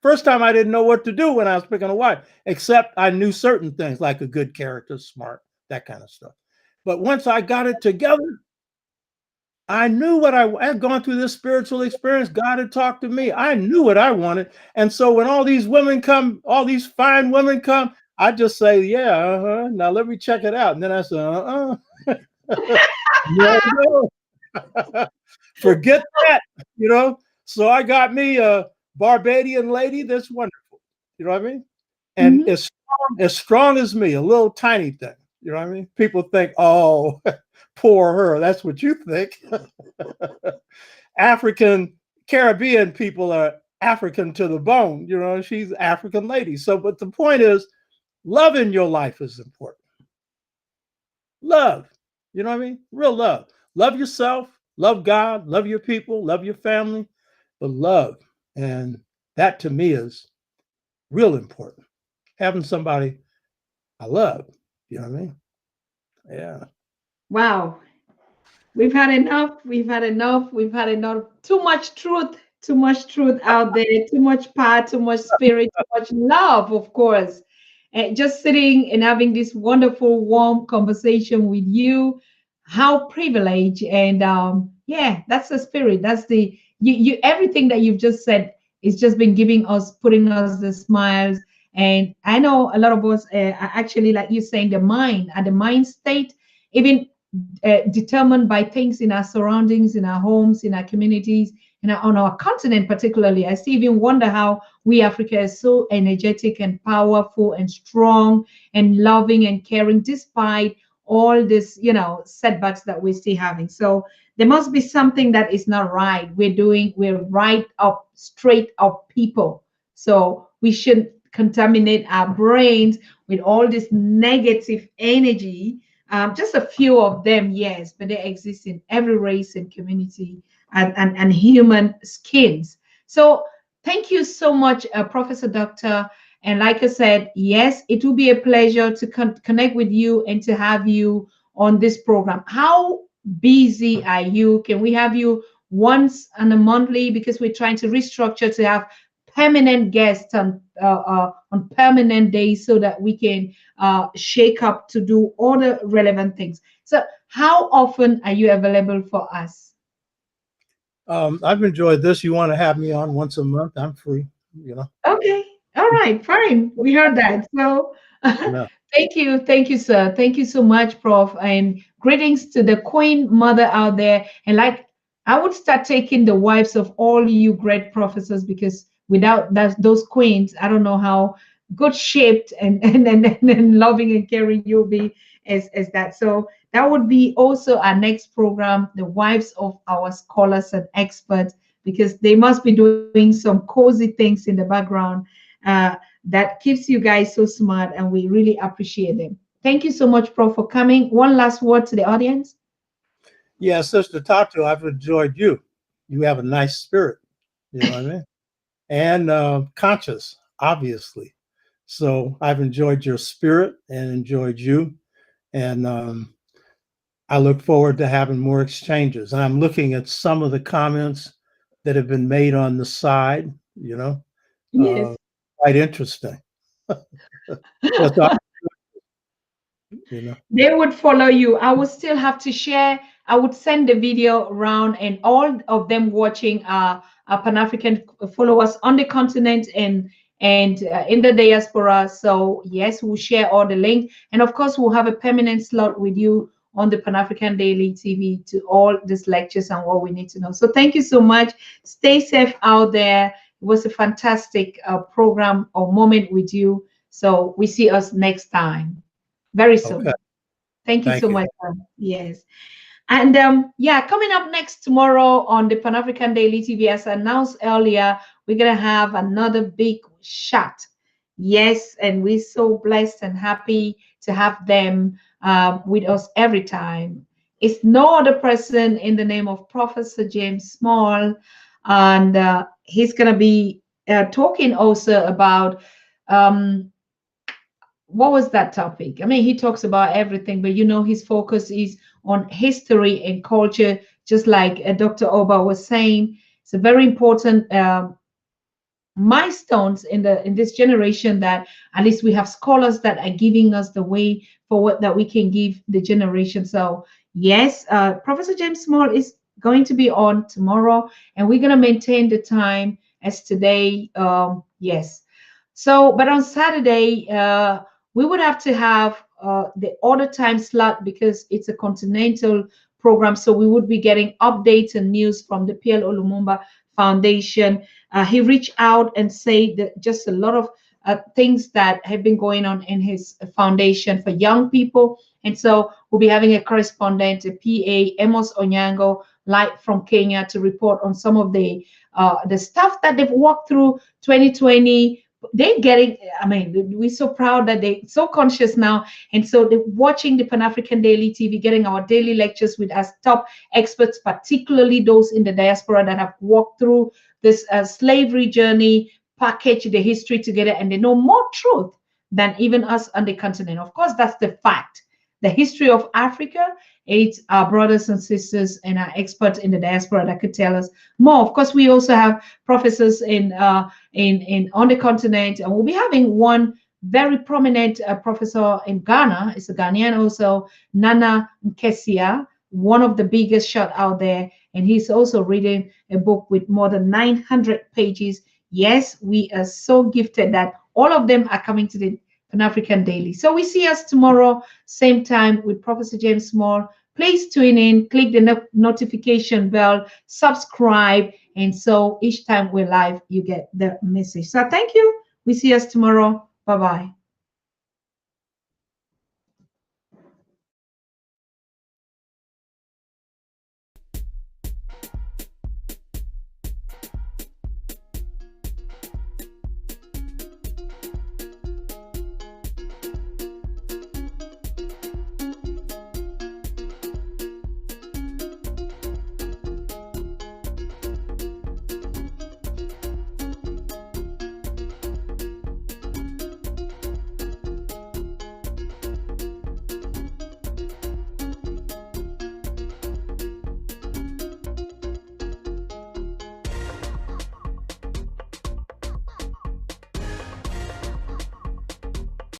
first time I didn't know what to do when I was picking a wife, except I knew certain things like a good character, smart, that kind of stuff. But once I got it together, I knew what I had gone through this spiritual experience. God had talked to me. I knew what I wanted. And so when all these women come, all these fine women come, I just say, yeah, now let me check it out. And then I say, no, no. Forget that, you know. So I got me a Barbadian lady that's wonderful. You know what I mean? And Mhm. as strong as me, a little tiny thing. You know what I mean? People think, oh, poor her. That's what you think. African Caribbean people are African to the bone. You know, she's African lady. So, but the point is, love in your life is important. Love. You know what I mean? Real love. Love yourself, love God, love your people, love your family, but love. And that to me is real important. Having somebody I love. You know what I mean? Yeah. Wow. We've had enough. We've had enough. We've had enough. Too much truth. Too much truth out there. Too much power. Too much spirit. Too much love, of course. And just sitting and having this wonderful, warm conversation with you. How privileged. And yeah, that's the spirit. That's the you. Everything that you've just said is just been giving us, putting us the smiles. And I know a lot of us are actually, like you saying, the mind at the mind state. Even determined by things in our surroundings, in our homes, in our communities, on our continent particularly. I still even wonder how we Africa is so energetic and powerful and strong and loving and caring despite all this, setbacks that we're still having. So there must be something that is not right. We're right up, straight up people. So we shouldn't contaminate our brains with all this negative energy, just a few of them, yes, but they exist in every race and community and human skins. So thank you so much, Professor Doctor. And like I said, yes, it will be a pleasure to connect with you and to have you on this program. How busy are you? Can we have you once on a monthly, because we're trying to restructure to have permanent guests on permanent days so that we can shake up to do all the relevant things. So, how often are you available for us? I've enjoyed this. You want to have me on once a month? I'm free, you know. Okay. All right. Fine. We heard that. So, No. thank you. Thank you, sir. Thank you so much, Prof. And greetings to the Queen Mother out there. And like, I would start taking the wives of all you great professors, because without those queens, I don't know how good shaped and loving and caring you'll be as that. So that would be also our next program, the wives of our scholars and experts, because they must be doing some cozy things in the background uh, that keeps you guys so smart, and we really appreciate them. Thank you so much, Prof, for coming. One last word to the audience. Yeah, Sister Tatu, I've enjoyed you. You have a nice spirit, you know what I mean? And conscious, obviously. So I've enjoyed your spirit and enjoyed you. And I look forward to having more exchanges. And I'm looking at some of the comments that have been made on the side, you know, uh, Yes. quite interesting. That's all, you know. They would follow you. I would still have to share. I would send the video around, and all of them watching are Pan African followers on the continent and in the diaspora. So yes, we'll share all the link, and of course we'll have a permanent slot with you on the Pan-African Daily TV to all these lectures and what we need to know. So thank you so much. Stay safe out there. It was a fantastic program or moment with you. So we see us next time very soon. Okay. Thank you Thank so you. much. Yes. And yeah, coming up next tomorrow on the Pan African Daily TV, as announced earlier, we're going to have another big shot. Yes, and we're so blessed and happy to have them with us every time. It's no other person in the name of Professor James Small, and he's going to be talking also about. What was that topic? I mean, he talks about everything, but you know, his focus is on history and culture, just like Dr. Oba was saying. It's a very important milestones in this generation, that at least we have scholars that are giving us the way forward that we can give the generation. So yes, Professor James Small is going to be on tomorrow, and we're going to maintain the time as today. Yes. So, but on Saturday, we would have to have the other time slot because it's a continental program. So we would be getting updates and news from the PLO Lumumba Foundation. He reached out and said that just a lot of things that have been going on in his foundation for young people. And so we'll be having a correspondent, a PA, Amos Onyango, live from Kenya, to report on some of the stuff that they've walked through 2020. They're getting, I mean, we're so proud that they're so conscious now. And so they're watching the Pan-African Daily TV, getting our daily lectures with us top experts, particularly those in the diaspora that have walked through this slavery journey, package the history together, and they know more truth than even us on the continent. Of course, that's the fact. The history of Africa, it's our brothers and sisters and our experts in the diaspora that could tell us more. Of course, we also have professors in on the continent, and we'll be having one very prominent professor in Ghana. It's a Ghanaian also, Nana Nkesia, one of the biggest shot out there, and he's also reading a book with more than 900 pages. Yes, we are so gifted that all of them are coming to the Pan-African Daily. So we see us tomorrow, same time with Professor James Small. Please tune in, click the notification bell, subscribe, and so each time we're live, you get the message. So thank you. We see us tomorrow. Bye-bye.